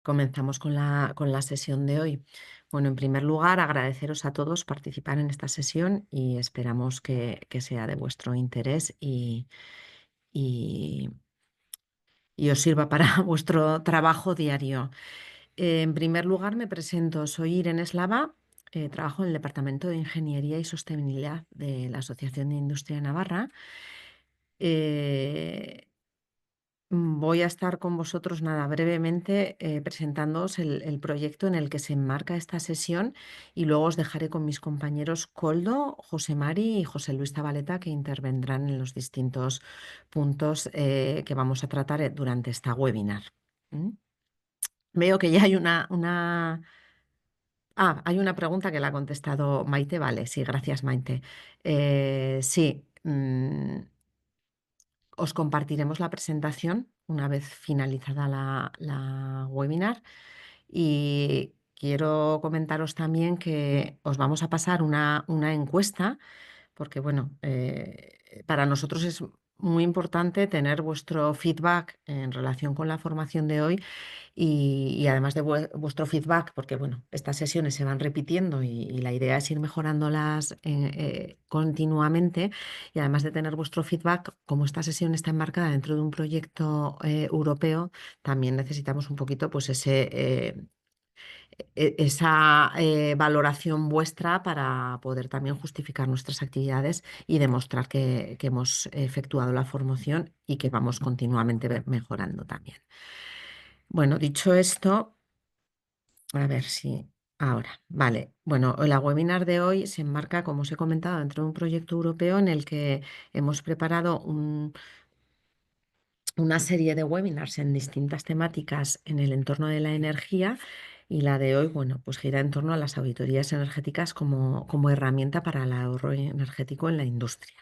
Comenzamos con la sesión de hoy. Bueno, en primer lugar, agradeceros a todos participar en esta sesión y esperamos que sea de vuestro interés y- y os sirva para vuestro trabajo diario. En primer lugar, me presento. Soy Irene Eslava, trabajo en el Departamento de Ingeniería y Sostenibilidad de la Asociación de Industria de Navarra. Eh, Voy a estar con vosotros nada brevemente presentándoos el proyecto en el que se enmarca esta sesión y luego os dejaré con mis compañeros Koldo, José Mari y José Luis Zabaleta que intervendrán en los distintos puntos que vamos a tratar durante esta webinar. ¿Mm? Veo que ya hay hay una pregunta que la ha contestado Maite. Vale, sí, gracias Maite. Sí. Os compartiremos la presentación una vez finalizada la webinar y quiero comentaros también que os vamos a pasar una encuesta porque, bueno, para nosotros es muy importante tener vuestro feedback en relación con la formación de hoy y además de vuestro feedback, porque bueno, estas sesiones se van repitiendo y la idea es ir mejorándolas continuamente y además de tener vuestro feedback, como esta sesión está enmarcada dentro de un proyecto europeo, también necesitamos un poquito pues esa valoración vuestra para poder también justificar nuestras actividades y demostrar que hemos efectuado la formación y que vamos continuamente mejorando también. Bueno, dicho esto, a ver si ahora, vale. Bueno, la webinar de hoy se enmarca, como os he comentado, dentro de un proyecto europeo en el que hemos preparado una serie de webinars en distintas temáticas en el entorno de la energía y la de hoy, bueno, pues gira en torno a las auditorías energéticas como herramienta para el ahorro energético en la industria.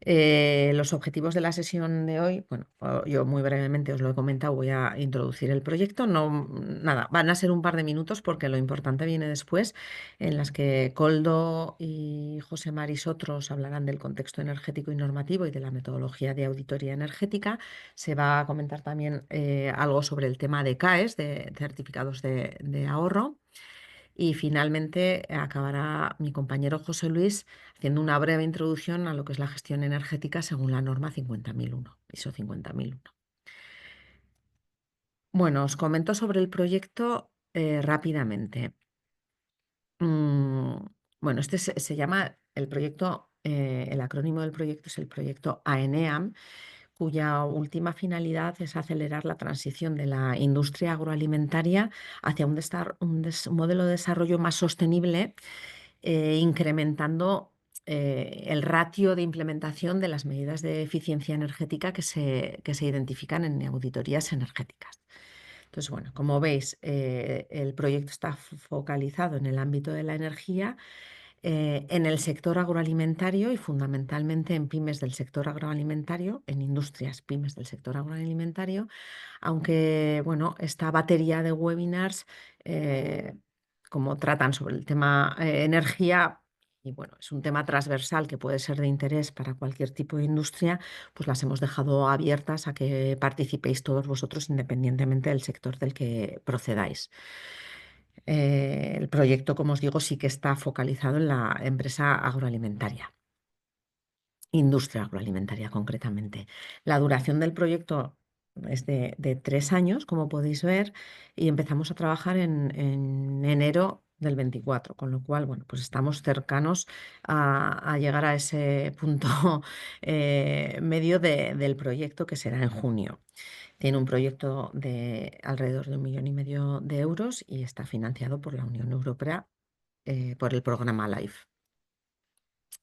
Los objetivos de la sesión de hoy, bueno, yo muy brevemente os lo he comentado, voy a introducir el proyecto. No, nada, van a ser un par de minutos porque lo importante viene después, en las que Koldo y José Maris otros hablarán del contexto energético y normativo y de la metodología de auditoría energética. Se va a comentar también algo sobre el tema de CAES, de certificados de ahorro. Y finalmente acabará mi compañero José Luis haciendo una breve introducción a lo que es la gestión energética según la norma 50.001, ISO 50.001. Bueno, os comento sobre el proyecto rápidamente. Mm, bueno, este se llama el proyecto, el acrónimo del proyecto es el proyecto AENEAM, cuya última finalidad es acelerar la transición de la industria agroalimentaria hacia un modelo de desarrollo más sostenible, incrementando el ratio de implementación de las medidas de eficiencia energética que se identifican en auditorías energéticas. Entonces, bueno, como veis, el proyecto está focalizado en el ámbito de la energía, en el sector agroalimentario y fundamentalmente en pymes del sector agroalimentario, en industrias pymes del sector agroalimentario, aunque bueno, esta batería de webinars, como tratan sobre el tema energía, y bueno, es un tema transversal que puede ser de interés para cualquier tipo de industria, pues las hemos dejado abiertas a que participéis todos vosotros independientemente del sector del que procedáis. El proyecto, como os digo, sí que está focalizado en la empresa agroalimentaria, industria agroalimentaria concretamente. La duración del proyecto es de 3 años, como podéis ver, y empezamos a trabajar en enero del 24, con lo cual, bueno, pues estamos cercanos a llegar a ese punto medio del proyecto que será en junio. Tiene un proyecto de alrededor de 1,5 millones de euros y está financiado por la Unión Europea por el programa LIFE.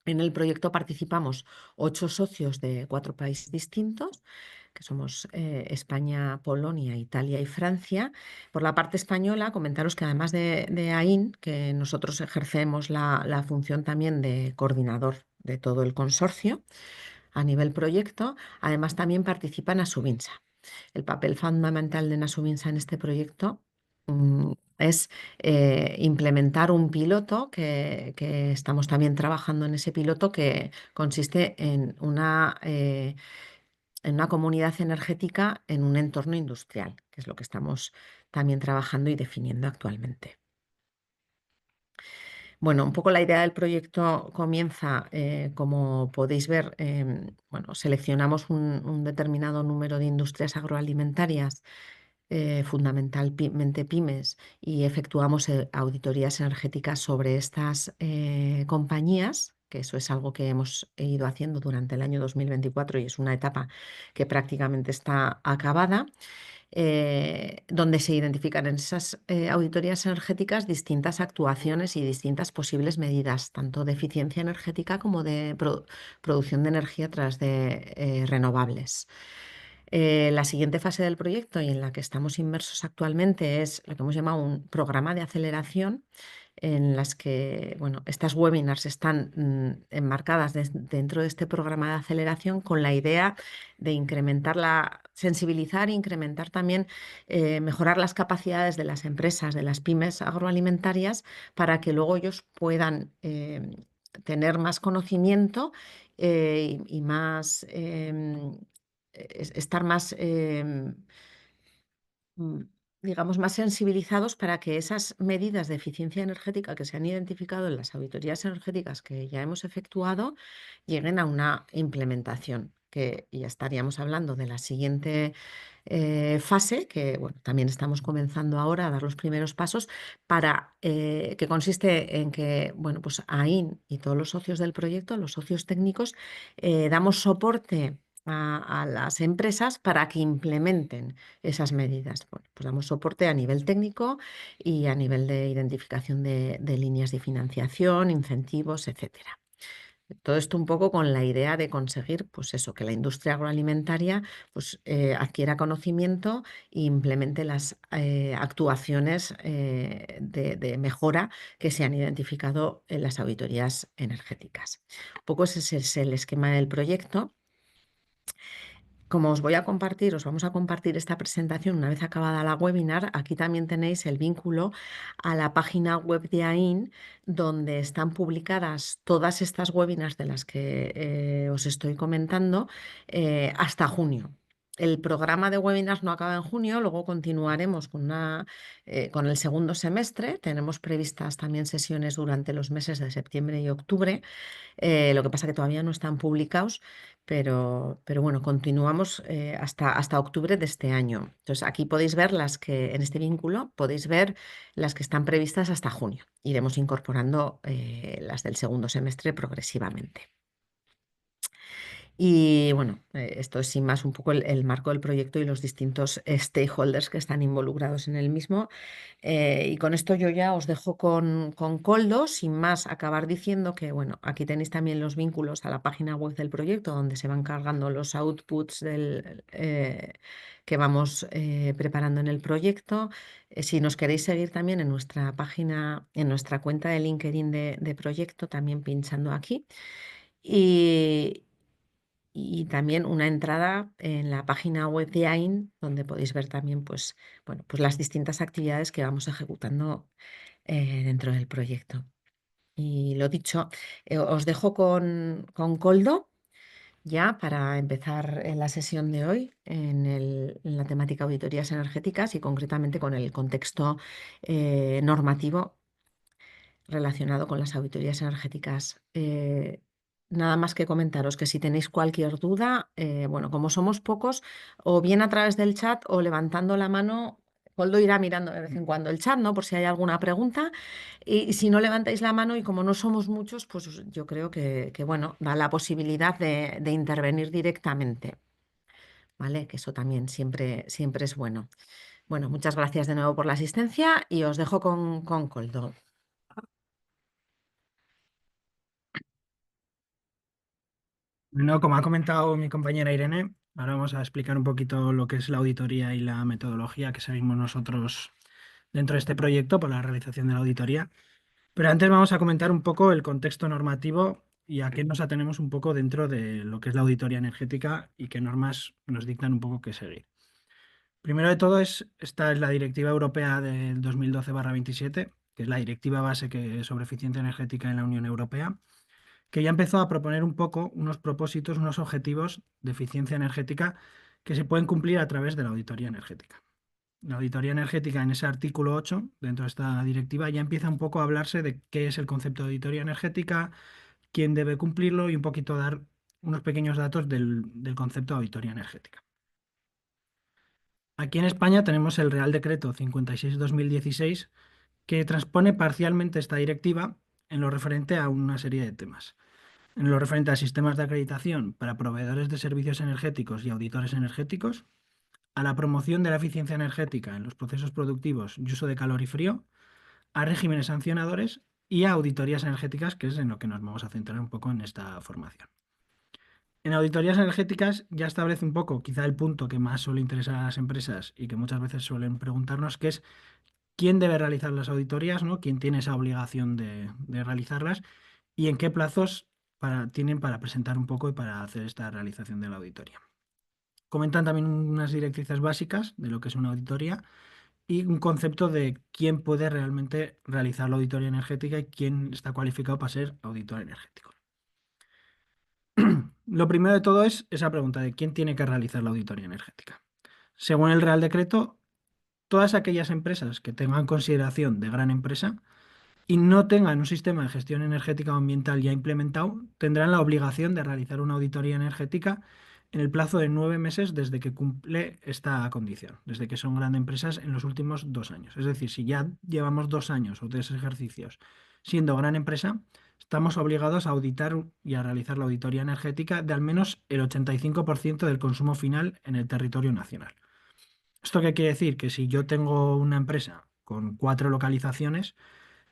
En el proyecto participamos 8 socios de 4 países distintos, que somos España, Polonia, Italia y Francia. Por la parte española, comentaros que además de AIN, que nosotros ejercemos la función también de coordinador de todo el consorcio a nivel proyecto, además también participa Nasubinsa. El papel fundamental de Nasubinsa en este proyecto es implementar un piloto que estamos también trabajando en ese piloto que consiste en en una comunidad energética en un entorno industrial, que es lo que estamos también trabajando y definiendo actualmente. Bueno, un poco la idea del proyecto comienza, como podéis ver, bueno, seleccionamos un determinado número de industrias agroalimentarias, fundamentalmente pymes, y efectuamos auditorías energéticas sobre estas compañías, que eso es algo que hemos ido haciendo durante el año 2024 y es una etapa que prácticamente está acabada, donde se identifican en esas auditorías energéticas distintas actuaciones y distintas posibles medidas, tanto de eficiencia energética como de producción de energía a través de renovables. La siguiente fase del proyecto y en la que estamos inmersos actualmente es lo que hemos llamado un programa de aceleración, en las que bueno, estas webinars están enmarcadas dentro de este programa de aceleración con la idea de sensibilizar e incrementar también, mejorar las capacidades de las empresas, de las pymes agroalimentarias, para que luego ellos puedan tener más conocimiento y más, estar más, mm, digamos, más sensibilizados para que esas medidas de eficiencia energética que se han identificado en las auditorías energéticas que ya hemos efectuado lleguen a una implementación, que ya estaríamos hablando de la siguiente fase, que bueno, también estamos comenzando ahora a dar los primeros pasos, que consiste en que bueno, pues AIN y todos los socios del proyecto, los socios técnicos, damos soporte a las empresas para que implementen esas medidas. Bueno, pues damos soporte a nivel técnico y a nivel de identificación de líneas de financiación, incentivos, etcétera. Todo esto un poco con la idea de conseguir, pues eso, que la industria agroalimentaria pues, adquiera conocimiento e implemente las actuaciones de mejora que se han identificado en las auditorías energéticas. Un poco ese es el esquema del proyecto. Como os vamos a compartir esta presentación una vez acabada la webinar, aquí también tenéis el vínculo a la página web de AIN, donde están publicadas todas estas webinars de las que os estoy comentando hasta junio. El programa de webinars no acaba en junio, luego continuaremos con el segundo semestre. Tenemos previstas también sesiones durante los meses de septiembre y octubre. Lo que pasa que todavía no están publicados, pero bueno, continuamos hasta octubre de este año. Entonces, aquí podéis ver en este vínculo, podéis ver las que están previstas hasta junio. Iremos incorporando las del segundo semestre progresivamente. Y bueno, esto es sin más un poco el marco del proyecto y los distintos stakeholders que están involucrados en el mismo. Y con esto yo ya os dejo con Coldo, sin más acabar diciendo que bueno, aquí tenéis también los vínculos a la página web del proyecto, donde se van cargando los outputs que vamos preparando en el proyecto. Si nos queréis seguir también en nuestra página, en nuestra cuenta de LinkedIn de proyecto, también pinchando aquí. Y, y también una entrada en la página web de AIN, donde podéis ver también pues, bueno, pues las distintas actividades que vamos ejecutando dentro del proyecto. Y lo dicho, os dejo con Coldo ya para empezar la sesión de hoy en la temática auditorías energéticas y concretamente con el contexto normativo relacionado con las auditorías energéticas. Nada más que comentaros que si tenéis cualquier duda, bueno, como somos pocos, o bien a través del chat o levantando la mano. Coldo irá mirando de vez en cuando el chat, ¿no? Por si hay alguna pregunta. Y si no levantáis la mano y como no somos muchos, pues yo creo que, bueno, da la posibilidad de intervenir directamente, ¿vale? Que eso también siempre es bueno. Bueno, muchas gracias de nuevo por la asistencia y os dejo con Coldo. Bueno, como ha comentado mi compañera Irene, ahora vamos a explicar un poquito lo que es la auditoría y la metodología que seguimos nosotros dentro de este proyecto para la realización de la auditoría. Pero antes vamos a comentar un poco el contexto normativo y a qué nos atenemos un poco dentro de lo que es la auditoría energética y qué normas nos dictan un poco qué seguir. Primero de todo, esta es la Directiva Europea del 2012/27, que es la directiva base sobre eficiencia energética en la Unión Europea. que ya empezó a proponer un poco unos propósitos, unos objetivos de eficiencia energética que se pueden cumplir a través de la auditoría energética. La auditoría energética en ese artículo 8, dentro de esta directiva, ya empieza un poco a hablarse de qué es el concepto de auditoría energética, quién debe cumplirlo y un poquito dar unos pequeños datos del concepto de auditoría energética. Aquí en España tenemos el Real Decreto 56/2016 que transpone parcialmente esta directiva en lo referente a una serie de temas. En lo referente a sistemas de acreditación para proveedores de servicios energéticos y auditores energéticos, a la promoción de la eficiencia energética en los procesos productivos y uso de calor y frío, a regímenes sancionadores y a auditorías energéticas, que es en lo que nos vamos a centrar un poco en esta formación. En auditorías energéticas ya establece un poco, quizá el punto que más suele interesar a las empresas y que muchas veces suelen preguntarnos, que es quién debe realizar las auditorías, ¿no? Quién tiene esa obligación de realizarlas y en qué plazos tienen para presentar un poco y para hacer esta realización de la auditoría. Comentan también unas directrices básicas de lo que es una auditoría y un concepto de quién puede realmente realizar la auditoría energética y quién está cualificado para ser auditor energético. Lo primero de todo es esa pregunta de quién tiene que realizar la auditoría energética. Según el Real Decreto, todas aquellas empresas que tengan consideración de gran empresa y no tengan un sistema de gestión energética o ambiental ya implementado, tendrán la obligación de realizar una auditoría energética en el plazo de 9 meses desde que cumple esta condición, desde que son grandes empresas en los últimos 2 años. Es decir, si ya llevamos 2 años o 3 ejercicios siendo gran empresa, estamos obligados a auditar y a realizar la auditoría energética de al menos el 85% del consumo final en el territorio nacional. ¿Esto qué quiere decir? Que si yo tengo una empresa con 4 localizaciones,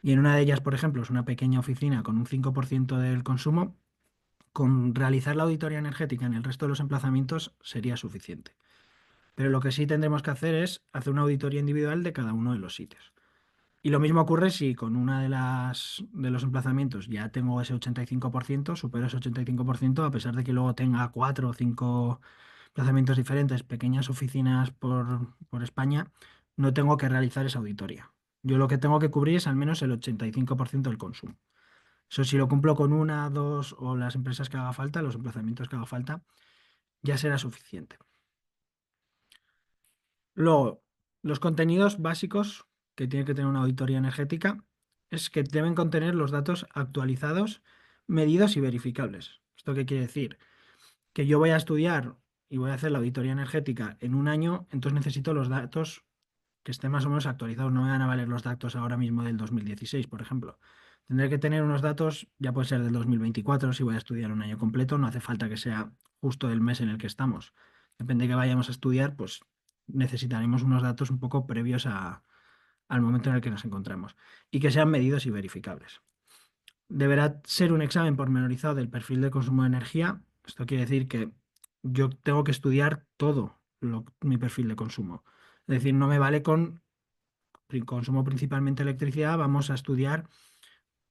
y en una de ellas, por ejemplo, es una pequeña oficina con un 5% del consumo, con realizar la auditoría energética en el resto de los emplazamientos sería suficiente. Pero lo que sí tendremos que hacer es hacer una auditoría individual de cada uno de los sitios. Y lo mismo ocurre si con una de los emplazamientos ya tengo ese 85%, supero ese 85%, a pesar de que luego tenga 4 o 5 emplazamientos diferentes, pequeñas oficinas por España, no tengo que realizar esa auditoría. Yo lo que tengo que cubrir es al menos el 85% del consumo. Eso si lo cumplo con una, dos o las empresas que haga falta, los emplazamientos que haga falta, ya será suficiente. Luego, los contenidos básicos que tiene que tener una auditoría energética es que deben contener los datos actualizados, medidos y verificables. ¿Esto qué quiere decir? Que yo voy a estudiar y voy a hacer la auditoría energética en un año, entonces necesito los datos que estén más o menos actualizados. No me van a valer los datos ahora mismo del 2016, por ejemplo. Tendré que tener unos datos, ya puede ser del 2024, si voy a estudiar un año completo, no hace falta que sea justo del mes en el que estamos. Depende de que vayamos a estudiar, pues necesitaremos unos datos un poco previos al momento en el que nos encontramos y que sean medidos y verificables. Deberá ser un examen pormenorizado del perfil de consumo de energía. Esto quiere decir que yo tengo que estudiar todo mi perfil de consumo. Es decir, no me vale con consumo principalmente electricidad, vamos a estudiar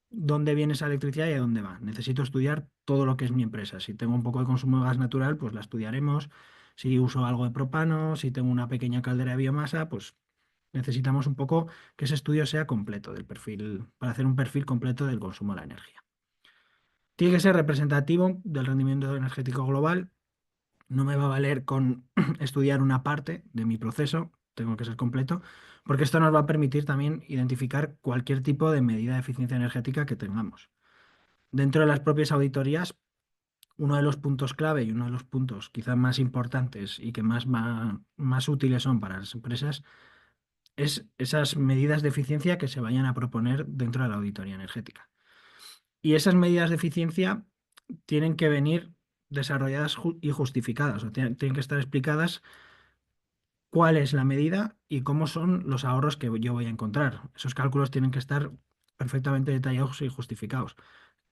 dónde viene esa electricidad y a dónde va. Necesito estudiar todo lo que es mi empresa. Si tengo un poco de consumo de gas natural, pues la estudiaremos. Si uso algo de propano, si tengo una pequeña caldera de biomasa, pues necesitamos un poco que ese estudio sea completo del perfil, para hacer un perfil completo del consumo de la energía. Tiene que ser representativo del rendimiento energético global. No me va a valer con estudiar una parte de mi proceso, tengo que ser completo, porque esto nos va a permitir también identificar cualquier tipo de medida de eficiencia energética que tengamos. Dentro de las propias auditorías, uno de los puntos clave y uno de los puntos quizás más importantes y que más útiles son para las empresas es esas medidas de eficiencia que se vayan a proponer dentro de la auditoría energética. Y esas medidas de eficiencia tienen que venir desarrolladas y justificadas, o tienen que estar explicadas cuál es la medida y cómo son los ahorros que yo voy a encontrar. Esos cálculos tienen que estar perfectamente detallados y justificados.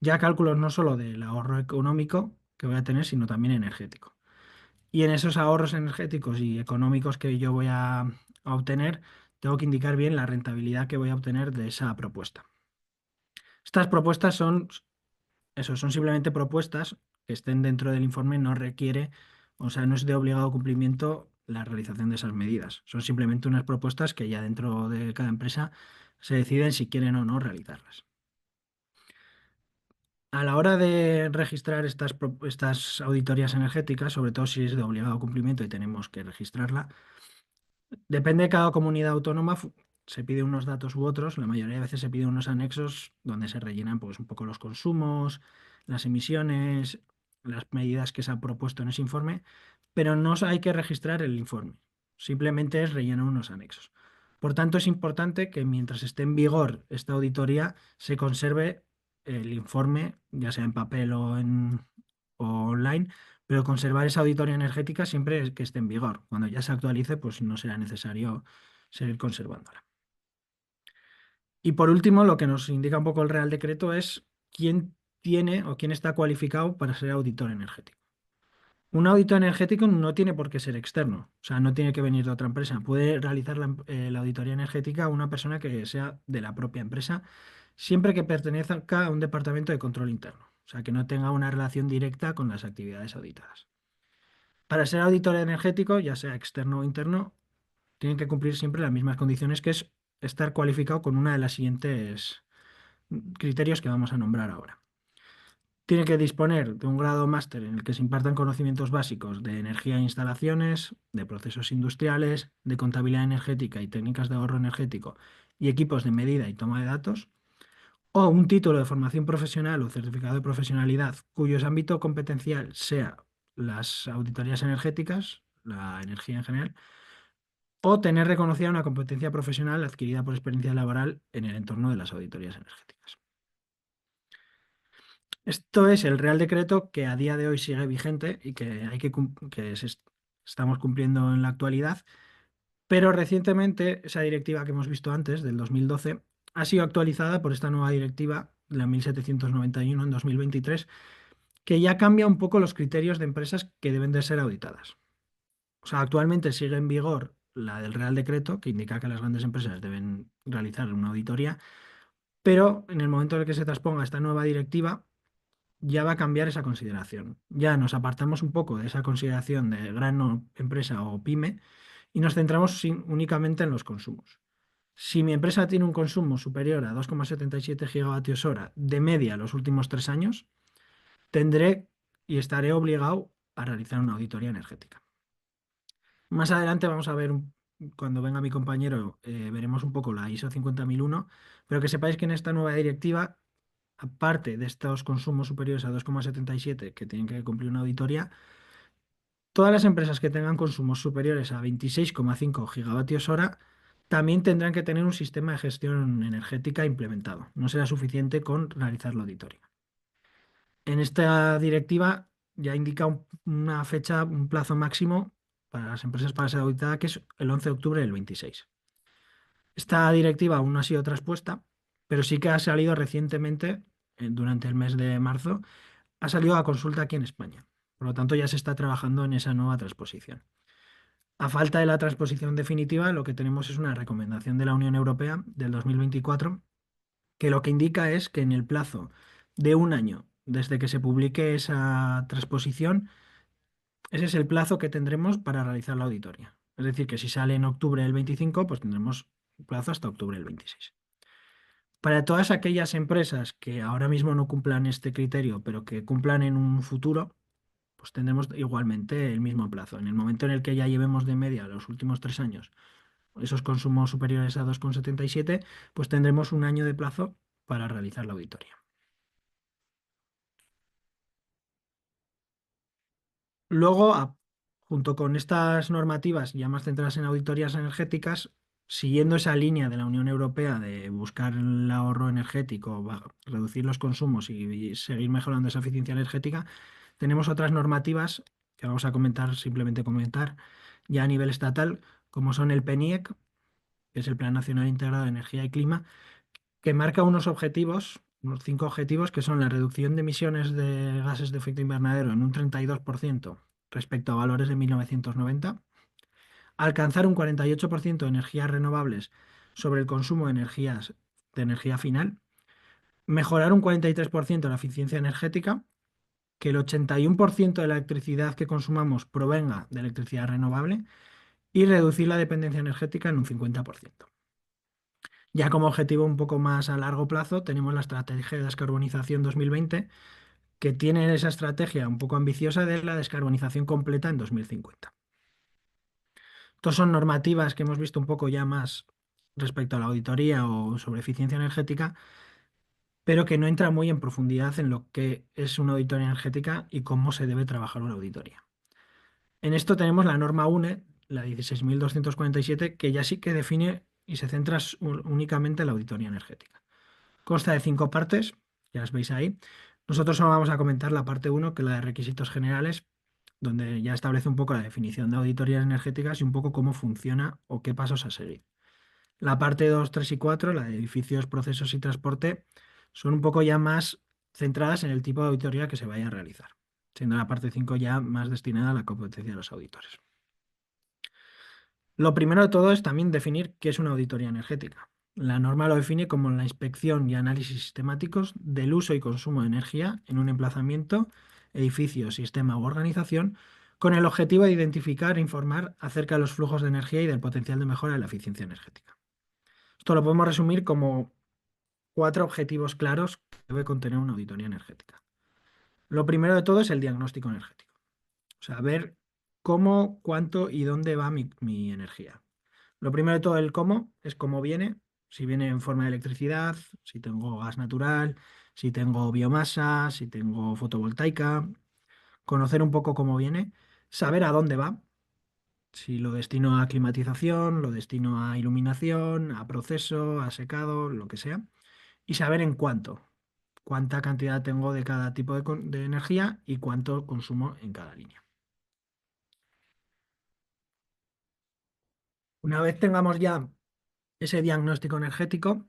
Ya cálculos no solo del ahorro económico que voy a tener, sino también energético. Y en esos ahorros energéticos y económicos que yo voy a obtener, tengo que indicar bien la rentabilidad que voy a obtener de esa propuesta. Estas propuestas son simplemente propuestas que estén dentro del informe, no requiere, o sea, no es de obligado cumplimiento la realización de esas medidas. Son simplemente unas propuestas que ya dentro de cada empresa se deciden si quieren o no realizarlas. A la hora de registrar estas auditorías energéticas, sobre todo si es de obligado cumplimiento y tenemos que registrarla, depende de cada comunidad autónoma, se pide unos datos u otros. La mayoría de veces se piden unos anexos donde se rellenan pues, un poco los consumos, las emisiones, las medidas que se han propuesto en ese informe, pero no hay que registrar el informe. Simplemente es rellenar unos anexos. Por tanto, es importante que mientras esté en vigor esta auditoría se conserve el informe, ya sea en papel o online, pero conservar esa auditoría energética siempre que esté en vigor. Cuando ya se actualice, pues no será necesario seguir conservándola. Y por último, lo que nos indica un poco el Real Decreto es quién tiene o quién está cualificado para ser auditor energético. Un auditor energético no tiene por qué ser externo, o sea, no tiene que venir de otra empresa. Puede realizar la auditoría energética una persona que sea de la propia empresa, siempre que pertenezca a un departamento de control interno, o sea, que no tenga una relación directa con las actividades auditadas. Para ser auditor energético, ya sea externo o interno, tienen que cumplir siempre las mismas condiciones, que es estar cualificado con una de las siguientes criterios que vamos a nombrar ahora. Tiene que disponer de un grado máster en el que se impartan conocimientos básicos de energía e instalaciones, de procesos industriales, de contabilidad energética y técnicas de ahorro energético y equipos de medida y toma de datos, o un título de formación profesional o certificado de profesionalidad cuyo ámbito competencial sea las auditorías energéticas, la energía en general, o tener reconocida una competencia profesional adquirida por experiencia laboral en el entorno de las auditorías energéticas. Esto es el Real Decreto que a día de hoy sigue vigente y que, estamos cumpliendo en la actualidad, pero recientemente esa directiva que hemos visto antes, del 2012, ha sido actualizada por esta nueva directiva, la 1791 en 2023, que ya cambia un poco los criterios de empresas que deben de ser auditadas. O sea, actualmente sigue en vigor la del Real Decreto, que indica que las grandes empresas deben realizar una auditoría, pero en el momento en el que se transponga esta nueva directiva, ya va a cambiar esa consideración. Ya nos apartamos un poco de esa consideración de gran empresa o pyme y nos centramos únicamente en los consumos. Si mi empresa tiene un consumo superior a 2,77 gigavatios hora de media los últimos 3 años, tendré y estaré obligado a realizar una auditoría energética. Más adelante vamos a ver, cuando venga mi compañero, veremos un poco la ISO 50001, pero que sepáis que en esta nueva directiva, aparte de estos consumos superiores a 2,77 que tienen que cumplir una auditoría, todas las empresas que tengan consumos superiores a 26,5 gigavatios hora también tendrán que tener un sistema de gestión energética implementado. No será suficiente con realizar la auditoría. En esta directiva ya indica una fecha, un plazo máximo para las empresas para ser auditada, que es el 11 de octubre del 26. Esta directiva aún no ha sido traspuesta, pero sí que ha salido recientemente, durante el mes de marzo, ha salido a consulta aquí en España. Por lo tanto, ya se está trabajando en esa nueva transposición. A falta de la transposición definitiva, lo que tenemos es una recomendación de la Unión Europea del 2024, que lo que indica es que en el plazo de un año desde que se publique esa transposición, ese es el plazo que tendremos para realizar la auditoría. Es decir, que si sale en octubre del 25, pues tendremos plazo hasta octubre del 26. Para todas aquellas empresas que ahora mismo no cumplan este criterio, pero que cumplan en un futuro, pues tendremos igualmente el mismo plazo. En el momento en el que ya llevemos de media los últimos 3 años esos consumos superiores a 2,77, pues tendremos un año de plazo para realizar la auditoría. Luego, junto con estas normativas ya más centradas en auditorías energéticas, siguiendo esa línea de la Unión Europea de buscar el ahorro energético, reducir los consumos y seguir mejorando esa eficiencia energética, tenemos otras normativas que vamos a simplemente comentar ya a nivel estatal, como son el PNIEC, que es el Plan Nacional Integrado de Energía y Clima, que marca unos objetivos, unos 5 objetivos, que son la reducción de emisiones de gases de efecto invernadero en un 32% respecto a valores de 1990, alcanzar un 48% de energías renovables sobre el consumo de energía final, mejorar un 43% la eficiencia energética, que el 81% de la electricidad que consumamos provenga de electricidad renovable y reducir la dependencia energética en un 50%. Ya como objetivo un poco más a largo plazo tenemos la Estrategia de Descarbonización 2020, que tiene esa estrategia un poco ambiciosa de la descarbonización completa en 2050. Estas son normativas que hemos visto un poco ya más respecto a la auditoría o sobre eficiencia energética, pero que no entra muy en profundidad en lo que es una auditoría energética y cómo se debe trabajar una auditoría. En esto tenemos la norma UNE, la 16.247, que ya sí que define y se centra únicamente en la auditoría energética. Consta de 5 partes, ya las veis ahí. Nosotros solo vamos a comentar la parte uno, que es la de requisitos generales, donde ya establece un poco la definición de auditorías energéticas y un poco cómo funciona o qué pasos a seguir. La parte 2, 3 y 4, la de edificios, procesos y transporte, son un poco ya más centradas en el tipo de auditoría que se vaya a realizar, siendo la parte 5 ya más destinada a la competencia de los auditores. Lo primero de todo es también definir qué es una auditoría energética. La norma lo define como la inspección y análisis sistemáticos del uso y consumo de energía en un emplazamiento, edificio, sistema u organización, con el objetivo de identificar e informar acerca de los flujos de energía y del potencial de mejora de la eficiencia energética. Esto lo podemos resumir como 4 objetivos claros que debe contener una auditoría energética. Lo primero de todo es el diagnóstico energético. O sea, ver cómo, cuánto y dónde va mi energía. Lo primero de todo, el cómo, es cómo viene, si viene en forma de electricidad, si tengo gas natural, si tengo biomasa, si tengo fotovoltaica, conocer un poco cómo viene, saber a dónde va, si lo destino a climatización, lo destino a iluminación, a proceso, a secado, lo que sea, y saber en cuánto, cuánta cantidad tengo de cada tipo de energía y cuánto consumo en cada línea. Una vez tengamos ya ese diagnóstico energético,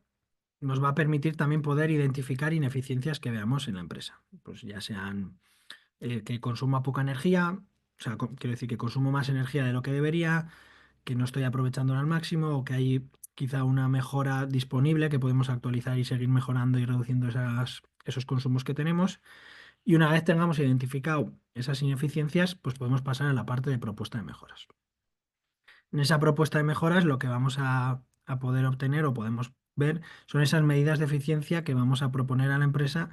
nos va a permitir también poder identificar ineficiencias que veamos en la empresa. Pues ya sean que consuma poca energía, o sea, quiero decir que consumo más energía de lo que debería, que no estoy aprovechándola al máximo o que hay quizá una mejora disponible que podemos actualizar y seguir mejorando y reduciendo esos consumos que tenemos. Y una vez tengamos identificado esas ineficiencias, pues podemos pasar a la parte de propuesta de mejoras. En esa propuesta de mejoras lo que vamos a poder obtener o podemos ver son esas medidas de eficiencia que vamos a proponer a la empresa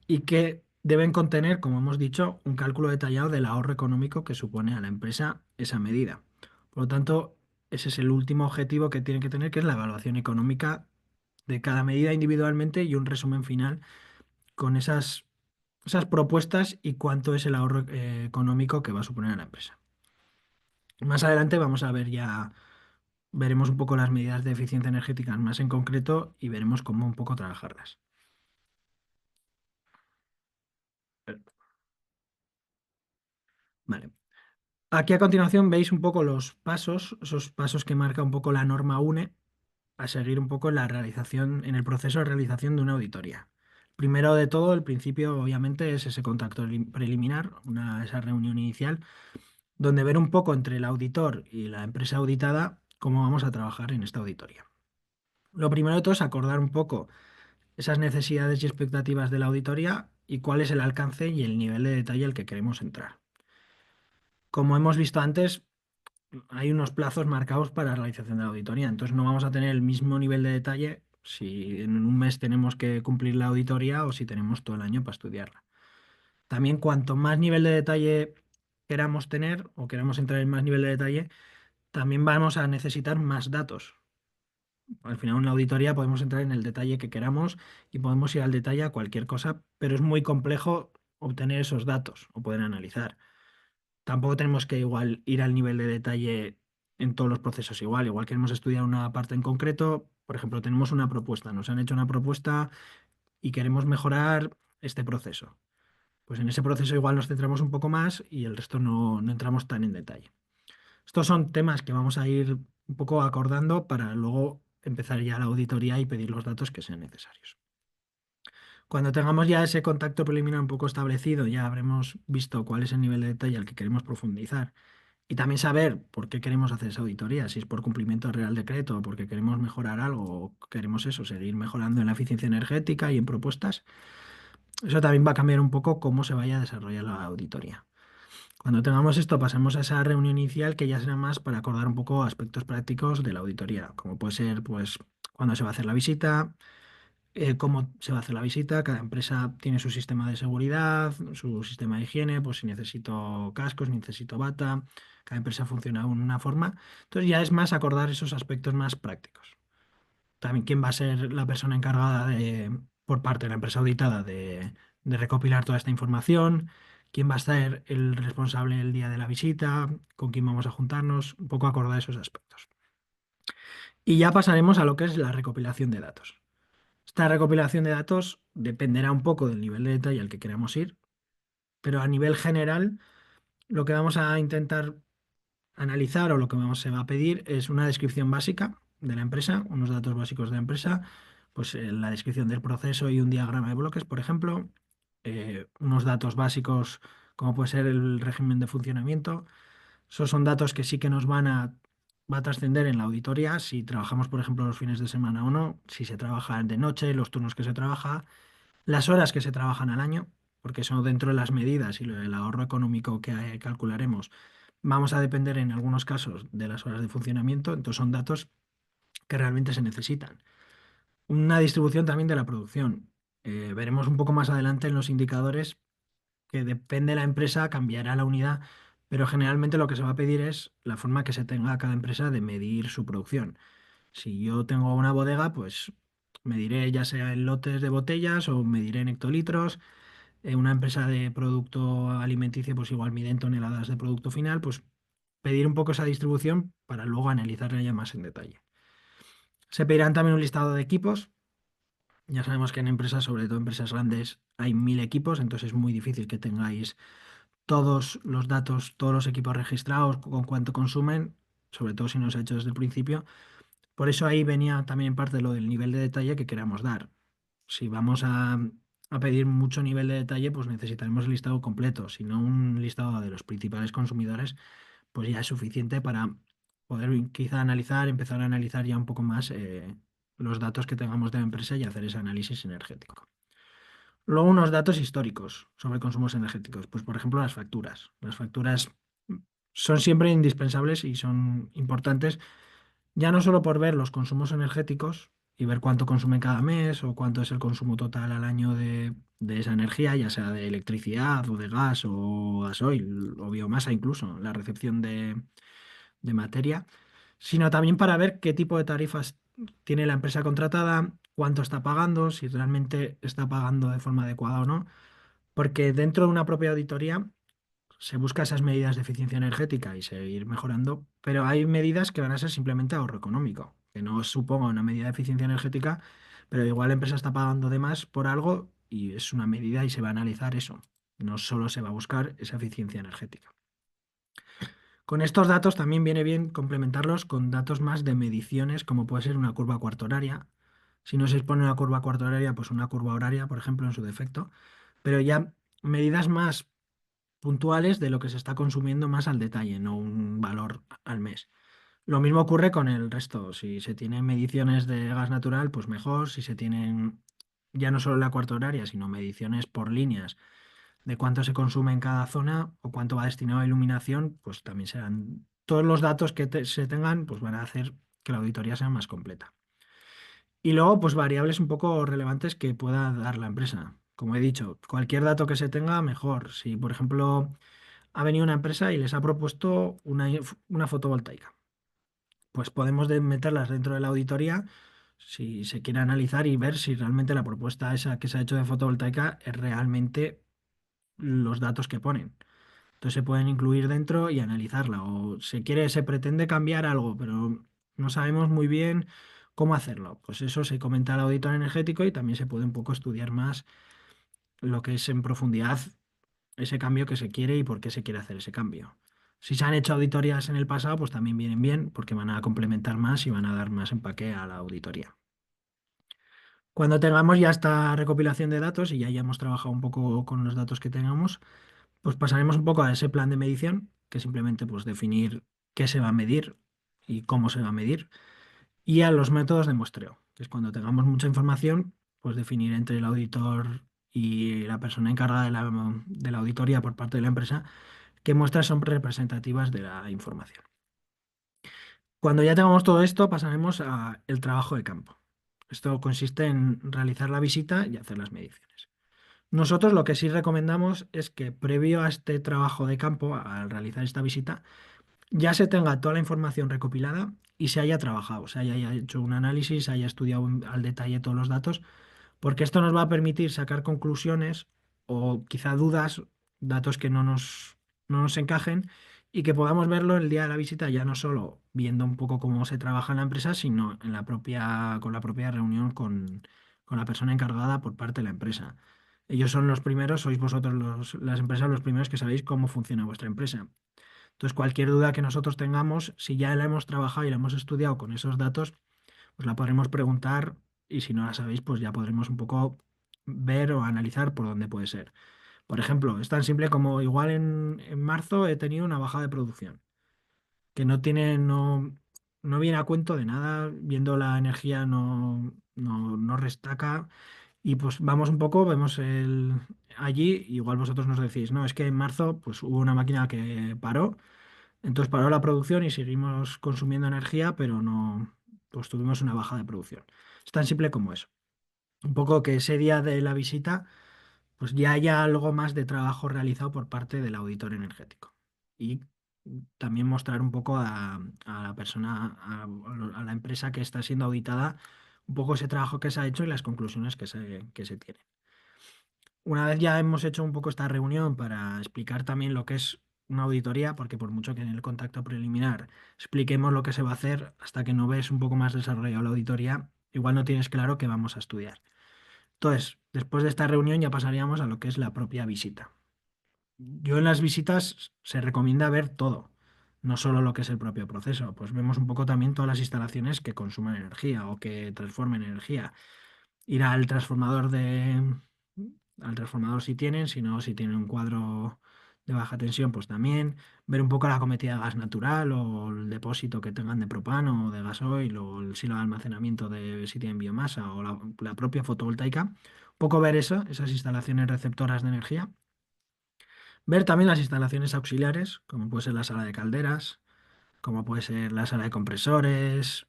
y que deben contener, como hemos dicho, un cálculo detallado del ahorro económico que supone a la empresa esa medida. Por lo tanto, ese es el último objetivo que tiene que tener, que es la evaluación económica de cada medida individualmente y un resumen final con esas propuestas y cuánto es el ahorro económico que va a suponer a la empresa. Más adelante vamos a ver ya, veremos un poco las medidas de eficiencia energética más en concreto y veremos cómo un poco trabajarlas. Vale. Aquí a continuación veis un poco los pasos, esos pasos que marca un poco la norma UNE a seguir un poco en la realización, en el proceso de realización de una auditoría. Primero de todo, el principio obviamente es ese contacto preliminar, esa reunión inicial, donde ver un poco entre el auditor y la empresa auditada cómo vamos a trabajar en esta auditoría. Lo primero de todo es acordar un poco esas necesidades y expectativas de la auditoría y cuál es el alcance y el nivel de detalle al que queremos entrar. Como hemos visto antes, hay unos plazos marcados para la realización de la auditoría, entonces no vamos a tener el mismo nivel de detalle si en un mes tenemos que cumplir la auditoría o si tenemos todo el año para estudiarla. También cuanto más nivel de detalle queramos tener o queramos entrar en más nivel de detalle, también vamos a necesitar más datos. Al final en la auditoría podemos entrar en el detalle que queramos y podemos ir al detalle a cualquier cosa, pero es muy complejo obtener esos datos o poder analizar. Tampoco tenemos que igual ir al nivel de detalle en todos los procesos igual. Igual queremos estudiar una parte en concreto, por ejemplo, tenemos una propuesta, nos han hecho una propuesta y queremos mejorar este proceso. Pues en ese proceso igual nos centramos un poco más y el resto no entramos tan en detalle. Estos son temas que vamos a ir un poco acordando para luego empezar ya la auditoría y pedir los datos que sean necesarios. Cuando tengamos ya ese contacto preliminar un poco establecido, ya habremos visto cuál es el nivel de detalle al que queremos profundizar y también saber por qué queremos hacer esa auditoría, si es por cumplimiento del Real Decreto o porque queremos mejorar algo o queremos eso, seguir mejorando en la eficiencia energética y en propuestas. Eso también va a cambiar un poco cómo se vaya a desarrollar la auditoría. Cuando tengamos esto, pasemos a esa reunión inicial que ya será más para acordar un poco aspectos prácticos de la auditoría, como puede ser, pues, cuándo se va a hacer la visita, cómo se va a hacer la visita. Cada empresa tiene su sistema de seguridad, su sistema de higiene, pues si necesito cascos, necesito bata. Cada empresa funciona de una forma. Entonces ya es más acordar esos aspectos más prácticos. También quién va a ser la persona encargada de, por parte de la empresa auditada de recopilar toda esta información, quién va a ser el responsable el día de la visita, con quién vamos a juntarnos, un poco acordar esos aspectos. Y ya pasaremos a lo que es la recopilación de datos. Esta recopilación de datos dependerá un poco del nivel de detalle al que queramos ir, pero a nivel general lo que vamos a intentar analizar o lo que se va a pedir es una descripción básica de la empresa, unos datos básicos de la empresa, pues la descripción del proceso y un diagrama de bloques, por ejemplo, unos datos básicos como puede ser el régimen de funcionamiento. Esos son datos que sí que va a trascender en la auditoría si trabajamos, por ejemplo, los fines de semana o no, si se trabaja de noche, los turnos que se trabaja, las horas que se trabajan al año, porque eso dentro de las medidas y el ahorro económico que calcularemos, vamos a depender en algunos casos de las horas de funcionamiento, entonces son datos que realmente se necesitan. Una distribución también de la producción. Veremos un poco más adelante en los indicadores que depende de la empresa, cambiará la unidad, pero generalmente lo que se va a pedir es la forma que se tenga cada empresa de medir su producción. Si yo tengo una bodega, pues mediré ya sea en lotes de botellas o mediré en hectolitros. Una empresa de producto alimenticio, pues igual mide en toneladas de producto final, pues pedir un poco esa distribución para luego analizarla ya más en detalle. Se pedirán también un listado de equipos. Ya sabemos que en empresas, sobre todo empresas grandes, hay 1000 equipos, entonces es muy difícil que tengáis todos los datos, todos los equipos registrados, con cuánto consumen, sobre todo si no se ha hecho desde el principio. Por eso ahí venía también parte lo del nivel de detalle que queramos dar. Si vamos a pedir mucho nivel de detalle, pues necesitaremos el listado completo. Si no, un listado de los principales consumidores, pues ya es suficiente para poder quizá analizar, empezar a analizar ya un poco más los datos que tengamos de la empresa y hacer ese análisis energético. Luego unos datos históricos sobre consumos energéticos. Pues por ejemplo las facturas. Las facturas son siempre indispensables y son importantes ya no solo por ver los consumos energéticos y ver cuánto consume cada mes o cuánto es el consumo total al año de esa energía, ya sea de electricidad o de gas o gasoil o biomasa incluso, la recepción de materia, sino también para ver qué tipo de tarifas tiene la empresa contratada, cuánto está pagando, si realmente está pagando de forma adecuada o no, porque dentro de una propia auditoría se busca esas medidas de eficiencia energética y seguir mejorando, pero hay medidas que van a ser simplemente ahorro económico, que no suponga una medida de eficiencia energética, pero igual la empresa está pagando de más por algo y es una medida y se va a analizar eso. No solo se va a buscar esa eficiencia energética. Con estos datos también viene bien complementarlos con datos más de mediciones, como puede ser una curva cuarto horaria. Si no se expone una curva cuarto horaria, pues una curva horaria, por ejemplo, en su defecto, pero ya medidas más puntuales de lo que se está consumiendo más al detalle, no un valor al mes. Lo mismo ocurre con el resto. Si se tienen mediciones de gas natural, pues mejor. Si se tienen ya no solo la cuarta horaria, sino mediciones por líneas de cuánto se consume en cada zona o cuánto va destinado a iluminación, pues también serán todos los datos que se tengan, pues van a hacer que la auditoría sea más completa. Y luego, pues variables un poco relevantes que pueda dar la empresa. Como he dicho, cualquier dato que se tenga, mejor. Si, por ejemplo, ha venido una empresa y les ha propuesto una fotovoltaica. Pues podemos meterlas dentro de la auditoría si se quiere analizar y ver si realmente la propuesta esa que se ha hecho de fotovoltaica es realmente los datos que ponen. Entonces se pueden incluir dentro y analizarla. O se pretende cambiar algo, pero no sabemos muy bien cómo hacerlo. Pues eso se comenta al auditor energético y también se puede un poco estudiar más lo que es en profundidad ese cambio que se quiere y por qué se quiere hacer ese cambio. Si se han hecho auditorías en el pasado, pues también vienen bien porque van a complementar más y van a dar más empaque a la auditoría. Cuando tengamos ya esta recopilación de datos y ya hayamos trabajado un poco con los datos que tengamos, pues pasaremos un poco a ese plan de medición, que es simplemente pues definir qué se va a medir y cómo se va a medir, y a los métodos de muestreo, que es cuando tengamos mucha información, pues definir entre el auditor y la persona encargada de la auditoría por parte de la empresa qué muestras son representativas de la información. Cuando ya tengamos todo esto, pasaremos al trabajo de campo. Esto consiste en realizar la visita y hacer las mediciones. Nosotros lo que sí recomendamos es que previo a este trabajo de campo, al realizar esta visita, ya se tenga toda la información recopilada y se haya trabajado, se haya hecho un análisis, se haya estudiado al detalle todos los datos, porque esto nos va a permitir sacar conclusiones o quizá dudas, datos que no nos encajen y que podamos verlo el día de la visita, ya no solo viendo un poco cómo se trabaja en la empresa, sino en con la propia reunión con la persona encargada por parte de la empresa. Ellos son los primeros, sois vosotros las empresas los primeros que sabéis cómo funciona vuestra empresa. Entonces, cualquier duda que nosotros tengamos, si ya la hemos trabajado y la hemos estudiado con esos datos, pues la podremos preguntar y si no la sabéis, pues ya podremos un poco ver o analizar por dónde puede ser. Por ejemplo, es tan simple como igual en marzo he tenido una bajada de producción, que no viene a cuento de nada, viendo la energía no restaca y pues vamos un poco, vemos allí, igual vosotros nos decís, no, es que en marzo pues hubo una máquina que paró, entonces paró la producción y seguimos consumiendo energía, pero no, pues tuvimos una baja de producción. Es tan simple como eso. Un poco que ese día de la visita, pues ya haya algo más de trabajo realizado por parte del auditor energético. Y también mostrar un poco a la persona, a la empresa que está siendo auditada, un poco ese trabajo que se ha hecho y las conclusiones que se tienen. Una vez ya hemos hecho un poco esta reunión para explicar también lo que es una auditoría, porque por mucho que en el contacto preliminar expliquemos lo que se va a hacer, hasta que no ves un poco más desarrollado la auditoría, igual no tienes claro qué vamos a estudiar. Entonces, después de esta reunión ya pasaríamos a lo que es la propia visita. Yo en las visitas se recomienda ver todo, no solo lo que es el propio proceso, pues vemos un poco también todas las instalaciones que consumen energía o que transformen energía, ir al transformador si tienen, si no, si tienen un cuadro de baja tensión, pues también ver un poco la cometida de gas natural o el depósito que tengan de propano o de gasoil o el silo de almacenamiento de si tienen biomasa o la propia fotovoltaica. Un poco ver eso, esas instalaciones receptoras de energía. Ver también las instalaciones auxiliares, como puede ser la sala de calderas, como puede ser la sala de compresores,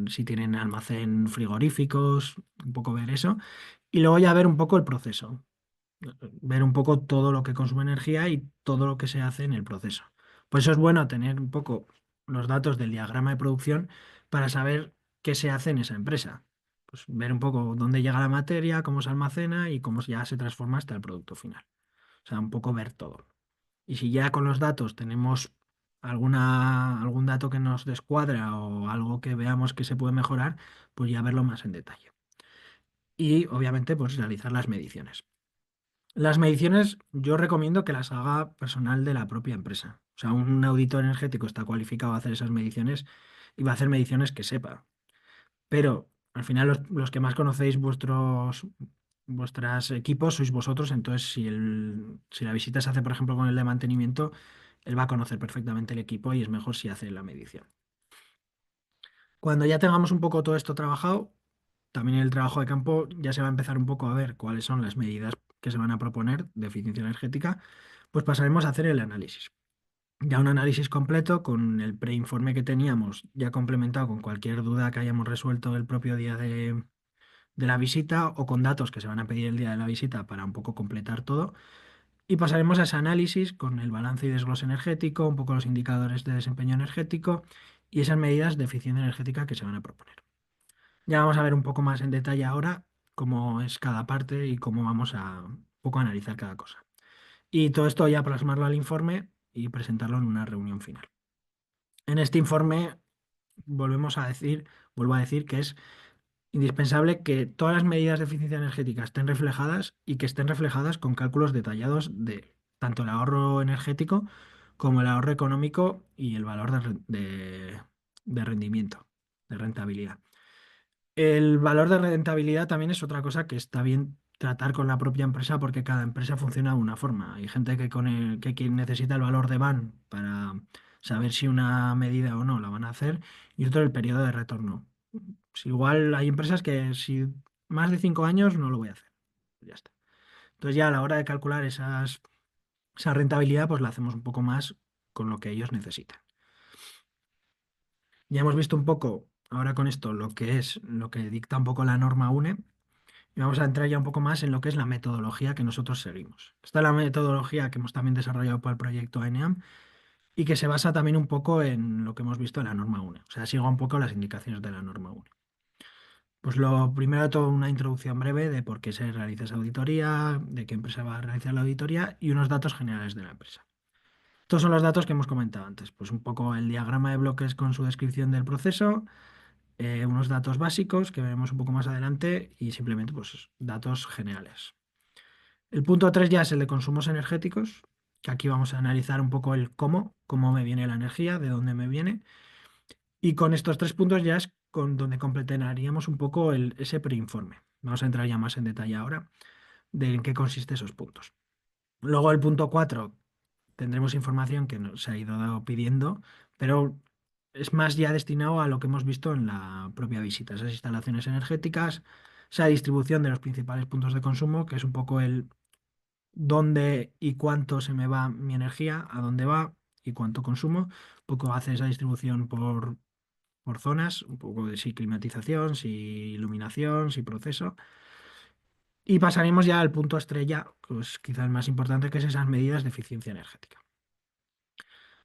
si tienen almacén frigoríficos, un poco ver eso. Y luego ya ver un poco el proceso, ver un poco todo lo que consume energía y todo lo que se hace en el proceso. Por eso es bueno tener un poco los datos del diagrama de producción para saber qué se hace en esa empresa. Pues ver un poco dónde llega la materia, cómo se almacena y cómo ya se transforma hasta el producto final. O sea, un poco ver todo. Y si ya con los datos tenemos algún dato que nos descuadra o algo que veamos que se puede mejorar, pues ya verlo más en detalle. Y obviamente, pues realizar las mediciones. Las mediciones yo recomiendo que las haga personal de la propia empresa. O sea, un auditor energético está cualificado a hacer esas mediciones y va a hacer mediciones que sepa. Pero al final los que más conocéis vuestros equipos sois vosotros, entonces si la visita se hace, por ejemplo, con el de mantenimiento, él va a conocer perfectamente el equipo y es mejor si hace la medición. Cuando ya tengamos un poco todo esto trabajado, también en el trabajo de campo ya se va a empezar un poco a ver cuáles son las medidas que se van a proponer de eficiencia energética, pues pasaremos a hacer el análisis. Ya un análisis completo con el preinforme que teníamos, ya complementado con cualquier duda que hayamos resuelto el propio día de la visita o con datos que se van a pedir el día de la visita para un poco completar todo. Y pasaremos a ese análisis con el balance y desglose energético, un poco los indicadores de desempeño energético y esas medidas de eficiencia energética que se van a proponer. Ya vamos a ver un poco más en detalle ahora cómo es cada parte y cómo vamos a un poco analizar cada cosa. Y todo esto ya plasmarlo al informe y presentarlo en una reunión final. En este informe vuelvo a decir que es indispensable que todas las medidas de eficiencia energética estén reflejadas y que estén reflejadas con cálculos detallados de tanto el ahorro energético como el ahorro económico y el valor de rendimiento, de rentabilidad. El valor de rentabilidad también es otra cosa que está bien tratar con la propia empresa porque cada empresa funciona de una forma. Hay gente que quien necesita el valor de van para saber si una medida o no la van a hacer y otro el periodo de retorno. Si igual hay empresas que si más de 5 años no lo voy a hacer. Ya está. Entonces ya a la hora de calcular esa rentabilidad pues la hacemos un poco más con lo que ellos necesitan. Ya hemos visto un poco ahora con esto lo que dicta un poco la norma UNE y vamos a entrar ya un poco más en lo que es la metodología que nosotros seguimos. Esta es la metodología que hemos también desarrollado para el proyecto AENEAM y que se basa también un poco en lo que hemos visto en la norma UNE. O sea, sigo un poco las indicaciones de la norma UNE. Pues lo primero de todo, una introducción breve de por qué se realiza esa auditoría, de qué empresa va a realizar la auditoría y unos datos generales de la empresa. Estos son los datos que hemos comentado antes, pues un poco el diagrama de bloques con su descripción del proceso, unos datos básicos que veremos un poco más adelante y simplemente pues datos generales. El punto 3 ya es el de consumos energéticos, que aquí vamos a analizar un poco el cómo me viene la energía, de dónde me viene. Y con estos 3 puntos ya es con donde completaríamos un poco ese preinforme. Vamos a entrar ya más en detalle ahora de en qué consiste esos puntos. Luego el punto 4 tendremos información que nos ha ido pidiendo, pero es más ya destinado a lo que hemos visto en la propia visita, esas instalaciones energéticas, esa distribución de los principales puntos de consumo, que es un poco el dónde y cuánto se me va mi energía, a dónde va y cuánto consumo. Un poco hace esa distribución por zonas, un poco de si climatización, si iluminación, si proceso. Y pasaremos ya al punto estrella, pues quizás el más importante, que es esas medidas de eficiencia energética.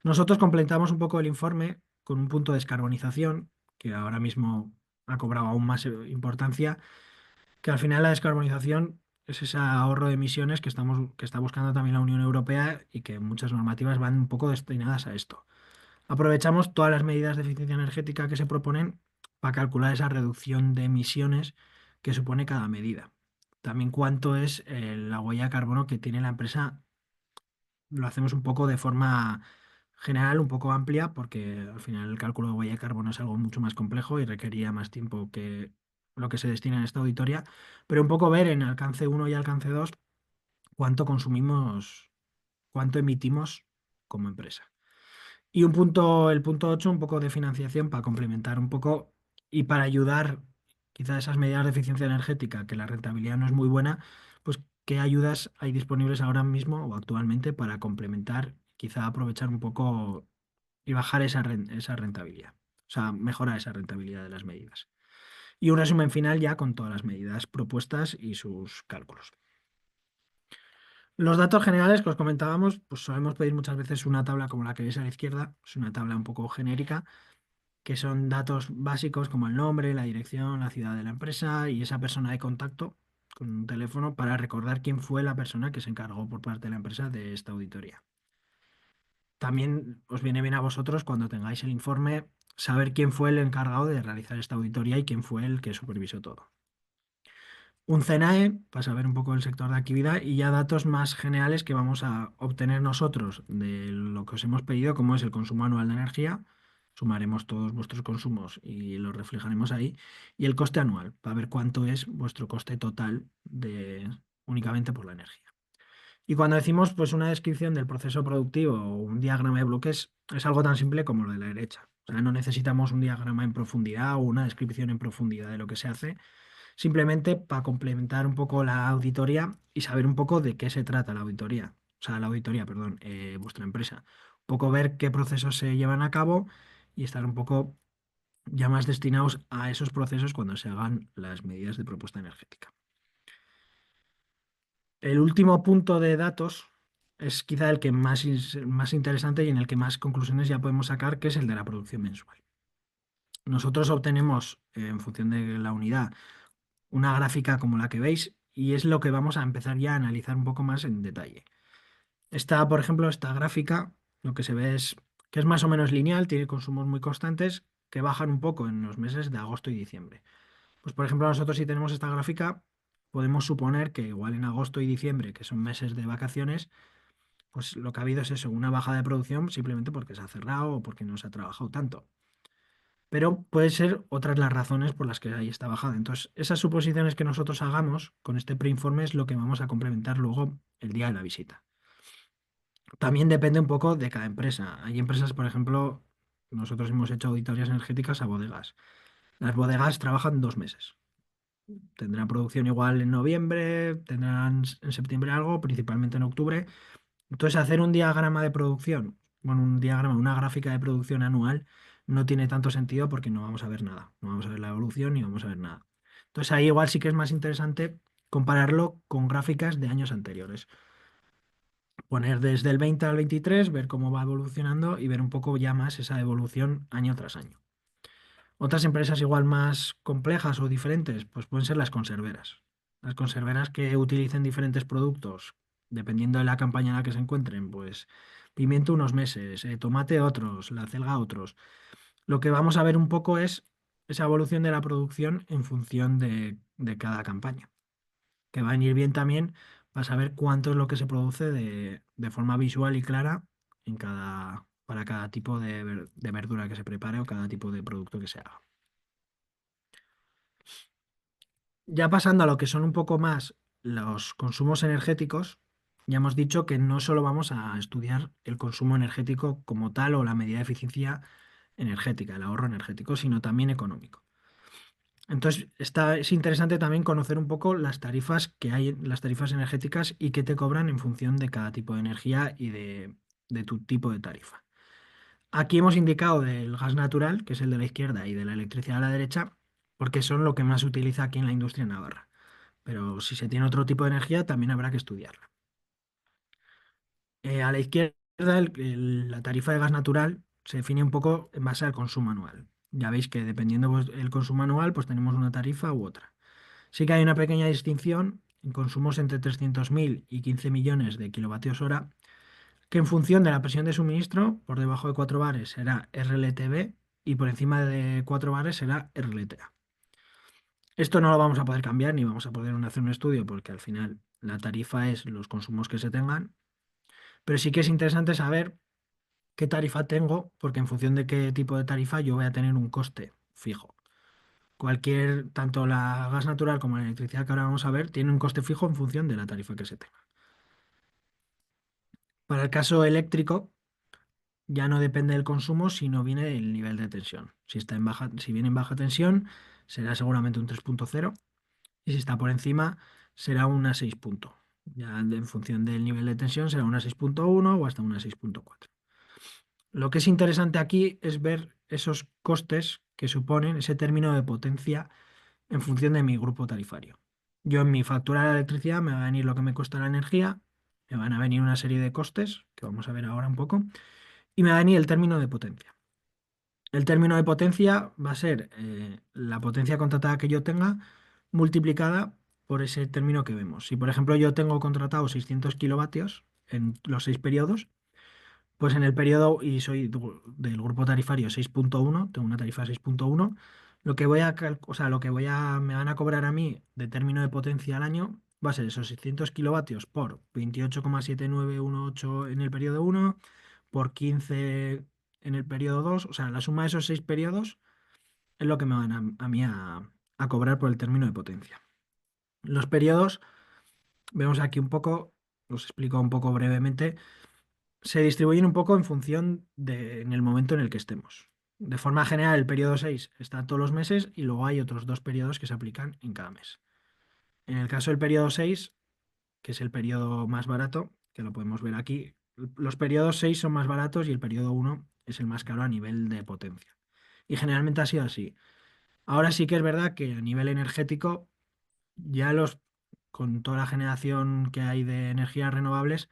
Nosotros completamos un poco el informe con un punto de descarbonización, que ahora mismo ha cobrado aún más importancia, que al final la descarbonización es ese ahorro de emisiones que está buscando también la Unión Europea y que muchas normativas van un poco destinadas a esto. Aprovechamos todas las medidas de eficiencia energética que se proponen para calcular esa reducción de emisiones que supone cada medida. También cuánto es la huella de carbono que tiene la empresa. Lo hacemos un poco de forma general, un poco amplia, porque al final el cálculo de huella de carbono es algo mucho más complejo y requería más tiempo que lo que se destina en esta auditoría, pero un poco ver en alcance uno y alcance 2 cuánto consumimos, cuánto emitimos como empresa. Y el punto 8 un poco de financiación para complementar un poco y para ayudar quizás esas medidas de eficiencia energética, que la rentabilidad no es muy buena, pues qué ayudas hay disponibles ahora mismo o actualmente para complementar, quizá aprovechar un poco y bajar esa rentabilidad. O sea, mejorar esa rentabilidad de las medidas. Y un resumen final ya con todas las medidas propuestas y sus cálculos. Los datos generales que os comentábamos, pues solemos pedir muchas veces una tabla como la que veis a la izquierda, es una tabla un poco genérica que son datos básicos como el nombre, la dirección, la ciudad de la empresa y esa persona de contacto con un teléfono para recordar quién fue la persona que se encargó por parte de la empresa de esta auditoría. También os viene bien a vosotros cuando tengáis el informe saber quién fue el encargado de realizar esta auditoría y quién fue el que supervisó todo. Un CNAE para saber un poco el sector de actividad y ya datos más generales que vamos a obtener nosotros de lo que os hemos pedido, como es el consumo anual de energía. Sumaremos todos vuestros consumos y los reflejaremos ahí. Y el coste anual, para ver cuánto es vuestro coste total únicamente por la energía. Y cuando decimos pues una descripción del proceso productivo o un diagrama de bloques, es algo tan simple como lo de la derecha. O sea, no necesitamos un diagrama en profundidad o una descripción en profundidad de lo que se hace, simplemente para complementar un poco la auditoría y saber un poco de qué se trata la auditoría. O sea, la auditoría, perdón, vuestra empresa. Un poco ver qué procesos se llevan a cabo y estar un poco ya más destinados a esos procesos cuando se hagan las medidas de propuesta energética. El último punto de datos es quizá el que más interesante y en el que más conclusiones ya podemos sacar, que es el de la producción mensual. Nosotros obtenemos, en función de la unidad, una gráfica como la que veis y es lo que vamos a empezar ya a analizar un poco más en detalle. Por ejemplo, esta gráfica, lo que se ve es que es más o menos lineal, tiene consumos muy constantes que bajan un poco en los meses de agosto y diciembre. Pues, por ejemplo, nosotros si tenemos esta gráfica, podemos suponer que igual en agosto y diciembre, que son meses de vacaciones, pues lo que ha habido es eso, una baja de producción simplemente porque se ha cerrado o porque no se ha trabajado tanto. Pero pueden ser otras las razones por las que hay esta bajada. Entonces, esas suposiciones que nosotros hagamos con este preinforme es lo que vamos a complementar luego el día de la visita. También depende un poco de cada empresa. Hay empresas, por ejemplo, nosotros hemos hecho auditorías energéticas a bodegas. Las bodegas trabajan 2 meses. Tendrán producción igual en noviembre, tendrán en septiembre algo, principalmente en octubre. Entonces, hacer un diagrama de producción bueno, un diagrama, una gráfica de producción anual no tiene tanto sentido porque no vamos a ver nada, no vamos a ver la evolución ni vamos a ver nada. Entonces ahí igual sí que es más interesante compararlo con gráficas de años anteriores. Poner desde el 20 al 23, ver cómo va evolucionando y ver un poco ya más esa evolución año tras año. Otras empresas igual más complejas o diferentes, pues pueden ser las conserveras. Las conserveras que utilicen diferentes productos, dependiendo de la campaña en la que se encuentren, pues pimiento unos meses, tomate otros, la celga otros. Lo que vamos a ver un poco es esa evolución de la producción en función de cada campaña, que va a venir bien también para saber cuánto es lo que se produce de forma visual y clara para cada tipo de verdura que se prepare o cada tipo de producto que se haga. Ya pasando a lo que son un poco más los consumos energéticos, ya hemos dicho que no solo vamos a estudiar el consumo energético como tal o la medida de eficiencia energética, el ahorro energético, sino también económico. Entonces, es interesante también conocer un poco las tarifas que hay, las tarifas energéticas y qué te cobran en función de cada tipo de energía y de tu tipo de tarifa. Aquí hemos indicado del gas natural, que es el de la izquierda, y de la electricidad a la derecha, porque son lo que más se utiliza aquí en la industria navarra. Pero si se tiene otro tipo de energía, también habrá que estudiarla. A la izquierda, la tarifa de gas natural se define un poco en base al consumo anual. Ya veis que dependiendo pues, el consumo anual, pues tenemos una tarifa u otra. Sí que hay una pequeña distinción en consumos entre 300.000 y 15 millones de kilovatios hora, que en función de la presión de suministro, por debajo de 4 bares será RLTB y por encima de 4 bares será RLTA. Esto no lo vamos a poder cambiar ni vamos a poder hacer un estudio porque al final la tarifa es los consumos que se tengan, pero sí que es interesante saber qué tarifa tengo porque en función de qué tipo de tarifa yo voy a tener un coste fijo. Tanto la gas natural como la electricidad que ahora vamos a ver, tiene un coste fijo en función de la tarifa que se tenga. Para el caso eléctrico, ya no depende del consumo, sino viene del nivel de tensión. Si viene en baja tensión, será seguramente un 3.0 y si está por encima, será una 6 punto. Ya en función del nivel de tensión, será una 6.1 o hasta una 6.4. Lo que es interesante aquí es ver esos costes que suponen ese término de potencia en función de mi grupo tarifario. Yo en mi factura de electricidad me va a venir lo que me cuesta la energía, me van a venir una serie de costes, que vamos a ver ahora un poco, y me va a venir el término de potencia. El término de potencia va a ser la potencia contratada que yo tenga multiplicada por ese término que vemos. Si, por ejemplo, yo tengo contratado 600 kilovatios en los 6 periodos, pues en el periodo, y soy del grupo tarifario 6.1, tengo una tarifa 6.1, lo que me van a cobrar a mí de término de potencia al año va a ser esos 600 kilovatios por 28,7918 en el periodo 1, por 15 en el periodo 2, o sea, la suma de esos 6 periodos es lo que me van a mí a cobrar por el término de potencia. Los periodos, vemos aquí un poco, os explico un poco brevemente, se distribuyen un poco en función en el momento en el que estemos. De forma general, el periodo 6 está todos los meses y luego hay otros dos periodos que se aplican en cada mes. En el caso del periodo 6, que es el periodo más barato, que lo podemos ver aquí, los periodos 6 son más baratos y el periodo 1 es el más caro a nivel de potencia. Y generalmente ha sido así. Ahora sí que es verdad que a nivel energético, ya con toda la generación que hay de energías renovables,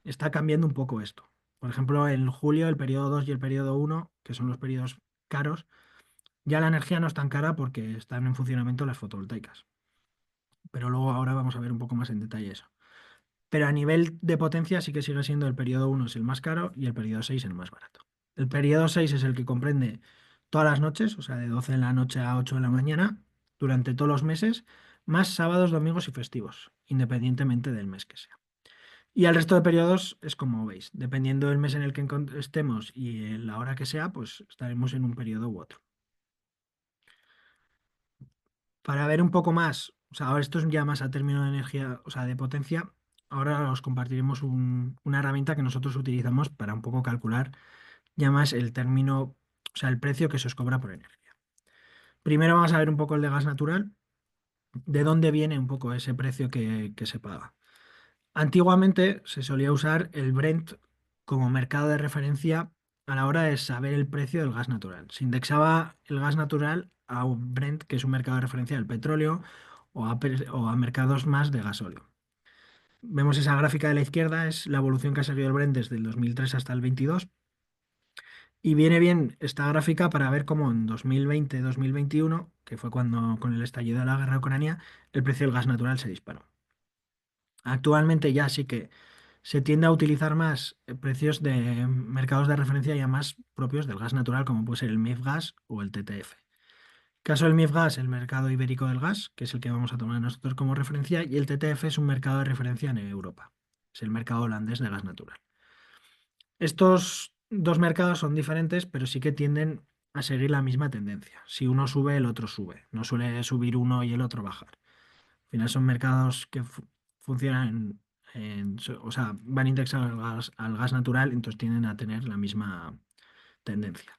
está cambiando un poco esto. Por ejemplo, en julio, el periodo 2 y el periodo 1, que son los periodos caros, ya la energía no es tan cara porque están en funcionamiento las fotovoltaicas. Pero luego ahora vamos a ver un poco más en detalle eso. Pero a nivel de potencia sí que sigue siendo el periodo 1 es el más caro y el periodo 6 el más barato. El periodo 6 es el que comprende todas las noches, o sea, de 12 de la noche a 8 de la mañana, durante todos los meses, más sábados, domingos y festivos, independientemente del mes que sea. Y el resto de periodos es como veis, dependiendo del mes en el que estemos y en la hora que sea, pues estaremos en un periodo u otro. Para ver un poco más, o sea, ahora esto es ya más a término de energía, o sea, de potencia, ahora os compartiremos una herramienta que nosotros utilizamos para un poco calcular ya más el término, o sea, el precio que se os cobra por energía. Primero vamos a ver un poco el de gas natural, de dónde viene un poco ese precio que se paga. Antiguamente se solía usar el Brent como mercado de referencia a la hora de saber el precio del gas natural. Se indexaba el gas natural a un Brent, que es un mercado de referencia del petróleo, o a mercados más de gasóleo. Vemos esa gráfica de la izquierda, es la evolución que ha seguido el Brent desde el 2003 hasta el 22. Y viene bien esta gráfica para ver cómo en 2020-2021, que fue cuando con el estallido de la guerra de Ucrania, el precio del gas natural se disparó. Actualmente ya sí que se tiende a utilizar más precios de mercados de referencia ya más propios del gas natural, como puede ser el MIFGAS o el TTF. Caso del MIFGAS, el mercado ibérico del gas, que es el que vamos a tomar nosotros como referencia, y el TTF es un mercado de referencia en Europa. Es el mercado holandés de gas natural. Estos dos mercados son diferentes, pero sí que tienden a seguir la misma tendencia. Si uno sube, el otro sube. No suele subir uno y el otro bajar. Al final son mercados que funcionan, o sea, van indexados al gas natural, entonces tienden a tener la misma tendencia.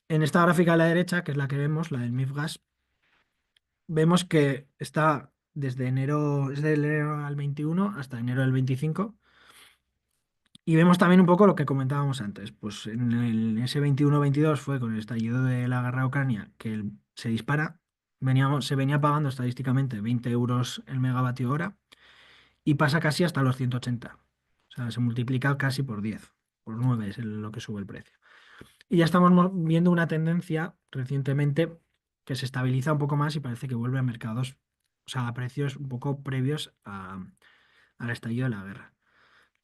En esta gráfica a la derecha, que es la que vemos, la del MIFGAS, vemos que está desde enero, es del enero al 21 hasta enero del 25. Y vemos también un poco lo que comentábamos antes. Pues en el S21-22 fue con el estallido de la guerra de Ucrania que se dispara. Se venía pagando estadísticamente 20 euros el megavatio hora y pasa casi hasta los 180. O sea, se multiplica casi por 10, por 9 es lo que sube el precio. Y ya estamos viendo una tendencia recientemente que se estabiliza un poco más y parece que vuelve a mercados, o sea, a precios un poco previos al estallido de la guerra.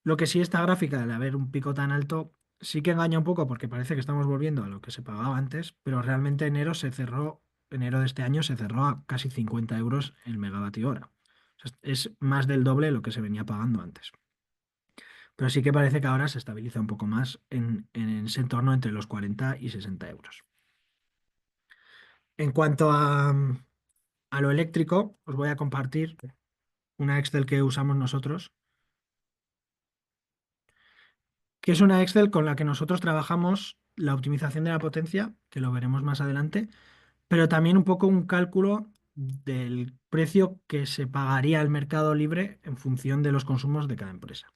Lo que sí, esta gráfica, de haber un pico tan alto, sí que engaña un poco porque parece que estamos volviendo a lo que se pagaba antes, pero realmente enero de este año se cerró a casi 50 euros el megavatio hora. O sea, es más del doble de lo que se venía pagando antes. Pero sí que parece que ahora se estabiliza un poco más en ese entorno entre los 40 y 60 euros. En cuanto a lo eléctrico, os voy a compartir una Excel que usamos nosotros, que es una Excel con la que nosotros trabajamos la optimización de la potencia, que lo veremos más adelante, pero también un poco un cálculo del precio que se pagaría al mercado libre en función de los consumos de cada empresa.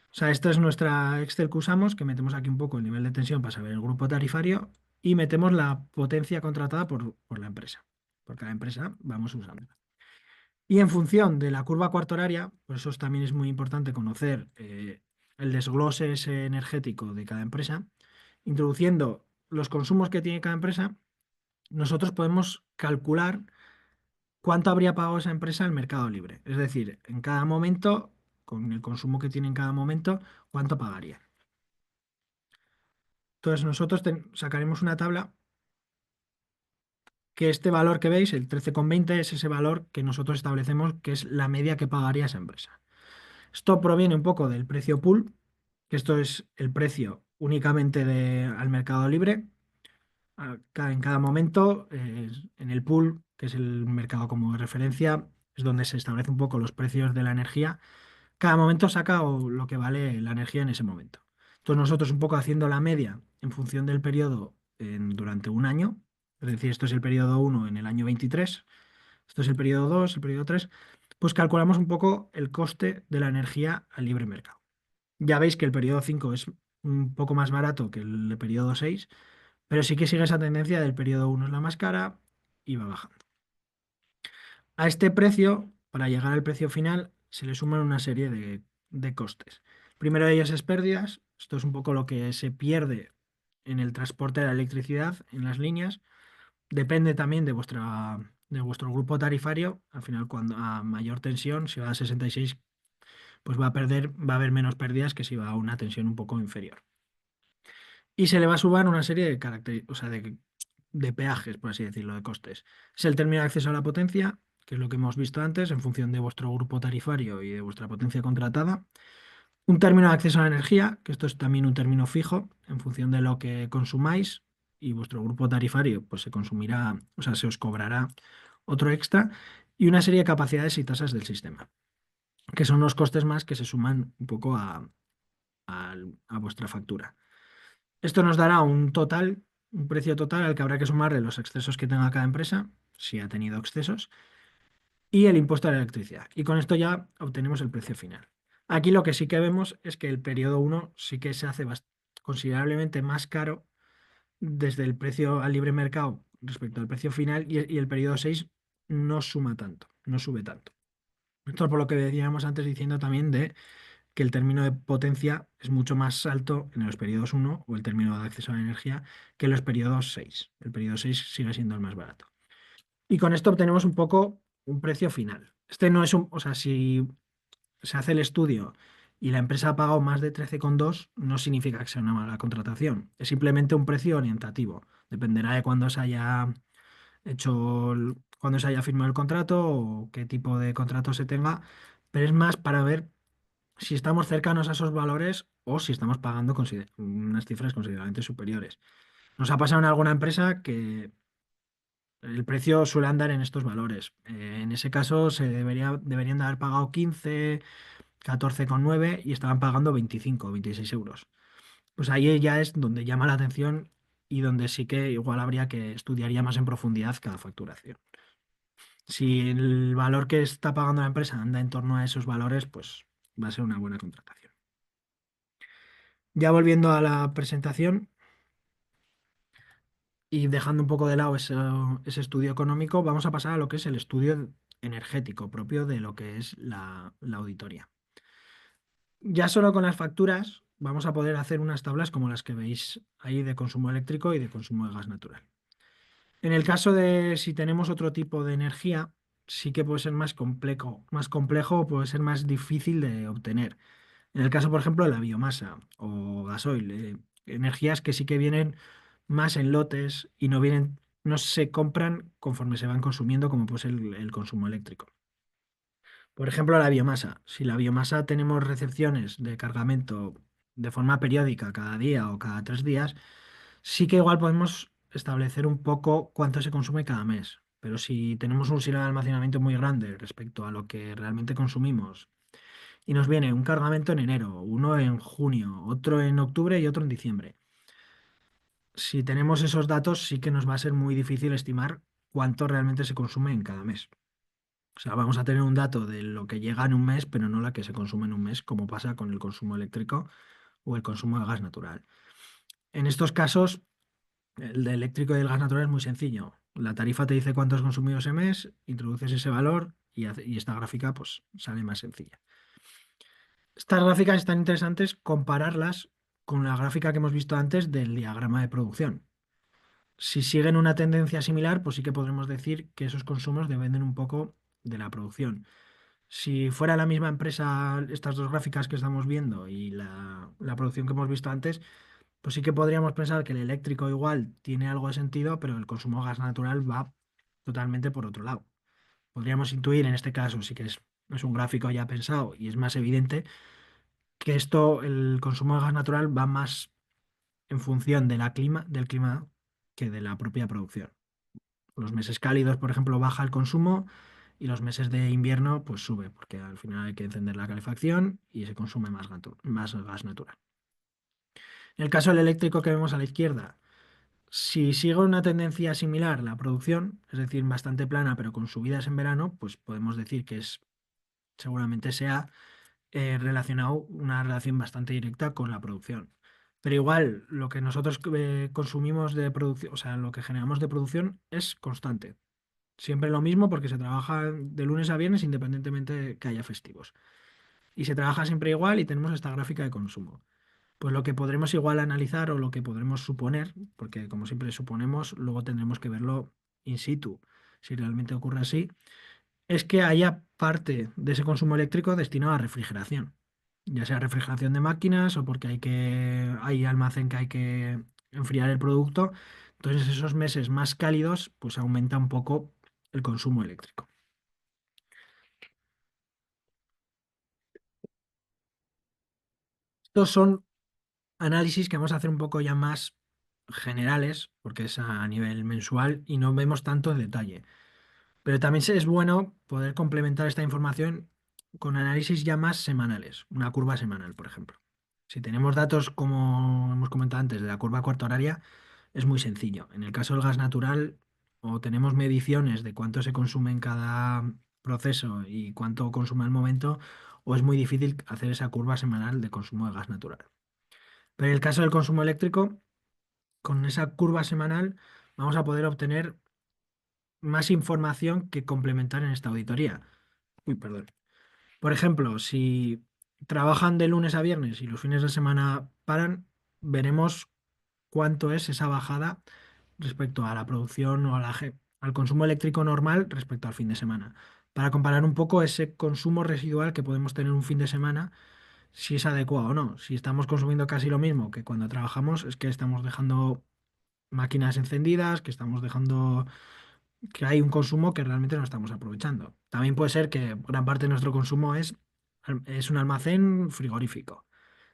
O sea, esta es nuestra Excel que usamos, que metemos aquí un poco el nivel de tensión para saber el grupo tarifario y metemos la potencia contratada por la empresa. Por cada empresa vamos usando. Y en función de la curva cuarto horaria, por eso también es muy importante conocer el desglose ese energético de cada empresa, introduciendo los consumos que tiene cada empresa, nosotros podemos calcular cuánto habría pagado esa empresa al mercado libre. Es decir, en cada momento, con el consumo que tiene en cada momento, cuánto pagaría. Entonces nosotros sacaremos una tabla que este valor que veis, el 13,20, es ese valor que nosotros establecemos que es la media que pagaría esa empresa. Esto proviene un poco del precio pool, que esto es el precio únicamente al mercado libre. En cada momento, en el pool, que es el mercado como de referencia, es donde se establecen un poco los precios de la energía. Cada momento saca lo que vale la energía en ese momento. Entonces nosotros un poco haciendo la media en función del periodo durante un año, es decir, esto es el periodo 1 en el año 23, esto es el periodo 2, el periodo 3, pues calculamos un poco el coste de la energía al libre mercado. Ya veis que el periodo 5 es un poco más barato que el periodo 6, pero sí que sigue esa tendencia del periodo 1 es la más cara y va bajando. A este precio, para llegar al precio final, se le suman una serie de costes. El primero de ellos es pérdidas. Esto es un poco lo que se pierde en el transporte de la electricidad en las líneas. Depende también de vuestro grupo tarifario. Al final, cuando a mayor tensión, si va a 66, pues va a haber menos pérdidas que si va a una tensión un poco inferior. Y se le va a sumar una serie de o sea, de peajes, por así decirlo, de costes. Es el término de acceso a la potencia, que es lo que hemos visto antes, en función de vuestro grupo tarifario y de vuestra potencia contratada. Un término de acceso a la energía, que esto es también un término fijo, en función de lo que consumáis y vuestro grupo tarifario, pues se consumirá, o sea, se os cobrará otro extra. Y una serie de capacidades y tasas del sistema, que son los costes más que se suman un poco a vuestra factura. Esto nos dará un precio total al que habrá que sumarle los excesos que tenga cada empresa, si ha tenido excesos, y el impuesto a la electricidad. Y con esto ya obtenemos el precio final. Aquí lo que sí que vemos es que el periodo uno sí que se hace considerablemente más caro desde el precio al libre mercado respecto al precio final y el periodo 6 no suma tanto, no sube tanto. Esto es por lo que decíamos antes diciendo también de que el término de potencia es mucho más alto en los periodos uno o el término de acceso a la energía que en los periodos 6. El periodo 6 sigue siendo el más barato. Y con esto obtenemos un poco un precio final. Este no es un, o sea, si se hace el estudio y la empresa ha pagado más de 13,2, no significa que sea una mala contratación. Es simplemente un precio orientativo. Dependerá de cuándo se haya cuándo se haya firmado el contrato o qué tipo de contrato se tenga, pero es más para ver si estamos cercanos a esos valores o si estamos pagando unas cifras considerablemente superiores. Nos ha pasado en alguna empresa que el precio suele andar en estos valores. En ese caso deberían de haber pagado 15, 14,9 y estaban pagando 25 o 26 euros. Pues ahí ya es donde llama la atención y donde sí que igual habría que estudiaría más en profundidad cada facturación. Si el valor que está pagando la empresa anda en torno a esos valores, pues va a ser una buena contratación. Ya volviendo a la presentación y dejando un poco de lado ese estudio económico, vamos a pasar a lo que es el estudio energético propio de lo que es la auditoría. Ya solo con las facturas vamos a poder hacer unas tablas como las que veis ahí de consumo eléctrico y de consumo de gas natural. En el caso de si tenemos otro tipo de energía, sí que puede ser más complejo o puede ser más difícil de obtener. En el caso, por ejemplo, de la biomasa o gasoil, energías que sí que vienen más en lotes y no se compran conforme se van consumiendo, como pues el consumo eléctrico. Por ejemplo, la biomasa. Si la biomasa tenemos recepciones de cargamento de forma periódica, cada día o cada 3 días, sí que igual podemos establecer un poco cuánto se consume cada mes. Pero si tenemos un silo de almacenamiento muy grande respecto a lo que realmente consumimos y nos viene un cargamento en enero, uno en junio, otro en octubre y otro en diciembre. Si tenemos esos datos, sí que nos va a ser muy difícil estimar cuánto realmente se consume en cada mes. O sea, vamos a tener un dato de lo que llega en un mes, pero no la que se consume en un mes, como pasa con el consumo eléctrico o el consumo de gas natural. En estos casos, el de eléctrico y el gas natural es muy sencillo. La tarifa te dice cuánto has consumido ese mes, introduces ese valor y esta gráfica pues sale más sencilla. Estas gráficas están interesantes compararlas con la gráfica que hemos visto antes del diagrama de producción. Si siguen una tendencia similar, pues sí que podremos decir que esos consumos dependen un poco de la producción. Si fuera la misma empresa, estas dos gráficas que estamos viendo y la producción que hemos visto antes, pues sí que podríamos pensar que el eléctrico igual tiene algo de sentido, pero el consumo de gas natural va totalmente por otro lado. Podríamos intuir en este caso, sí que es un gráfico ya pensado y es más evidente que el consumo de gas natural va más en función del clima que de la propia producción. Los meses cálidos, por ejemplo, baja el consumo y los meses de invierno, pues sube, porque al final hay que encender la calefacción y se consume más gas natural. En el caso del eléctrico que vemos a la izquierda, si sigue una tendencia similar la producción, es decir, bastante plana, pero con subidas en verano, pues podemos decir que seguramente sea relacionado, una relación bastante directa con la producción. Pero igual, lo que nosotros consumimos de producción, o sea, lo que generamos de producción es constante. Siempre lo mismo porque se trabaja de lunes a viernes independientemente de que haya festivos. Y se trabaja siempre igual y tenemos esta gráfica de consumo. Pues lo que podremos igual analizar o lo que podremos suponer, porque como siempre suponemos, luego tendremos que verlo in situ, si realmente ocurre así, es que haya parte de ese consumo eléctrico destinado a refrigeración, ya sea refrigeración de máquinas o porque hay almacén que hay que enfriar el producto. Entonces, esos meses más cálidos, pues aumenta un poco el consumo eléctrico. Estos son análisis que vamos a hacer un poco ya más generales, porque es a nivel mensual y no vemos tanto en detalle. Pero también es bueno poder complementar esta información con análisis ya más semanales, una curva semanal, por ejemplo. Si tenemos datos, como hemos comentado antes, de la curva cuarta horaria, es muy sencillo. En el caso del gas natural, o tenemos mediciones de cuánto se consume en cada proceso y cuánto consume al momento, o es muy difícil hacer esa curva semanal de consumo de gas natural. Pero en el caso del consumo eléctrico, con esa curva semanal vamos a poder obtener más información que complementar en esta auditoría. Uy, perdón. Por ejemplo, si trabajan de lunes a viernes y los fines de semana paran, veremos cuánto es esa bajada respecto a la producción o a al consumo eléctrico normal respecto al fin de semana. Para comparar un poco ese consumo residual que podemos tener un fin de semana, si es adecuado o no. Si estamos consumiendo casi lo mismo que cuando trabajamos, es que estamos dejando máquinas encendidas, que estamos dejando que hay un consumo que realmente no estamos aprovechando. También puede ser que gran parte de nuestro consumo es un almacén frigorífico.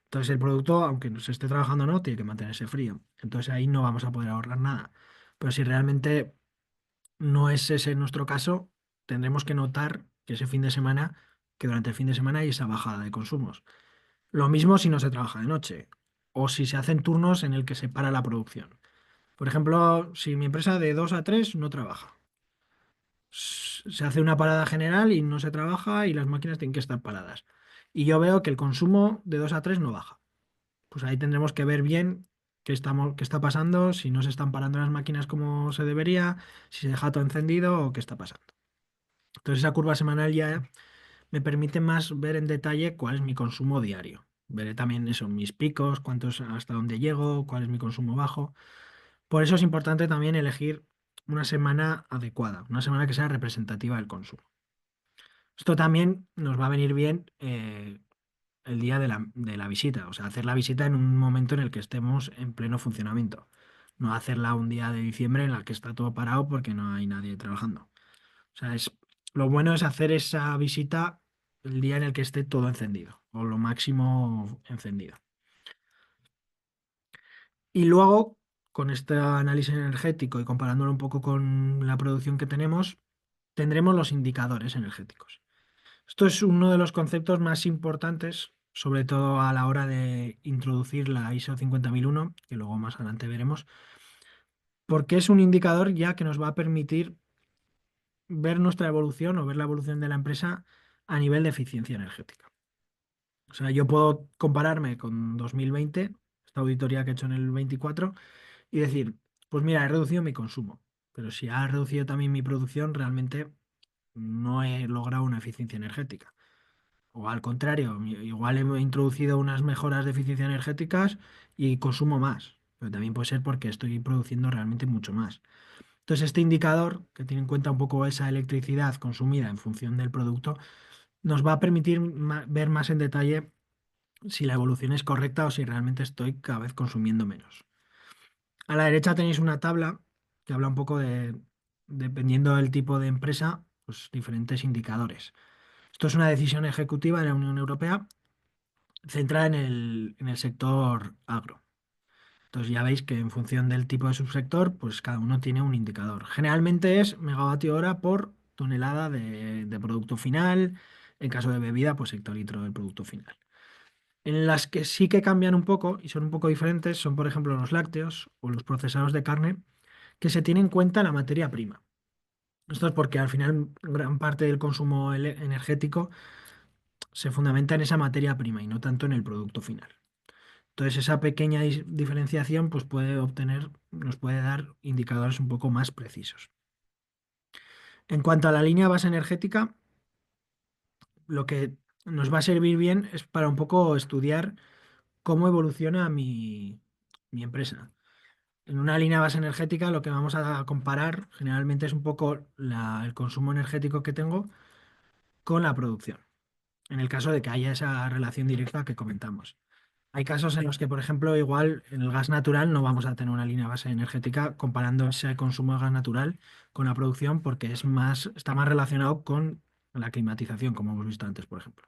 Entonces el producto, aunque se esté trabajando o no, tiene que mantenerse frío. Entonces ahí no vamos a poder ahorrar nada. Pero si realmente no es ese nuestro caso, tendremos que notar que ese fin de semana, que durante el fin de semana hay esa bajada de consumos. Lo mismo si no se trabaja de noche o si se hacen turnos en el que se para la producción. Por ejemplo, si mi empresa de 2 a 3 no trabaja, se hace una parada general y no se trabaja y las máquinas tienen que estar paradas. Y yo veo que el consumo de 2 a 3 no baja. Pues ahí tendremos que ver bien qué está pasando, si no se están parando las máquinas como se debería, si se deja todo encendido o qué está pasando. Entonces esa curva semanal ya me permite más ver en detalle cuál es mi consumo diario. Veré también eso, mis picos, cuántos, hasta dónde llego, cuál es mi consumo bajo. Por eso es importante también elegir una semana adecuada, una semana que sea representativa del consumo. Esto también nos va a venir bien el día de la visita, o sea, hacer la visita en un momento en el que estemos en pleno funcionamiento, no hacerla un día de diciembre en el que está todo parado porque no hay nadie trabajando. O sea, lo bueno es hacer esa visita el día en el que esté todo encendido o lo máximo encendido. Y luego, con este análisis energético y comparándolo un poco con la producción que tenemos, tendremos los indicadores energéticos. Esto es uno de los conceptos más importantes, sobre todo a la hora de introducir la ISO 50001, que luego más adelante veremos, porque es un indicador ya que nos va a permitir ver nuestra evolución o ver la evolución de la empresa a nivel de eficiencia energética. O sea, yo puedo compararme con 2020, esta auditoría que he hecho en el 24, y decir, pues mira, he reducido mi consumo, pero si ha reducido también mi producción, realmente no he logrado una eficiencia energética. O al contrario, igual he introducido unas mejoras de eficiencia energéticas y consumo más, pero también puede ser porque estoy produciendo realmente mucho más. Entonces, este indicador, que tiene en cuenta un poco esa electricidad consumida en función del producto, nos va a permitir ver más en detalle si la evolución es correcta o si realmente estoy cada vez consumiendo menos. A la derecha tenéis una tabla que habla un poco de, dependiendo del tipo de empresa, pues diferentes indicadores. Esto es una decisión ejecutiva de la Unión Europea centrada en el sector agro. Entonces ya veis que en función del tipo de subsector, pues cada uno tiene un indicador. Generalmente es megavatio hora por tonelada de producto final. En caso de bebida, pues hectolitro del producto final. En las que sí que cambian un poco y son un poco diferentes son, por ejemplo, los lácteos o los procesados de carne, que se tiene en cuenta la materia prima. Esto es porque al final gran parte del consumo energético se fundamenta en esa materia prima y no tanto en el producto final. Entonces, esa pequeña diferenciación pues nos puede dar indicadores un poco más precisos. En cuanto a la línea base energética, lo que nos va a servir bien es para un poco estudiar cómo evoluciona mi empresa. En una línea base energética lo que vamos a comparar generalmente es un poco el consumo energético que tengo con la producción, en el caso de que haya esa relación directa que comentamos. Hay casos en los que, por ejemplo, igual en el gas natural no vamos a tener una línea base energética comparando ese consumo de gas natural con la producción porque está más relacionado con la climatización, como hemos visto antes, por ejemplo.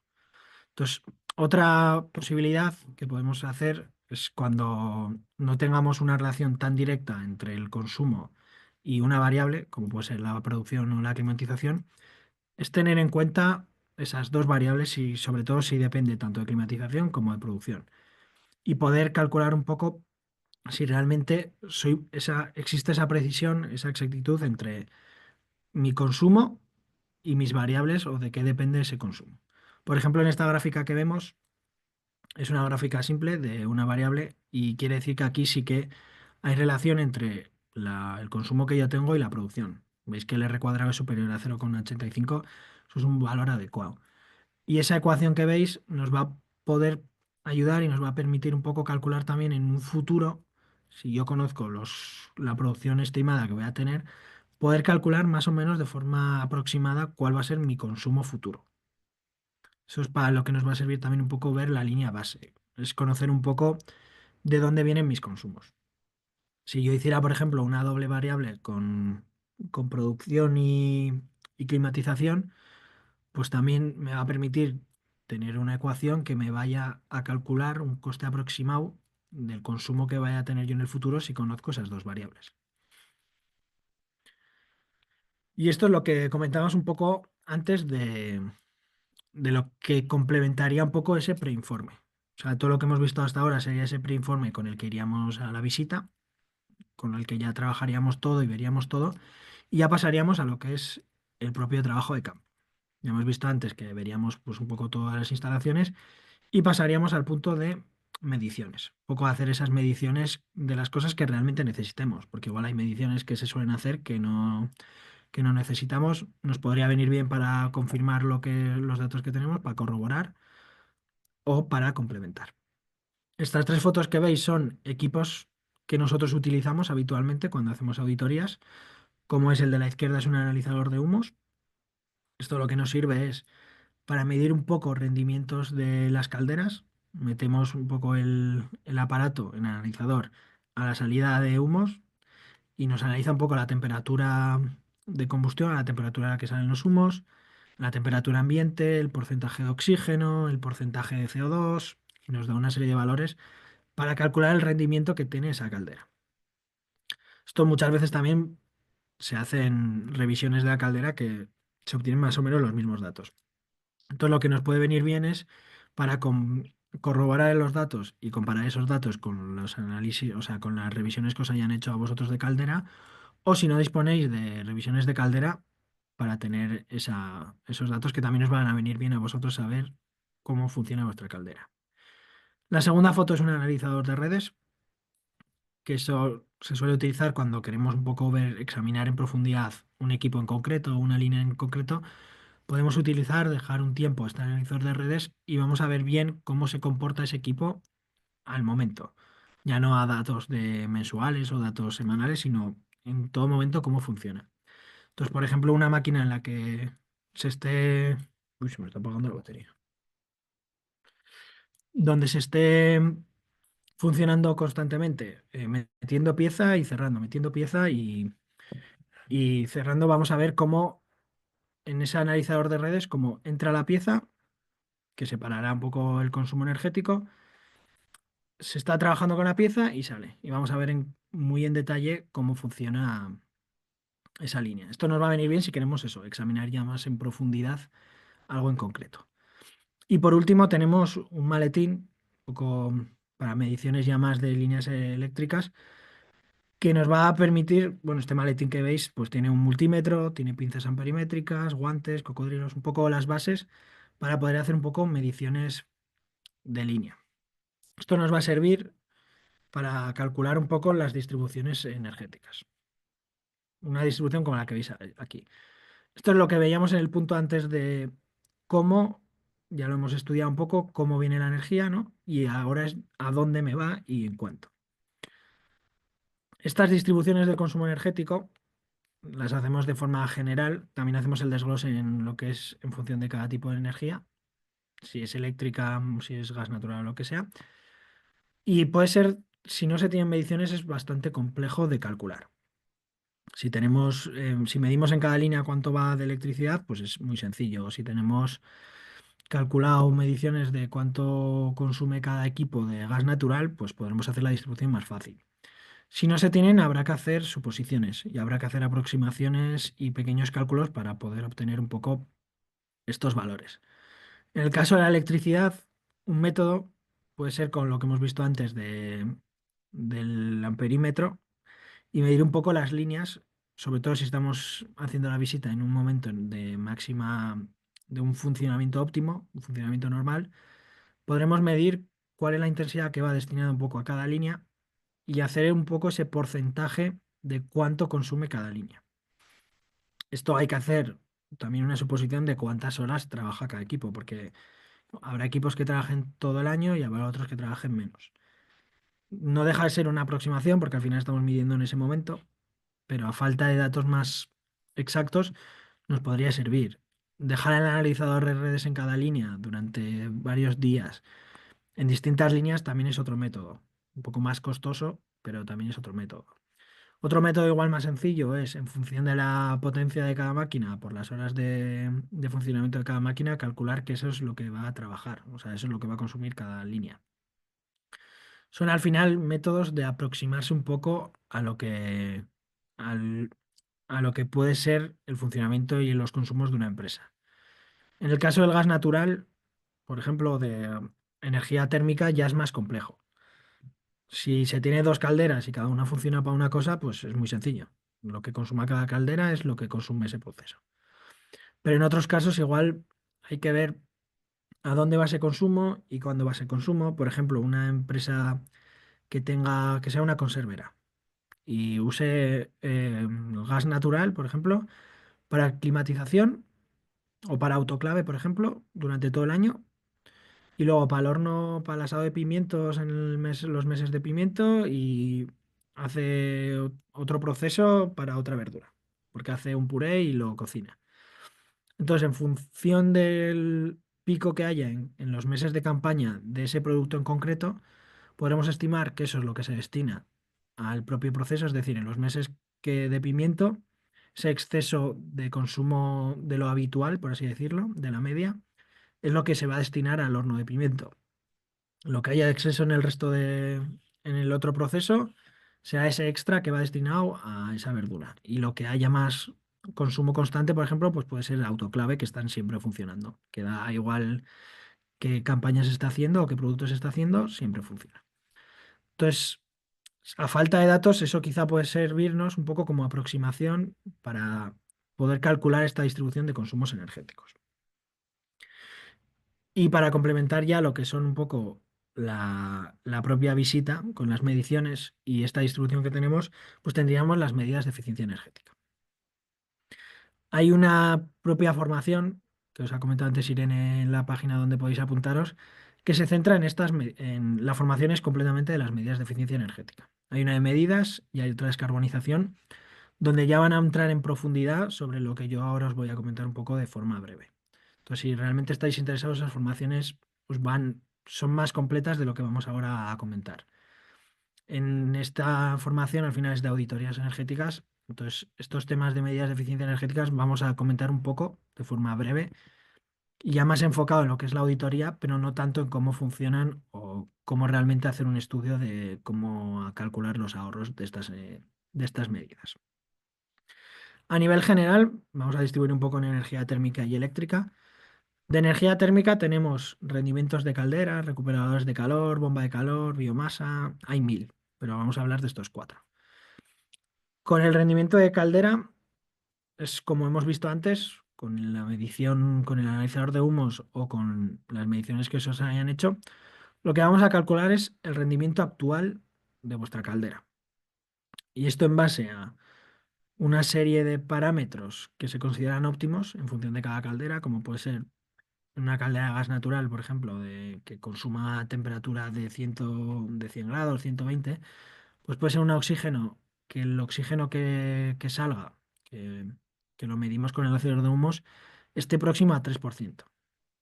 Entonces, otra posibilidad que podemos hacer es cuando no tengamos una relación tan directa entre el consumo y una variable, como puede ser la producción o la climatización, es tener en cuenta esas dos variables y sobre todo si depende tanto de climatización como de producción y poder calcular un poco si realmente existe esa precisión, esa exactitud entre mi consumo y mis variables o de qué depende ese consumo. Por ejemplo, en esta gráfica que vemos, es una gráfica simple de una variable y quiere decir que aquí sí que hay relación entre el consumo que yo tengo y la producción. Veis que el R cuadrado es superior a 0,85, eso es un valor adecuado. Y esa ecuación que veis nos va a poder ayudar y nos va a permitir un poco calcular también en un futuro, si yo conozco la producción estimada que voy a tener, poder calcular más o menos de forma aproximada cuál va a ser mi consumo futuro. Eso es para lo que nos va a servir también un poco ver la línea base, es conocer un poco de dónde vienen mis consumos. Si yo hiciera, por ejemplo, una doble variable con producción y climatización, pues también me va a permitir tener una ecuación que me vaya a calcular un coste aproximado del consumo que vaya a tener yo en el futuro si conozco esas dos variables. Y esto es lo que comentabas un poco antes de lo que complementaría un poco ese preinforme. O sea, todo lo que hemos visto hasta ahora sería ese preinforme con el que iríamos a la visita, con el que ya trabajaríamos todo y veríamos todo, y ya pasaríamos a lo que es el propio trabajo de campo. Ya hemos visto antes que veríamos pues un poco todas las instalaciones y pasaríamos al punto de mediciones. Un poco hacer esas mediciones de las cosas que realmente necesitemos, porque igual hay mediciones que se suelen hacer que no necesitamos. Nos podría venir bien para confirmar los datos que tenemos, para corroborar o para complementar. Estas tres fotos que veis son equipos que nosotros utilizamos habitualmente cuando hacemos auditorías, como es el de la izquierda, es un analizador de humos. Esto lo que nos sirve es para medir un poco rendimientos de las calderas. Metemos un poco el aparato, el analizador, a la salida de humos y nos analiza un poco la temperatura de combustión, la temperatura a la que salen los humos, la temperatura ambiente, el porcentaje de oxígeno, el porcentaje de CO2 y nos da una serie de valores para calcular el rendimiento que tiene esa caldera. Esto muchas veces también se hacen revisiones de la caldera que se obtienen más o menos los mismos datos. Entonces, lo que nos puede venir bien es para corroborar los datos y comparar esos datos con los análisis, o sea, con las revisiones que os hayan hecho a vosotros de caldera, o si no disponéis de revisiones de caldera, para tener esos datos que también os van a venir bien a vosotros saber cómo funciona vuestra caldera. La segunda foto es un analizador de redes, que eso se suele utilizar cuando queremos un poco ver, examinar en profundidad un equipo en concreto o una línea en concreto. Podemos utilizar, dejar un tiempo este analizador de redes y vamos a ver bien cómo se comporta ese equipo al momento. Ya no a datos de mensuales o datos semanales, sino en todo momento cómo funciona. Entonces, por ejemplo, una máquina en la que se esté... Uy, se me está apagando la batería. Donde se esté funcionando constantemente, metiendo pieza y cerrando, metiendo pieza y cerrando, vamos a ver cómo en ese analizador de redes, cómo entra la pieza, que separará un poco el consumo energético, se está trabajando con la pieza y sale. Y vamos a ver muy en detalle cómo funciona esa línea. Esto nos va a venir bien si queremos eso, examinar ya más en profundidad algo en concreto. Y por último tenemos un maletín, un poco para mediciones ya más de líneas eléctricas, que nos va a permitir, bueno, este maletín que veis, pues tiene un multímetro, tiene pinzas amperimétricas, guantes, cocodrilos, un poco las bases para poder hacer un poco mediciones de línea. Esto nos va a servir para calcular un poco las distribuciones energéticas. Una distribución como la que veis aquí. Esto es lo que veíamos en el punto antes de cómo, ya lo hemos estudiado un poco, cómo viene la energía, ¿no? Y ahora es a dónde me va y en cuánto. Estas distribuciones del consumo energético las hacemos de forma general. También hacemos el desglose en lo que es en función de cada tipo de energía, si es eléctrica, si es gas natural o lo que sea. Y puede ser, si no se tienen mediciones, es bastante complejo de calcular. Si medimos en cada línea cuánto va de electricidad, pues es muy sencillo. Si tenemos calculado mediciones de cuánto consume cada equipo de gas natural, pues podremos hacer la distribución más fácil. Si no se tienen, habrá que hacer suposiciones y habrá que hacer aproximaciones y pequeños cálculos para poder obtener un poco estos valores. En el caso de la electricidad, un método puede ser con lo que hemos visto antes del amperímetro y medir un poco las líneas, sobre todo si estamos haciendo la visita en un momento de un funcionamiento óptimo, un funcionamiento normal, podremos medir cuál es la intensidad que va destinada un poco a cada línea y hacer un poco ese porcentaje de cuánto consume cada línea. Esto hay que hacer también una suposición de cuántas horas trabaja cada equipo, porque habrá equipos que trabajen todo el año y habrá otros que trabajen menos. No deja de ser una aproximación porque al final estamos midiendo en ese momento, pero a falta de datos más exactos nos podría servir. Dejar el analizador de redes en cada línea durante varios días en distintas líneas también es otro método, un poco más costoso, pero también es otro método. Otro método igual más sencillo es, en función de la potencia de cada máquina, por las horas de funcionamiento de cada máquina, calcular que eso es lo que va a trabajar, o sea, eso es lo que va a consumir cada línea. Son al final métodos de aproximarse un poco al- a lo que puede ser el funcionamiento y los consumos de una empresa. En el caso del gas natural, por ejemplo, de energía térmica, ya es más complejo. Si se tiene dos calderas y cada una funciona para una cosa, pues es muy sencillo. Lo que consuma cada caldera es lo que consume ese proceso. Pero en otros casos igual hay que ver a dónde va ese consumo y cuándo va ese consumo. Por ejemplo, una empresa que sea una conservera y use gas natural, por ejemplo, para climatización o para autoclave, por ejemplo, durante todo el año. Y luego para el horno, para el asado de pimientos en los meses de pimiento y hace otro proceso para otra verdura, porque hace un puré y lo cocina. Entonces, en función del pico que haya en los meses de campaña de ese producto en concreto, podremos estimar que eso es lo que se destina al propio proceso, es decir, en los meses que de pimiento, ese exceso de consumo de lo habitual, por así decirlo, de la media, es lo que se va a destinar al horno de pimiento. Lo que haya de exceso en el otro proceso, sea ese extra que va destinado a esa verdura. Y lo que haya más consumo constante, por ejemplo, pues puede ser el autoclave que están siempre funcionando. Que da igual qué campañas se está haciendo o qué productos se está haciendo, siempre funciona. Entonces, a falta de datos, eso quizá puede servirnos un poco como aproximación para poder calcular esta distribución de consumos energéticos. Y para complementar ya lo que son un poco la propia visita con las mediciones y esta distribución que tenemos, pues tendríamos las medidas de eficiencia energética. Hay una propia formación, que os ha comentado antes Irene en la página donde podéis apuntaros, que se centra en la formación es completamente de las medidas de eficiencia energética. Hay una de medidas y hay otra de descarbonización, donde ya van a entrar en profundidad sobre lo que yo ahora os voy a comentar un poco de forma breve. Entonces, si realmente estáis interesados, esas formaciones son más completas de lo que vamos ahora a comentar. En esta formación, al final, es de auditorías energéticas. Entonces, estos temas de medidas de eficiencia energéticas vamos a comentar un poco de forma breve y ya más enfocado en lo que es la auditoría, pero no tanto en cómo funcionan o cómo realmente hacer un estudio de cómo calcular los ahorros de estas medidas. A nivel general, vamos a distribuir un poco en energía térmica y eléctrica. De energía térmica tenemos rendimientos de caldera, recuperadores de calor, bomba de calor, biomasa, hay mil, pero vamos a hablar de estos cuatro. Con el rendimiento de caldera es como hemos visto antes, con la medición, con el analizador de humos o con las mediciones que se os hayan hecho, lo que vamos a calcular es el rendimiento actual de vuestra caldera. Y esto en base a una serie de parámetros que se consideran óptimos en función de cada caldera, como puede ser una caldera de gas natural, por ejemplo, que consuma temperatura de 100 grados, 120, pues puede ser un oxígeno, que el oxígeno que salga, que, que lo medimos con el ácido de humos, esté próximo a 3%.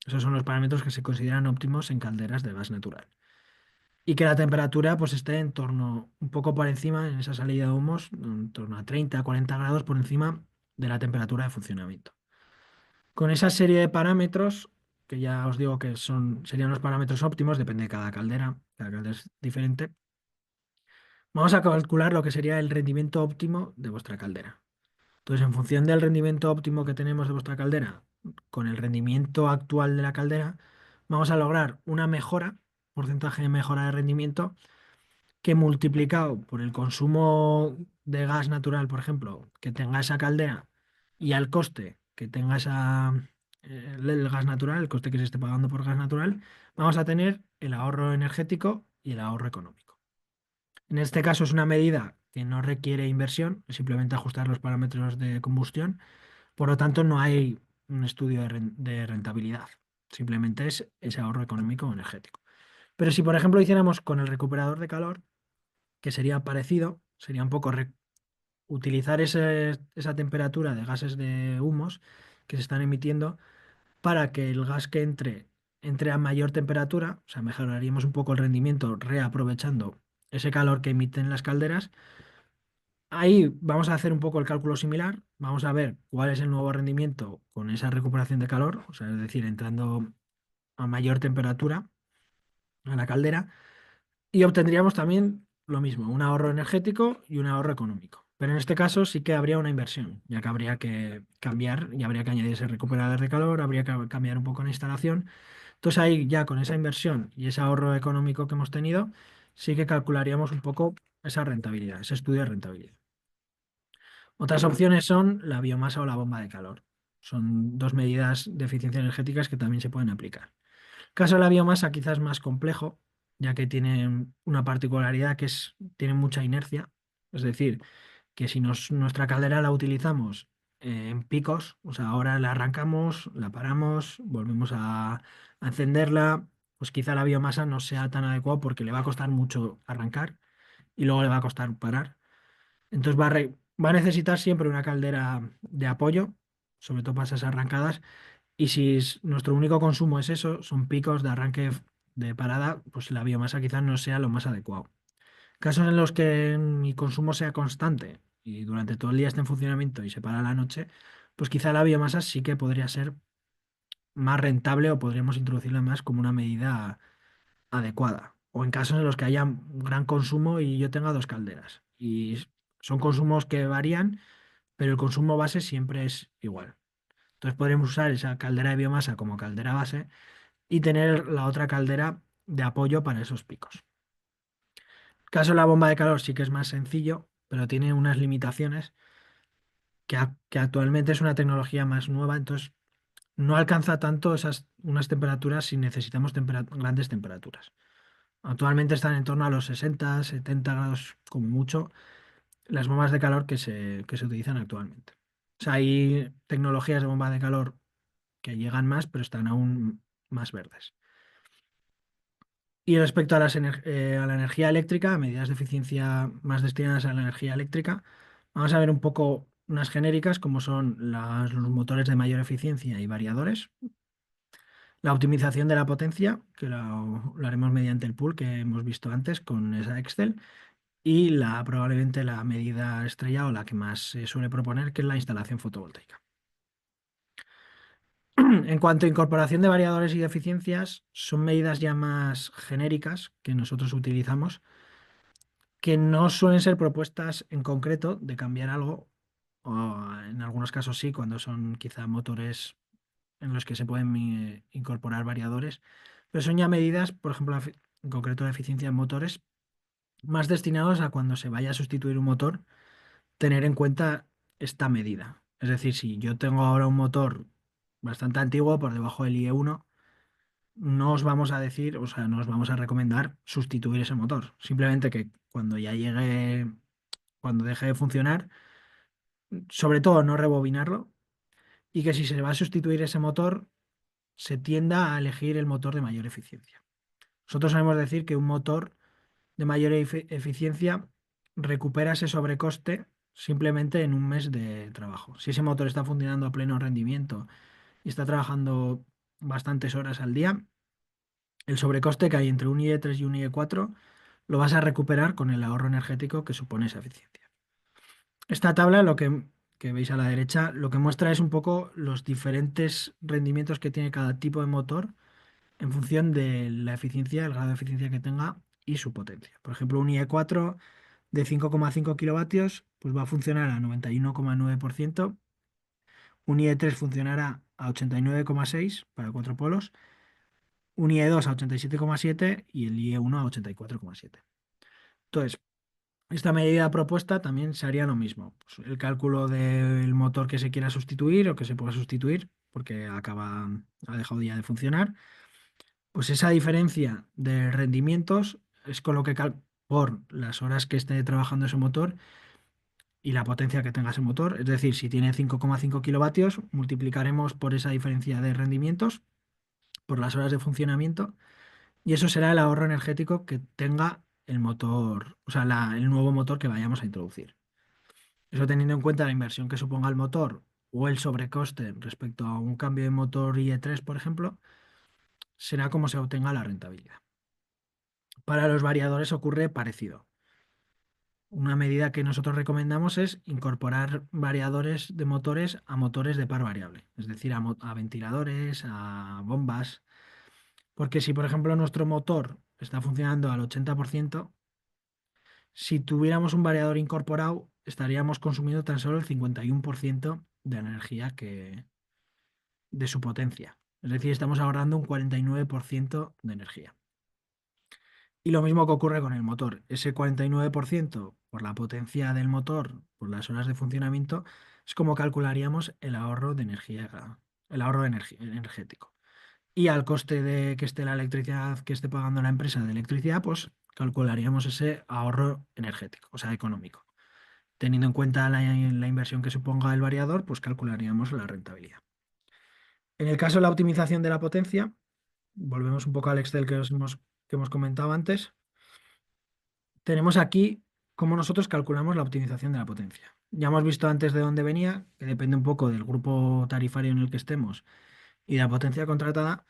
Esos son los parámetros que se consideran óptimos en calderas de gas natural. Y que la temperatura pues esté en torno, un poco por encima, en esa salida de humos, en torno a 30, 40 grados por encima de la temperatura de funcionamiento. Con esa serie de parámetros, que ya os digo que serían los parámetros óptimos, depende de cada caldera es diferente, vamos a calcular lo que sería el rendimiento óptimo de vuestra caldera. Entonces, en función del rendimiento óptimo que tenemos de vuestra caldera, con el rendimiento actual de la caldera, vamos a lograr una mejora, porcentaje de mejora de rendimiento, que multiplicado por el consumo de gas natural, por ejemplo, que tenga esa caldera y al coste que tenga el gas natural, el coste que se esté pagando por gas natural, vamos a tener el ahorro energético y el ahorro económico. En este caso es una medida que no requiere inversión, es simplemente ajustar los parámetros de combustión, por lo tanto no hay un estudio de rentabilidad, simplemente es ese ahorro económico o energético. Pero si por ejemplo hiciéramos con el recuperador de calor, que sería parecido, sería un poco utilizar esa temperatura de gases de humos que se están emitiendo para que el gas que entre a mayor temperatura, o sea, mejoraríamos un poco el rendimiento reaprovechando ese calor que emiten las calderas. Ahí vamos a hacer un poco el cálculo similar, vamos a ver cuál es el nuevo rendimiento con esa recuperación de calor, o sea, es decir, entrando a mayor temperatura a la caldera, y obtendríamos también lo mismo, un ahorro energético y un ahorro económico. Pero en este caso sí que habría una inversión, ya que habría que cambiar y habría que añadir ese recuperador de calor, habría que cambiar un poco la instalación. Entonces ahí ya con esa inversión y ese ahorro económico que hemos tenido, sí que calcularíamos un poco esa rentabilidad, ese estudio de rentabilidad. Otras opciones son la biomasa o la bomba de calor. Son dos medidas de eficiencia energéticas que también se pueden aplicar. El caso de la biomasa quizás es más complejo, ya que tiene una particularidad que es, tiene mucha inercia. Es decir, que si nuestra caldera la utilizamos en picos, o sea, ahora la arrancamos, la paramos, volvemos a encenderla, pues quizá la biomasa no sea tan adecuado porque le va a costar mucho arrancar y luego le va a costar parar. Entonces va a necesitar siempre una caldera de apoyo, sobre todo para esas arrancadas. Y si nuestro único consumo es eso, son picos de arranque de parada, pues la biomasa quizás no sea lo más adecuado. Casos en los que mi consumo sea constante y durante todo el día esté en funcionamiento y se para la noche, pues quizá la biomasa sí que podría ser más rentable o podríamos introducirla más como una medida adecuada. O en casos en los que haya un gran consumo y yo tenga dos calderas. Y son consumos que varían, pero el consumo base siempre es igual. Entonces podríamos usar esa caldera de biomasa como caldera base y tener la otra caldera de apoyo para esos picos. El caso de la bomba de calor sí que es más sencillo, pero tiene unas limitaciones que actualmente es una tecnología más nueva, entonces no alcanza tanto esas unas temperaturas si necesitamos grandes temperaturas. Actualmente están en torno a los 60, 70 grados como mucho las bombas de calor que se utilizan actualmente. O sea, hay tecnologías de bomba de calor que llegan más, pero están aún más verdes. Y respecto a la energía eléctrica, a medidas de eficiencia más destinadas a la energía eléctrica, vamos a ver un poco unas genéricas como son los motores de mayor eficiencia y variadores, la optimización de la potencia, que lo haremos mediante el pool que hemos visto antes con esa Excel, y probablemente la medida estrella o la que más se suele proponer, que es la instalación fotovoltaica. En cuanto a incorporación de variadores y de eficiencias, son medidas ya más genéricas que nosotros utilizamos, que no suelen ser propuestas en concreto de cambiar algo, o en algunos casos sí, cuando son quizá motores en los que se pueden incorporar variadores, pero son ya medidas, por ejemplo, en concreto de eficiencia en motores, más destinados a cuando se vaya a sustituir un motor, tener en cuenta esta medida. Es decir, si yo tengo ahora un motor bastante antiguo, por debajo del IE1, no os vamos a decir, o sea, no os vamos a recomendar sustituir ese motor. Simplemente que cuando ya llegue, cuando deje de funcionar, sobre todo no rebobinarlo y que si se va a sustituir ese motor, se tienda a elegir el motor de mayor eficiencia. Nosotros sabemos decir que un motor de mayor eficiencia recupera ese sobrecoste simplemente en un mes de trabajo. Si ese motor está funcionando a pleno rendimiento y está trabajando bastantes horas al día, el sobrecoste que hay entre un IE3 y un IE4 lo vas a recuperar con el ahorro energético que supone esa eficiencia. Esta tabla, que veis a la derecha, lo que muestra es un poco los diferentes rendimientos que tiene cada tipo de motor en función de la eficiencia, el grado de eficiencia que tenga y su potencia. Por ejemplo, un IE4 de 5,5 kilovatios pues va a funcionar a 91,9%, un IE3 funcionará a 89,6 para cuatro polos, un IE2 a 87,7 y el IE1 a 84,7. Entonces, esta medida propuesta también se haría lo mismo. Pues el cálculo del motor que se quiera sustituir o que se pueda sustituir porque ha dejado ya de funcionar, pues esa diferencia de rendimientos es con lo que por las horas que esté trabajando ese motor y la potencia que tenga ese motor. Es decir, si tiene 5,5 kilovatios, multiplicaremos por esa diferencia de rendimientos, por las horas de funcionamiento, y eso será el ahorro energético que tenga el motor, o sea, el nuevo motor que vayamos a introducir. Eso teniendo en cuenta la inversión que suponga el motor o el sobrecoste respecto a un cambio de motor IE3, por ejemplo, será como se obtenga la rentabilidad. Para los variadores ocurre parecido. Una medida que nosotros recomendamos es incorporar variadores de motores a motores de par variable, es decir, a ventiladores, a bombas, porque si, por ejemplo, nuestro motor está funcionando al 80%, si tuviéramos un variador incorporado, estaríamos consumiendo tan solo el 51% de energía de su potencia. Es decir, estamos ahorrando un 49% de energía. Y lo mismo que ocurre con el motor. Ese 49% por la potencia del motor, por las horas de funcionamiento, es como calcularíamos el ahorro de energía, energético. Y al coste de que esté la electricidad que esté pagando la empresa de electricidad, pues calcularíamos ese ahorro energético, o sea, económico. Teniendo en cuenta la inversión que suponga el variador, pues calcularíamos la rentabilidad. En el caso de la optimización de la potencia, volvemos un poco al Excel que hemos comentado antes. Tenemos aquí cómo nosotros calculamos la optimización de la potencia. Ya hemos visto antes de dónde venía, que depende un poco del grupo tarifario en el que estemos y de la potencia contratada,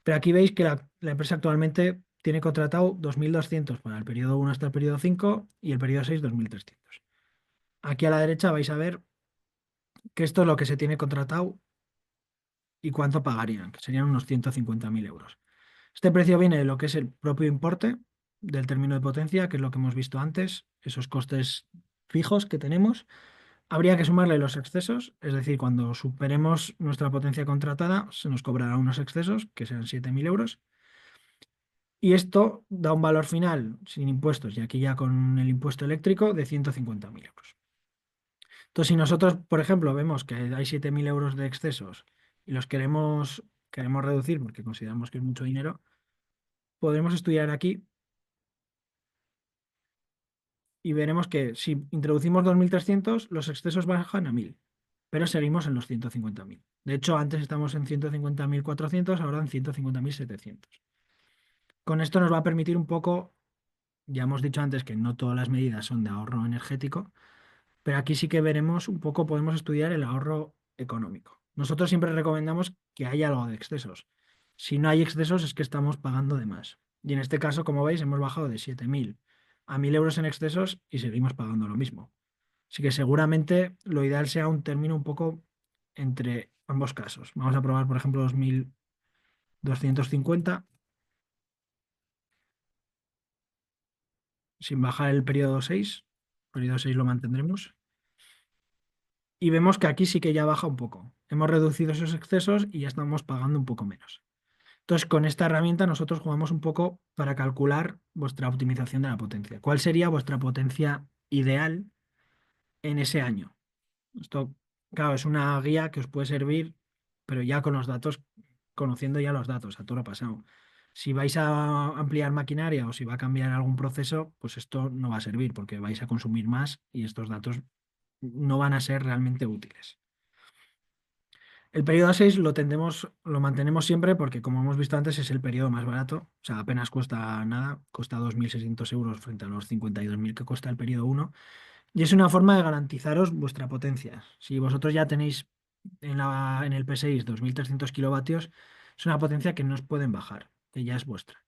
pero aquí veis que la empresa actualmente tiene contratado 2.200 para el periodo 1 hasta el periodo 5 y el periodo 6 2.300. Aquí a la derecha vais a ver que esto es lo que se tiene contratado y cuánto pagarían, que serían unos 150.000 euros. Este precio viene de lo que es el propio importe del término de potencia, que es lo que hemos visto antes, esos costes fijos que tenemos. Habría que sumarle los excesos, es decir, cuando superemos nuestra potencia contratada, se nos cobrará unos excesos, que sean 7.000 euros. Y esto da un valor final, sin impuestos, y aquí ya con el impuesto eléctrico, de 150.000 euros. Entonces, si nosotros, por ejemplo, vemos que hay 7.000 euros de excesos y los queremos reducir porque consideramos que es mucho dinero, podremos estudiar aquí y veremos que si introducimos 2.300 los excesos bajan a 1.000, pero seguimos en los 150.000. De hecho, antes estamos en 150.400, ahora en 150.700. Con esto nos va a permitir un poco, ya hemos dicho antes que no todas las medidas son de ahorro energético, pero aquí sí que veremos un poco, podemos estudiar el ahorro económico. Nosotros siempre recomendamos que haya algo de excesos. Si no hay excesos es que estamos pagando de más. Y en este caso, como veis, hemos bajado de 7.000 a 1.000 euros en excesos y seguimos pagando lo mismo. Así que seguramente lo ideal sea un término un poco entre ambos casos. Vamos a probar, por ejemplo, 2.250 sin bajar el periodo 6. El periodo 6 lo mantendremos. Y vemos que aquí sí que ya baja un poco. Hemos reducido esos excesos y ya estamos pagando un poco menos. Entonces, con esta herramienta nosotros jugamos un poco para calcular vuestra optimización de la potencia. ¿Cuál sería vuestra potencia ideal en ese año? Esto, claro, es una guía que os puede servir, pero ya con los datos, conociendo ya los datos, a todo lo pasado. Si vais a ampliar maquinaria o si va a cambiar algún proceso, pues esto no va a servir porque vais a consumir más y estos datos no van a ser realmente útiles. El periodo 6 lo mantenemos siempre porque, como hemos visto antes, es el periodo más barato. O sea, apenas cuesta nada, cuesta 2.600 euros frente a los 52.000 que cuesta el periodo 1. Y es una forma de garantizaros vuestra potencia. Si vosotros ya tenéis en el P6 2.300 kilovatios, es una potencia que no os pueden bajar, que ya es vuestra.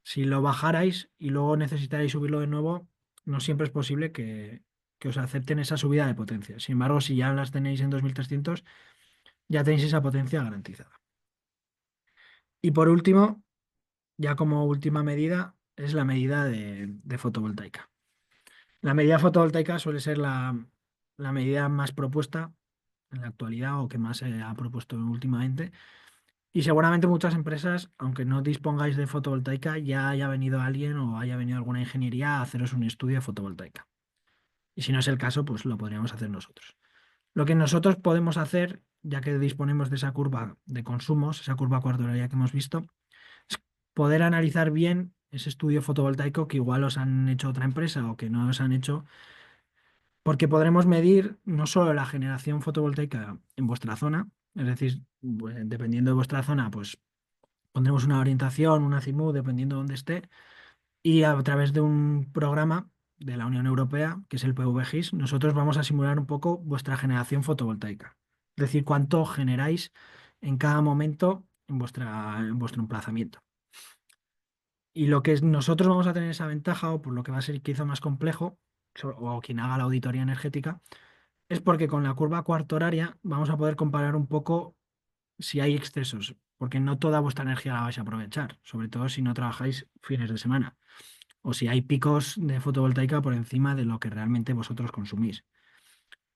Si lo bajarais y luego necesitarais subirlo de nuevo, no siempre es posible que os acepten esa subida de potencia. Sin embargo, si ya las tenéis en 2.300, ya tenéis esa potencia garantizada. Y por último, ya como última medida, es la medida de fotovoltaica. La medida fotovoltaica suele ser la medida más propuesta en la actualidad o que más se ha propuesto últimamente. Y seguramente muchas empresas, aunque no dispongáis de fotovoltaica, ya haya venido alguien o haya venido alguna ingeniería a haceros un estudio de fotovoltaica. Y si no es el caso, pues lo podríamos hacer nosotros. Lo que nosotros podemos hacer ya que disponemos de esa curva de consumos, esa curva cuartolaria que hemos visto, es poder analizar bien ese estudio fotovoltaico que igual os han hecho otra empresa o que no os han hecho, porque podremos medir no solo la generación fotovoltaica en vuestra zona, es decir, dependiendo de vuestra zona, pues pondremos una orientación, una CIMU, dependiendo de dónde esté, y a través de un programa de la Unión Europea, que es el PVGIS, nosotros vamos a simular un poco vuestra generación fotovoltaica. Es decir, cuánto generáis en cada momento en vuestro emplazamiento. Y lo que nosotros vamos a tener esa ventaja, o por lo que va a ser quizá más complejo, o quien haga la auditoría energética, es porque con la curva cuarto horaria vamos a poder comparar un poco si hay excesos, porque no toda vuestra energía la vais a aprovechar, sobre todo si no trabajáis fines de semana, o si hay picos de fotovoltaica por encima de lo que realmente vosotros consumís.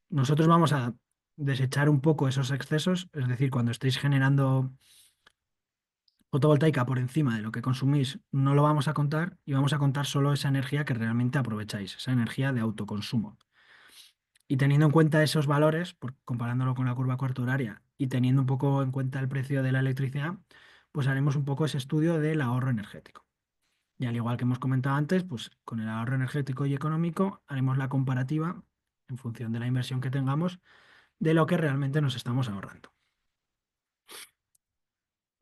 Nosotros vamos a desechar un poco esos excesos, es decir, cuando estéis generando fotovoltaica por encima de lo que consumís, no lo vamos a contar y vamos a contar solo esa energía que realmente aprovecháis, esa energía de autoconsumo. Y teniendo en cuenta esos valores, comparándolo con la curva cuarto horaria y teniendo un poco en cuenta el precio de la electricidad, pues haremos un poco ese estudio del ahorro energético. Y al igual que hemos comentado antes, pues con el ahorro energético y económico haremos la comparativa en función de la inversión que tengamos de lo que realmente nos estamos ahorrando.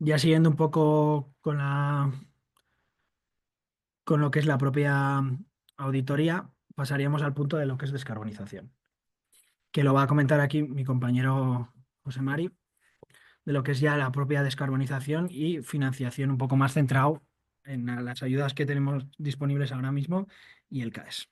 Ya siguiendo un poco con lo que es la propia auditoría, pasaríamos al punto de lo que es descarbonización, que lo va a comentar aquí mi compañero José Mari, de lo que es ya la propia descarbonización y financiación un poco más centrado en las ayudas que tenemos disponibles ahora mismo y el CAES.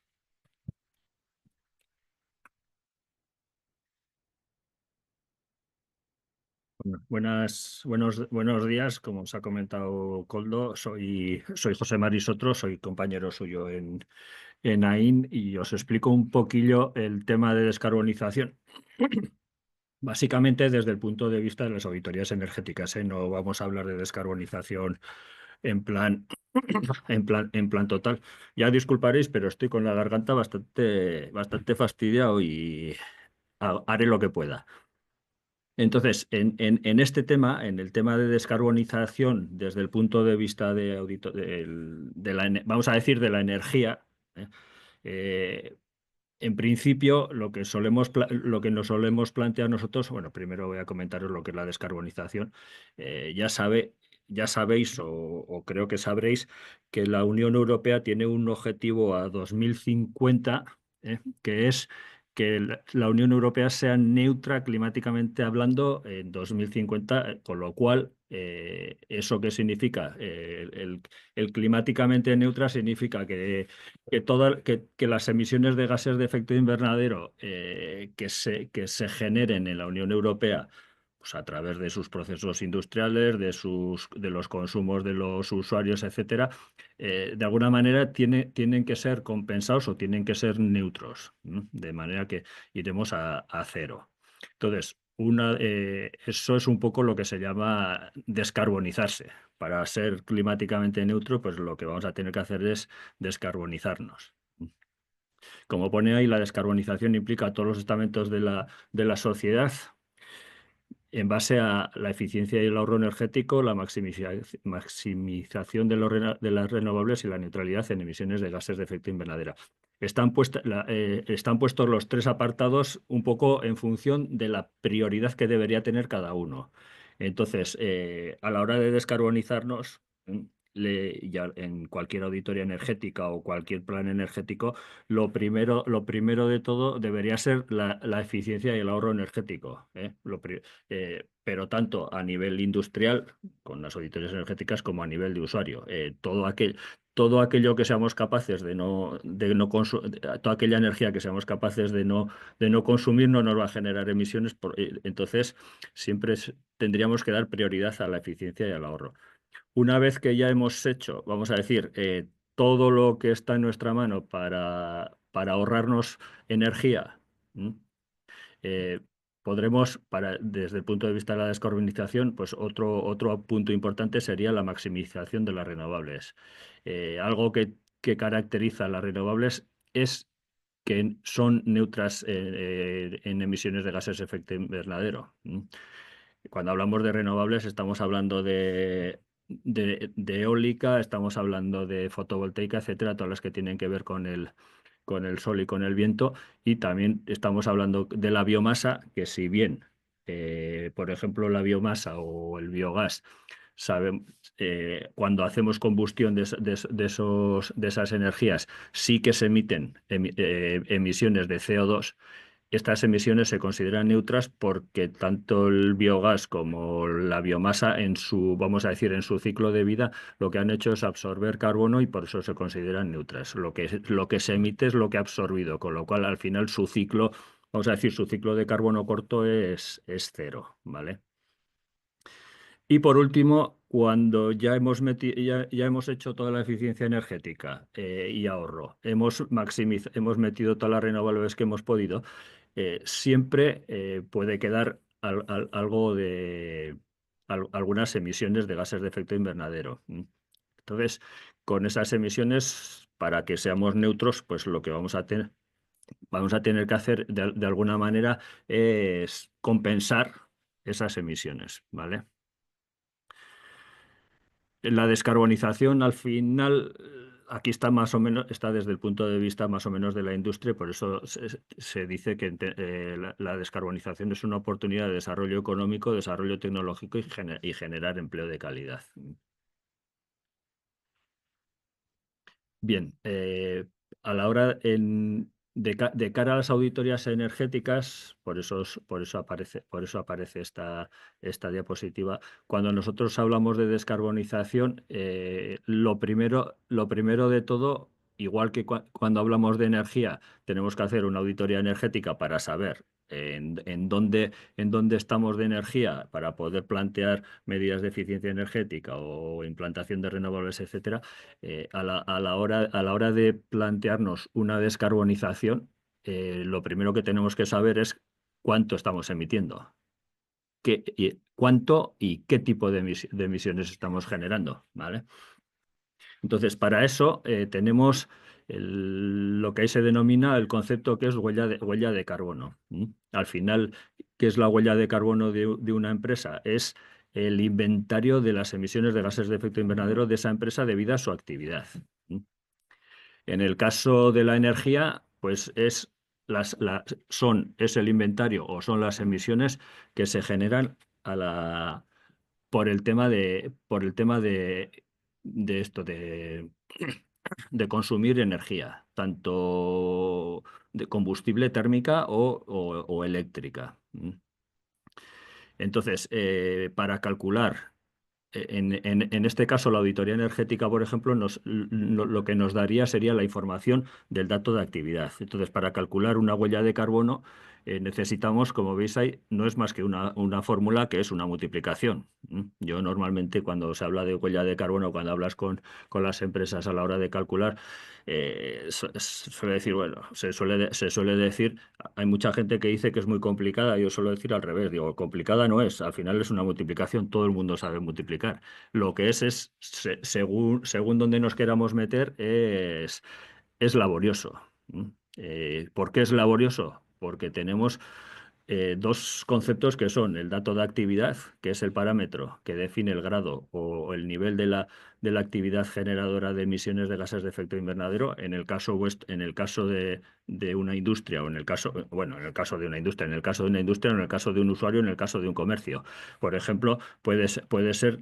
Buenos días, como os ha comentado Coldo, soy José Mari Sotro, soy compañero suyo en AIN y os explico un poquillo el tema de descarbonización. Básicamente desde el punto de vista de las auditorías energéticas, ¿eh? No vamos a hablar de descarbonización en plan, en plan total. Ya disculparéis, pero estoy con la garganta bastante fastidiado y haré lo que pueda. Entonces, en este tema, en el tema de descarbonización, desde el punto de vista vamos a decir, de la energía, ¿eh? Eh, en principio, lo que nos solemos plantear nosotros, bueno, primero voy a comentaros lo que es la descarbonización. Ya sabéis, o creo que sabréis, que la Unión Europea tiene un objetivo a 2050, que es que la Unión Europea sea neutra climáticamente hablando en 2050, con lo cual, ¿eso qué significa? El climáticamente neutra significa que las emisiones de gases de efecto invernadero que se generen en la Unión Europea, pues a través de sus procesos industriales, de los consumos de los usuarios, etcétera, de alguna manera tienen que ser compensados o tienen que ser neutros, ¿no? De manera que iremos a cero. Entonces, eso es un poco lo que se llama descarbonizarse. Para ser climáticamente neutro, pues lo que vamos a tener que hacer es descarbonizarnos. Como pone ahí, la descarbonización implica a todos los estamentos de la sociedad en base a la eficiencia y el ahorro energético, la maximización de las renovables y la neutralidad en emisiones de gases de efecto invernadero. Están puestos los tres apartados un poco en función de la prioridad que debería tener cada uno. Entonces, a la hora de descarbonizarnos, ya en cualquier auditoría energética o cualquier plan energético, lo primero de todo debería ser la eficiencia y el ahorro energético, ¿eh? Pero tanto a nivel industrial, con las auditorías energéticas, como a nivel de usuario. Todo aquello que seamos capaces toda aquella energía que seamos capaces de no consumir no nos va a generar emisiones. Entonces, siempre tendríamos que dar prioridad a la eficiencia y al ahorro. Una vez que ya hemos hecho, vamos a decir, todo lo que está en nuestra mano para ahorrarnos energía, ¿m? Eh, desde el punto de vista de la descarbonización, pues otro punto importante sería la maximización de las renovables. Algo que caracteriza a las renovables es que son neutras en emisiones de gases de efecto invernadero. Cuando hablamos de renovables estamos hablando de eólica, estamos hablando de fotovoltaica, etcétera, todas las que tienen que ver con el sol y con el viento, y también estamos hablando de la biomasa, que si bien, por ejemplo, la biomasa o el biogás, cuando hacemos combustión de esas energías, sí que se emiten emisiones de CO2. Estas emisiones se consideran neutras porque tanto el biogás como la biomasa vamos a decir, en su ciclo de vida, lo que han hecho es absorber carbono y por eso se consideran neutras. Lo que se emite es lo que ha absorbido, con lo cual al final su ciclo, vamos a decir, su ciclo de carbono corto es cero, ¿vale? Y por último, cuando ya hemos hecho toda la eficiencia energética y ahorro, hemos metido todas las renovables que hemos podido, siempre puede quedar algo de algunas emisiones de gases de efecto invernadero. Entonces, con esas emisiones, para que seamos neutros, pues lo que vamos a tener que hacer de alguna manera es compensar esas emisiones, ¿vale? La descarbonización, al final, aquí está más o menos, está desde el punto de vista más o menos de la industria, por eso se dice que la descarbonización es una oportunidad de desarrollo económico, desarrollo tecnológico y generar empleo de calidad. Bien, a la hora de cara a las auditorías energéticas, por eso aparece esta diapositiva. Cuando nosotros hablamos de descarbonización, lo primero de todo, igual que cuando hablamos de energía, tenemos que hacer una auditoría energética para saber en dónde estamos de energía, para poder plantear medidas de eficiencia energética o implantación de renovables, etcétera. A la hora de plantearnos una descarbonización, lo primero que tenemos que saber es cuánto estamos emitiendo, cuánto y qué tipo de emisiones estamos generando, ¿vale? Entonces, para eso tenemos lo que ahí se denomina el concepto que es huella de carbono. Al final, ¿qué es la huella de carbono de una empresa? Es el inventario de las emisiones de gases de efecto invernadero de esa empresa debido a su actividad. En el caso de la energía, pues es el inventario o son las emisiones que se generan por el tema de consumir energía, tanto de combustible térmica o eléctrica. Entonces, para calcular, en este caso, la auditoría energética, por ejemplo, lo que nos daría sería la información del dato de actividad. Entonces, para calcular una huella de carbono, necesitamos, como veis ahí, no es más que una fórmula que es una multiplicación. Yo normalmente, cuando se habla de huella de carbono, cuando hablas con las empresas a la hora de calcular, suele decir, bueno, se suele decir, hay mucha gente que dice que es muy complicada, yo suelo decir al revés, digo, complicada no es, al final es una multiplicación, todo el mundo sabe multiplicar. Lo que según donde nos queramos meter, es laborioso. ¿Por qué es laborioso? Porque tenemos dos conceptos que son el dato de actividad, que es el parámetro que define el grado o el nivel de la actividad generadora de emisiones de gases de efecto invernadero, en el caso de una industria o en el caso de una industria, en el caso de una industria, en el caso de un usuario, en el caso de un comercio. Por ejemplo, puede ser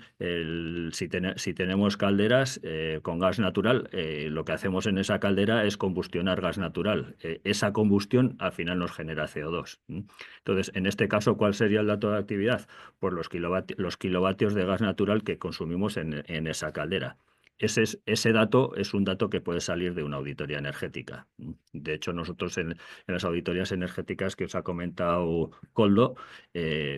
si tenemos calderas con gas natural, lo que hacemos en esa caldera es combustionar gas natural. Esa combustión al final nos genera CO2. Entonces, en este caso, ¿cuál sería el dato de actividad? Pues los kilovatios de gas natural que consumimos en esa caldera. Ese dato es un dato que puede salir de una auditoría energética. De hecho, nosotros en las auditorías energéticas que os ha comentado Koldo,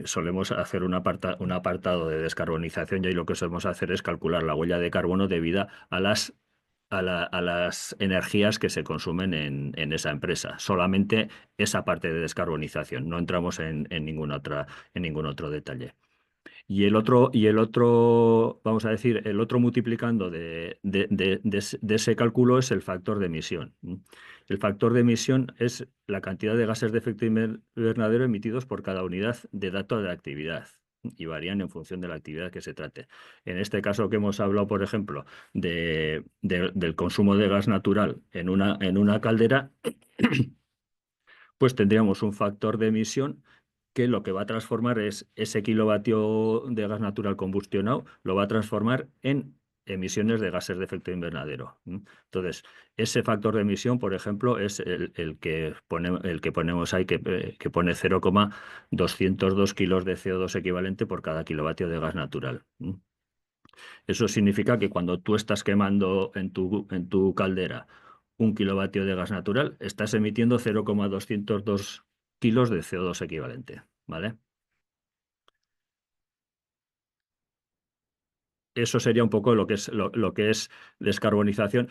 solemos hacer un apartado de descarbonización, y ahí lo que solemos hacer es calcular la huella de carbono debida a las energías que se consumen en esa empresa. Solamente esa parte de descarbonización. No entramos en ningún otro detalle. y el otro, vamos a decir, el otro multiplicando de ese cálculo es el factor de emisión. El factor de emisión es la cantidad de gases de efecto invernadero emitidos por cada unidad de dato de actividad y varían en función de la actividad que se trate. En este caso que hemos hablado, por ejemplo, del consumo de gas natural en una caldera, pues tendríamos un factor de emisión que lo que va a transformar es ese kilovatio de gas natural combustionado, lo va a transformar en emisiones de gases de efecto invernadero. Entonces, ese factor de emisión, por ejemplo, es el que ponemos ahí, que pone 0,202 kilos de CO2 equivalente por cada kilovatio de gas natural. Eso significa que cuando tú estás quemando en tu caldera 1 kilovatio de gas natural, estás emitiendo 0,202 kilos de CO2 equivalente, ¿vale? Eso sería un poco lo que es descarbonización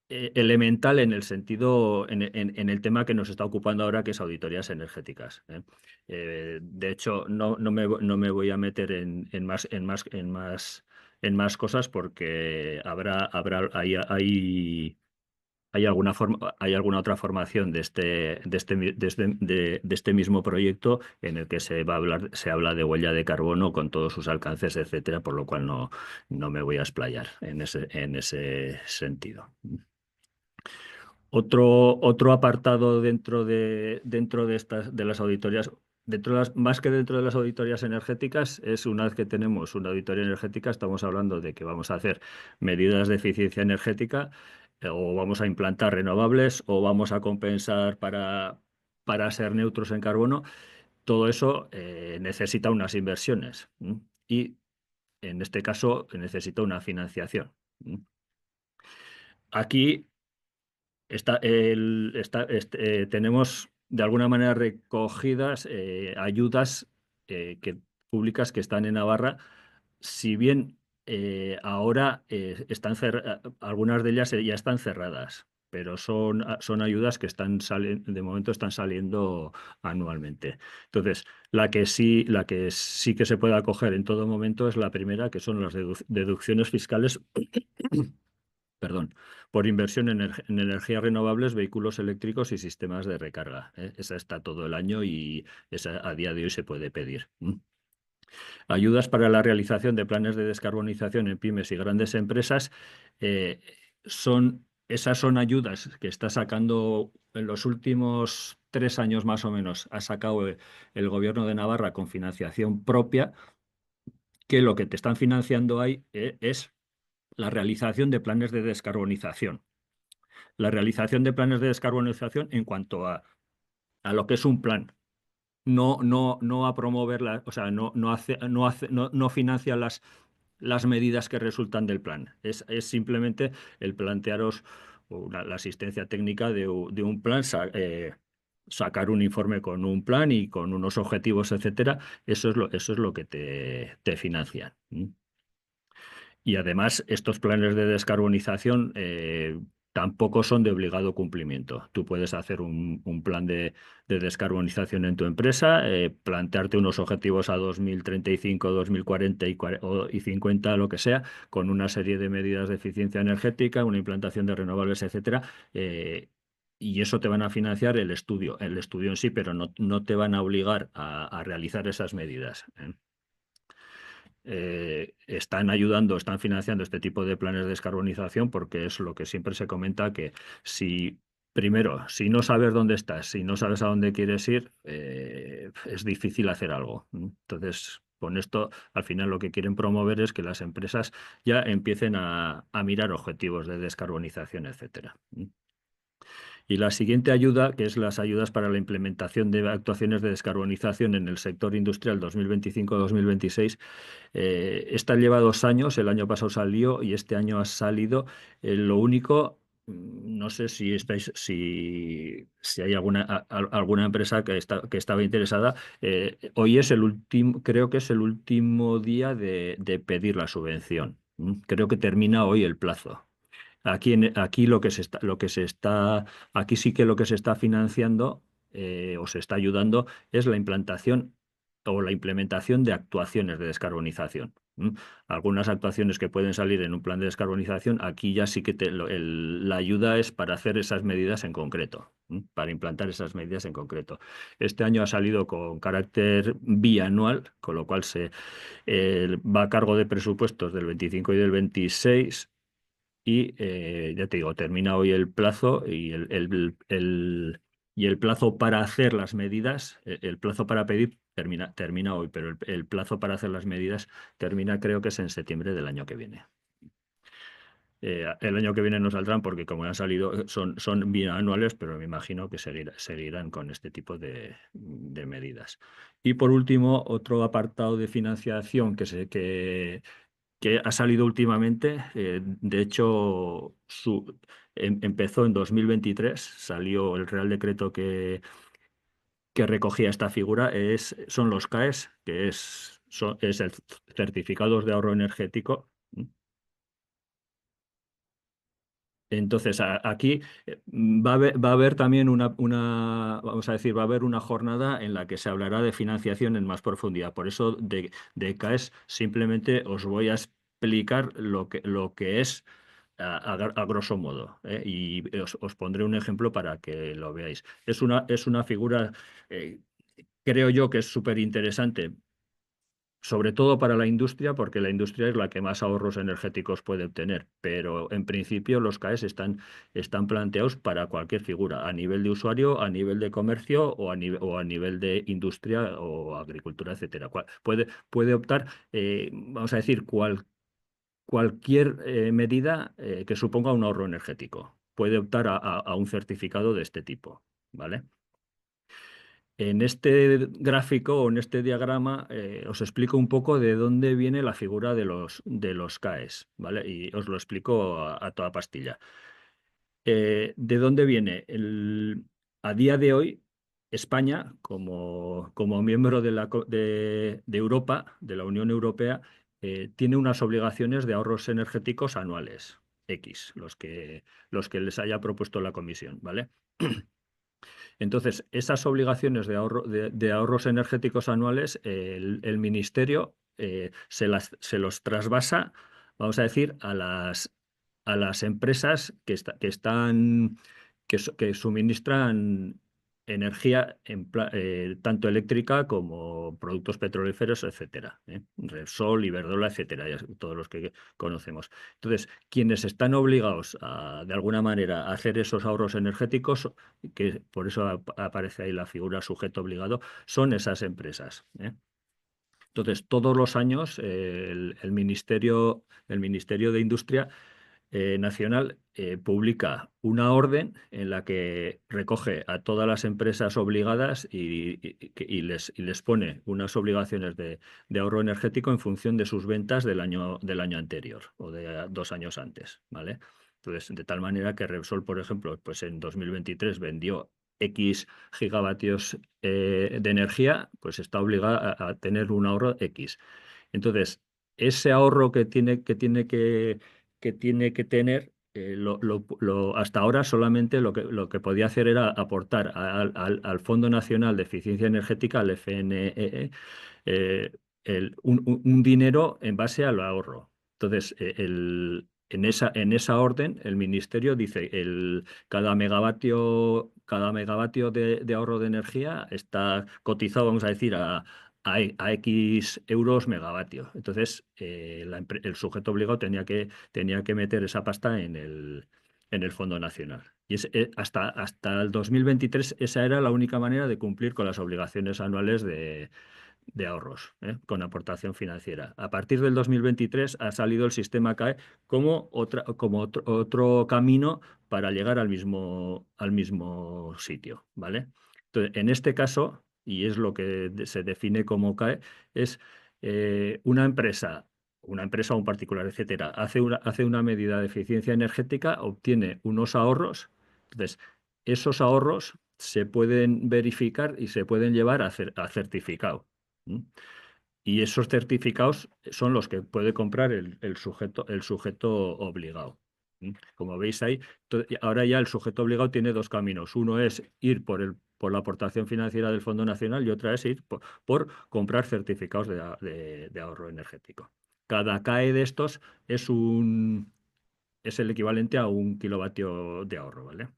elemental en el sentido, en el tema que nos está ocupando ahora, que es auditorías energéticas. De hecho, no me voy a meter en más cosas porque hay alguna otra formación de este mismo proyecto en el que se habla de huella de carbono con todos sus alcances, etcétera, por lo cual no me voy a explayar en ese sentido. Otro apartado dentro de estas de las auditorías, más que dentro de las auditorías energéticas, es una vez que tenemos una auditoría energética, estamos hablando de que vamos a hacer medidas de eficiencia energética, o vamos a implantar renovables, o vamos a compensar para ser neutros en carbono. Todo eso necesita unas inversiones, y en este caso necesita una financiación. Aquí tenemos de alguna manera recogidas ayudas públicas que están en Navarra, si bien ahora algunas de ellas ya están cerradas, pero son ayudas que de momento están saliendo anualmente. Entonces, la que sí que se puede acoger en todo momento es la primera, que son las deducciones fiscales perdón, por inversión en energías renovables, vehículos eléctricos y sistemas de recarga. Esa está todo el año y esa a día de hoy se puede pedir. Ayudas para la realización de planes de descarbonización en pymes y grandes empresas. Esas son ayudas que está sacando en los últimos 3 años más o menos, ha sacado el Gobierno de Navarra con financiación propia, que lo que te están financiando ahí es la realización de planes de descarbonización. La realización de planes de descarbonización en cuanto a lo que es un plan. No a promover o sea, no financia las medidas que resultan del plan. Es simplemente el plantearos la asistencia técnica de un plan, sacar un informe con un plan y con unos objetivos, etcétera. Eso es lo que te financian. Y además, estos planes de descarbonización tampoco son de obligado cumplimiento. Tú puedes hacer un plan de descarbonización en tu empresa, plantearte unos objetivos a 2035, 2040 y 50, lo que sea, con una serie de medidas de eficiencia energética, una implantación de renovables, etcétera. Y eso te van a financiar el estudio en sí, pero no te van a obligar a realizar esas medidas. Están ayudando, están financiando este tipo de planes de descarbonización porque es lo que siempre se comenta, que primero, si no sabes dónde estás, si no sabes a dónde quieres ir, es difícil hacer algo. Entonces, con esto, al final lo que quieren promover es que las empresas ya empiecen a mirar objetivos de descarbonización, etcétera. Y la siguiente ayuda, que es las ayudas para la implementación de actuaciones de descarbonización en el sector industrial 2025-2026, esta lleva 2 años, el año pasado salió y este año ha salido. Lo único, no sé si hay alguna empresa que estaba interesada. Hoy es creo que es el último día de pedir la subvención. Creo que termina hoy el plazo. Aquí aquí sí que lo que se está financiando o se está ayudando es la implantación o la implementación de actuaciones de descarbonización. Algunas actuaciones que pueden salir en un plan de descarbonización, aquí ya sí que la ayuda es para hacer esas medidas en concreto, para implantar esas medidas en concreto. Este año ha salido con carácter bianual, con lo cual va a cargo de presupuestos del 25 y del 26 y ya te digo, termina hoy el plazo y el plazo para hacer las medidas, el plazo para pedir termina hoy, pero el plazo para hacer las medidas termina, creo que es en septiembre del año que viene. El año que viene no saldrán porque como han salido son bianuales, pero me imagino que seguirán con este tipo de medidas. Y por último, otro apartado de financiación que ha salido últimamente, de hecho empezó en 2023, salió el Real Decreto que recogía esta figura, son los CAEs, que es el certificados de ahorro energético. Entonces, aquí va a haber también vamos a decir, va a haber una jornada en la que se hablará de financiación en más profundidad. Por eso, de CAEs, simplemente os voy a explicar lo que es a grosso modo, y os pondré un ejemplo para que lo veáis. Es una figura, creo yo, que es súper interesante, sobre todo para la industria, porque la industria es la que más ahorros energéticos puede obtener, pero en principio los CAEs están planteados para cualquier figura, a nivel de usuario, a nivel de comercio o a nivel de industria o agricultura, etcétera. Puede optar, vamos a decir, cualquier medida que suponga un ahorro energético. Puede optar a un certificado de este tipo, ¿vale? En este gráfico o en este diagrama os explico un poco de dónde viene la figura de los CAEs, ¿vale? Y os lo explico a toda pastilla. ¿De dónde viene? A día de hoy, España, como miembro de Europa, de la Unión Europea, tiene unas obligaciones de ahorros energéticos anuales, X, los que les haya propuesto la Comisión, ¿vale? Entonces, esas obligaciones de ahorros energéticos anuales, el Ministerio se los trasvasa, vamos a decir, a las empresas que suministran energía tanto eléctrica como productos petrolíferos, etcétera, Repsol, Iberdrola, etcétera, todos los que conocemos. Entonces, quienes están obligados de alguna manera a hacer esos ahorros energéticos, que por eso aparece ahí la figura sujeto obligado, son esas empresas. Entonces, todos los años el Ministerio de Industria Nacional publica una orden en la que recoge a todas las empresas obligadas y les pone unas obligaciones de ahorro energético en función de sus ventas del año anterior o de 2 años antes, ¿vale? Entonces, de tal manera que Repsol, por ejemplo, pues en 2023 vendió X gigavatios de energía, pues está obligada a tener un ahorro X. Entonces, ese ahorro que tiene que tener, hasta ahora solamente lo que podía hacer era aportar al Fondo Nacional de Eficiencia Energética, al FNEE, un dinero en base al ahorro. Entonces, en esa orden, el Ministerio dice cada megavatio de ahorro de energía está cotizado, vamos a decir, a X euros megavatio. Entonces, el sujeto obligado tenía que meter esa pasta en el Fondo Nacional. Y hasta el 2023 esa era la única manera de cumplir con las obligaciones anuales de ahorros, con aportación financiera. A partir del 2023 ha salido el sistema CAE como otro camino para llegar al mismo sitio, ¿vale? Entonces, en este caso, y es lo que se define como CAE, es una empresa o un particular, etcétera, hace una medida de eficiencia energética, obtiene unos ahorros. Entonces, esos ahorros se pueden verificar y se pueden llevar a certificado. Y esos certificados son los que puede comprar el sujeto obligado. Como veis ahí, ahora ya el sujeto obligado tiene 2 caminos. Uno es ir por por la aportación financiera del Fondo Nacional y otra es ir por comprar certificados de ahorro energético. Cada CAE de estos es el equivalente a 1 kilovatio de ahorro, ¿vale?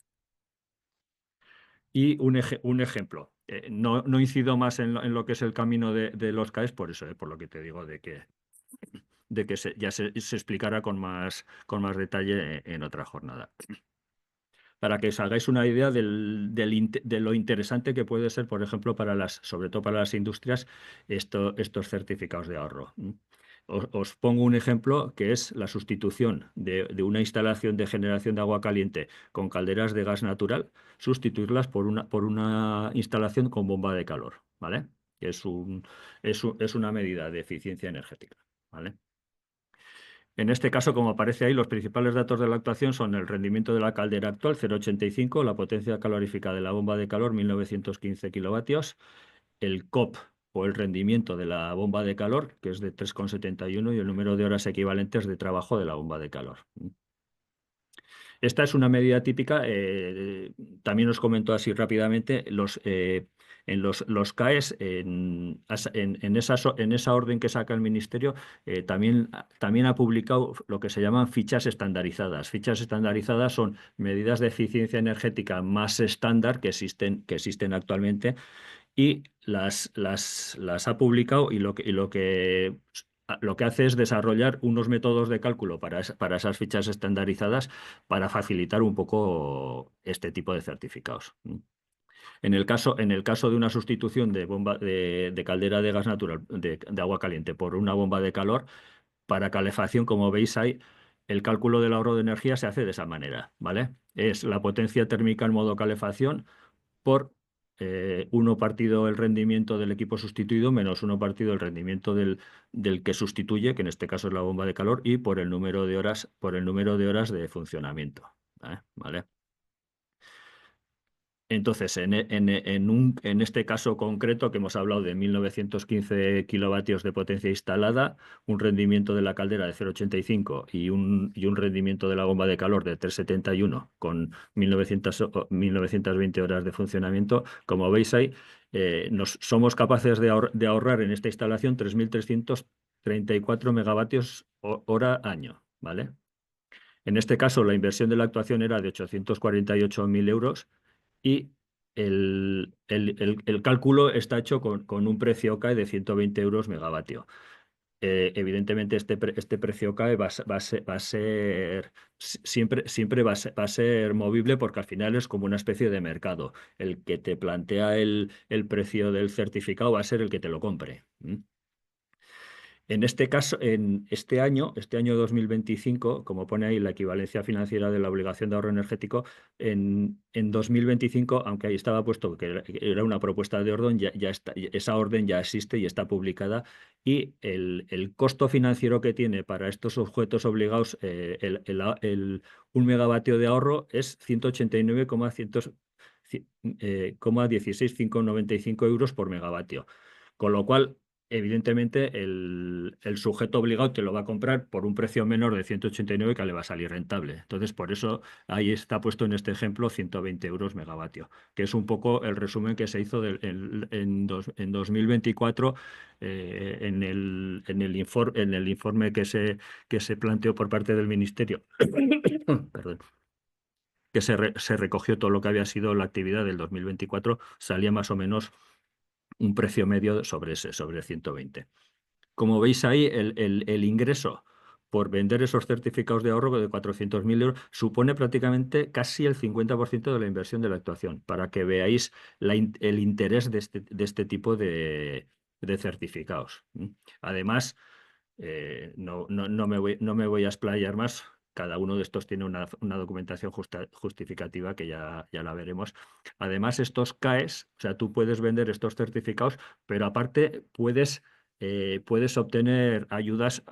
Y un ejemplo, no incido más en lo que es el camino de los CAEs, por eso, por lo que te digo de que ya se explicará con más detalle en otra jornada. Para que os hagáis una idea de lo interesante que puede ser, por ejemplo, sobre todo para las industrias, estos certificados de ahorro. Os pongo un ejemplo que es la sustitución de una instalación de generación de agua caliente con calderas de gas natural, sustituirlas por una instalación con bomba de calor, ¿vale? Que es una medida de eficiencia energética, ¿vale? En este caso, como aparece ahí, los principales datos de la actuación son el rendimiento de la caldera actual, 0,85, la potencia calorífica de la bomba de calor, 1915 kilovatios, el COP o el rendimiento de la bomba de calor, que es de 3,71, y el número de horas equivalentes de trabajo de la bomba de calor. Esta es una medida típica, también os comento así rápidamente, en los CAEs, en esa orden que saca el Ministerio, también ha publicado lo que se llaman fichas estandarizadas. Fichas estandarizadas son medidas de eficiencia energética más estándar que existen actualmente y las ha publicado y lo que hace es desarrollar unos métodos de cálculo para esas fichas estandarizadas para facilitar un poco este tipo de certificados. En el caso de una sustitución de bomba de caldera de gas natural, de agua caliente, por una bomba de calor, para calefacción, como veis ahí, el cálculo del ahorro de energía se hace de esa manera, ¿vale? Es la potencia térmica en modo calefacción por 1 partido el rendimiento del equipo sustituido menos 1 partido el rendimiento del que sustituye, que en este caso es la bomba de calor, y por el número de horas de funcionamiento. ¿Vale? Entonces, en este caso concreto que hemos hablado de 1915 kilovatios de potencia instalada, un rendimiento de la caldera de 0,85 y un rendimiento de la bomba de calor de 3,71 con 1920 horas de funcionamiento, como veis ahí, somos capaces de ahorrar en esta instalación 3.334 megavatios hora año, ¿vale? En este caso, la inversión de la actuación era de 848.000 euros y el cálculo está hecho con un precio CAE de 120 euros megavatio. Evidentemente, este precio CAE siempre va a ser movible porque al final es como una especie de mercado. El que te plantea el precio del certificado va a ser el que te lo compre. En este caso, en este año 2025, como pone ahí la equivalencia financiera de la obligación de ahorro energético, en 2025, aunque ahí estaba puesto que era una propuesta de orden, esa orden ya existe y está publicada, y el costo financiero que tiene para estos sujetos obligados, 1 megavatio de ahorro es 189,16,595 euros por megavatio. Con lo cual, evidentemente, el sujeto obligado te lo va a comprar por un precio menor de 189 que le va a salir rentable. Entonces, por eso ahí está puesto en este ejemplo 120 euros megavatio, que es un poco el resumen que se hizo en 2024 en el informe que se planteó por parte del Ministerio. Perdón. Que se recogió todo lo que había sido la actividad del 2024, salía más o menos un precio medio sobre 120. Como veis ahí, el ingreso por vender esos certificados de ahorro de 400.000 euros supone prácticamente casi el 50% de la inversión de la actuación, para que veáis el interés de este tipo de certificados. Además, no me voy a explayar más. Cada uno de estos tiene una documentación justificativa que ya la veremos. Además, estos CAEs, o sea, tú puedes vender estos certificados, pero aparte puedes obtener ayudas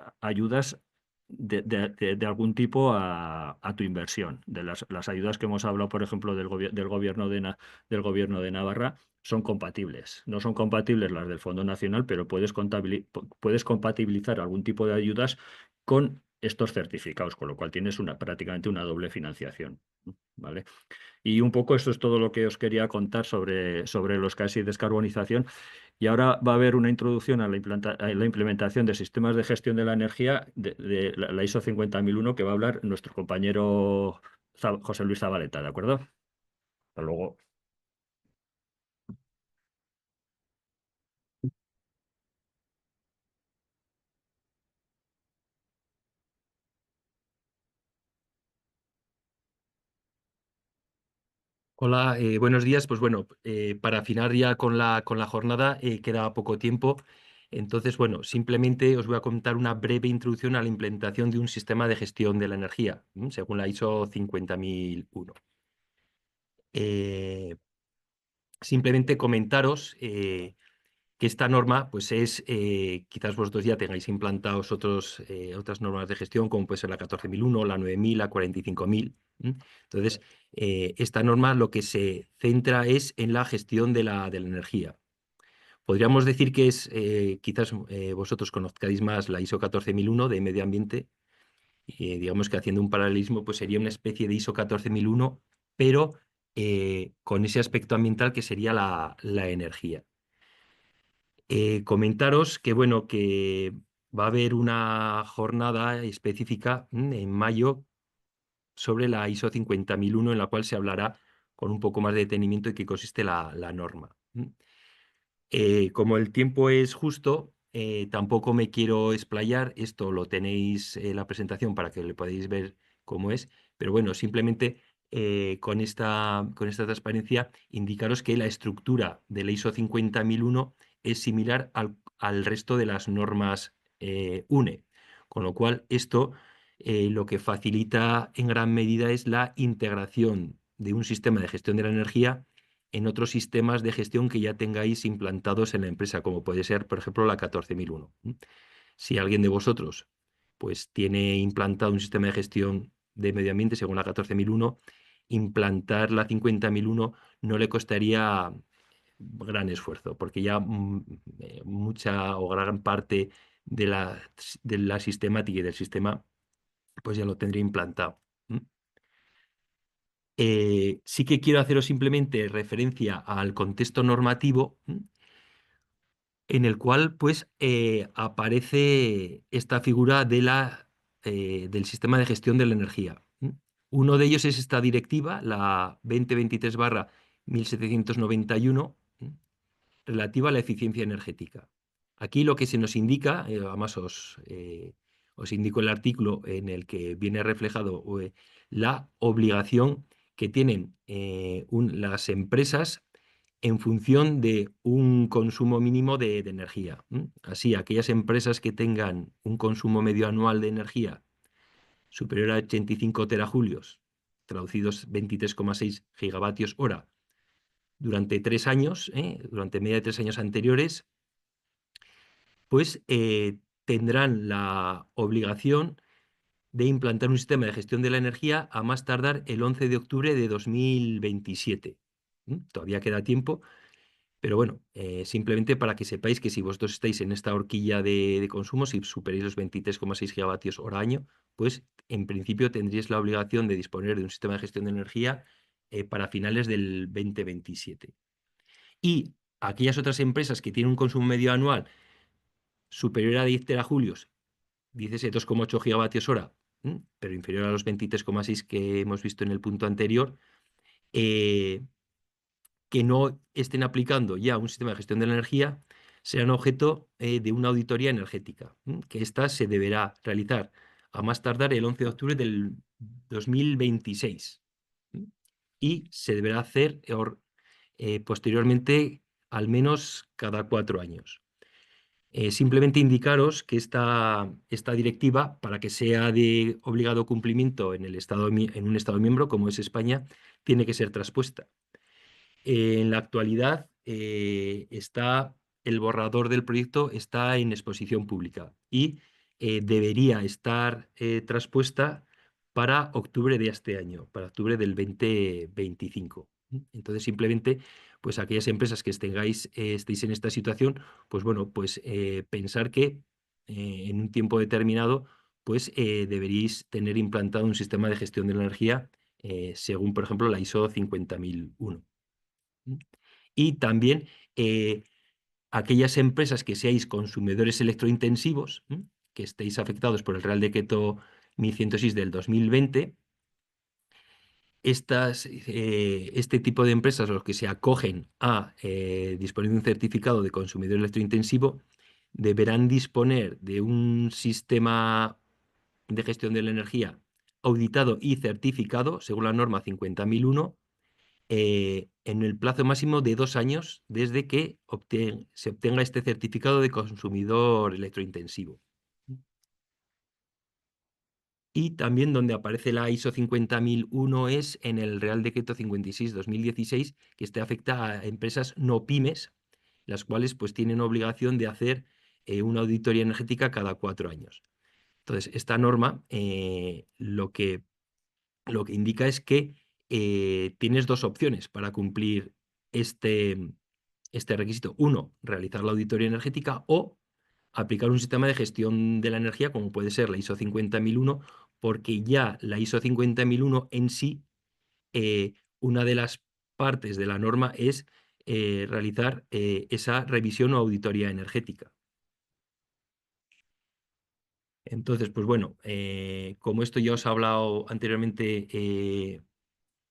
de algún tipo a tu inversión. De las ayudas que hemos hablado, por ejemplo, del gobierno de Navarra, son compatibles. No son compatibles las del Fondo Nacional, pero puedes compatibilizar algún tipo de ayudas con estos certificados, con lo cual tienes prácticamente una doble financiación, ¿vale? Y un poco eso es todo lo que os quería contar sobre los KS y descarbonización. Y ahora va a haber una introducción a la implementación de sistemas de gestión de la energía de la ISO 50001 que va a hablar nuestro compañero José Luis Zabaleta, ¿de acuerdo? Hasta luego. Hola, buenos días. Pues bueno, para afinar ya con la jornada, queda poco tiempo. Entonces, bueno, simplemente os voy a contar una breve introducción a la implementación de un sistema de gestión de la energía, según la ISO 50001. Simplemente comentaros que esta norma, pues es, quizás vosotros ya tengáis implantados otras normas de gestión, como puede ser la 14.001, la 9.000, la 45.000. Entonces, esta norma lo que se centra es en la gestión de la energía. Podríamos decir que es, quizás vosotros conozcáis más la ISO 14.001 de medio ambiente, y digamos que haciendo un paralelismo, pues sería una especie de ISO 14.001, pero con ese aspecto ambiental que sería la energía. Comentaros que, bueno, que va a haber una jornada específica en mayo sobre la ISO 50001, en la cual se hablará con un poco más de detenimiento de qué consiste la norma. Como el tiempo es justo, tampoco me quiero explayar. Esto lo tenéis en la presentación para que le podáis ver cómo es, pero bueno, simplemente con esta transparencia indicaros que la estructura de la ISO 50001 es similar al resto de las normas UNE, con lo cual esto lo que facilita en gran medida es la integración de un sistema de gestión de la energía en otros sistemas de gestión que ya tengáis implantados en la empresa, como puede ser, por ejemplo, la 14.001. Si alguien de vosotros pues tiene implantado un sistema de gestión de medio ambiente según la 14.001, implantar la 50.001 no le costaría gran esfuerzo, porque ya mucha o gran parte de la sistemática y del sistema pues ya lo tendría implantado. Sí que quiero haceros simplemente referencia al contexto normativo en el cual pues aparece esta figura del sistema de gestión de la energía. Uno de ellos es esta directiva, la 2023/1791, relativa a la eficiencia energética. Aquí lo que se nos indica, además os indico el artículo en el que viene reflejado la obligación que tienen las empresas en función de un consumo mínimo de energía. Así, aquellas empresas que tengan un consumo medio anual de energía superior a 85 terajulios, traducidos 23,6 gigavatios hora, durante 3 años, durante media de 3 años anteriores, pues tendrán la obligación de implantar un sistema de gestión de la energía a más tardar el 11 de octubre de 2027. Todavía queda tiempo, pero bueno, simplemente para que sepáis que si vosotros estáis en esta horquilla de consumo, si superáis los 23,6 gigavatios hora año, pues en principio tendríais la obligación de disponer de un sistema de gestión de energía para finales del 2027. Y aquellas otras empresas que tienen un consumo medio anual superior a 10 terajulios, dice 2,8 gigavatios hora, pero inferior a los 23,6 que hemos visto en el punto anterior, que no estén aplicando ya un sistema de gestión de la energía, serán objeto de una auditoría energética, que ésta se deberá realizar a más tardar el 11 de octubre del 2026. Y se deberá hacer posteriormente al menos cada 4 años. Simplemente indicaros que esta directiva, para que sea de obligado cumplimiento en un Estado miembro, como es España, tiene que ser traspuesta. En la actualidad, el borrador del proyecto está en exposición pública y debería estar traspuesta para octubre de este año, para octubre del 2025. Entonces, simplemente, pues aquellas empresas que estéis en esta situación, pues bueno, pues pensar que en un tiempo determinado pues deberíais tener implantado un sistema de gestión de la energía según, por ejemplo, la ISO 50001. Y también aquellas empresas que seáis consumidores electrointensivos, que estéis afectados por el Real Decreto 1106 del 2020, este tipo de empresas, los que se acogen a disponer de un certificado de consumidor electrointensivo, deberán disponer de un sistema de gestión de la energía auditado y certificado según la norma 50001 en el plazo máximo de 2 años desde que se obtenga este certificado de consumidor electrointensivo. Y también donde aparece la ISO 50001 es en el Real Decreto 56/2016, que este afecta a empresas no pymes, las cuales pues tienen obligación de hacer una auditoría energética cada 4 años. Entonces, esta norma lo que indica es que tienes 2 opciones para cumplir este requisito. Uno, realizar la auditoría energética o aplicar un sistema de gestión de la energía como puede ser la ISO 50001, porque ya la ISO 50001 en sí, una de las partes de la norma es realizar esa revisión o auditoría energética. Entonces, pues bueno, como esto ya os ha hablado anteriormente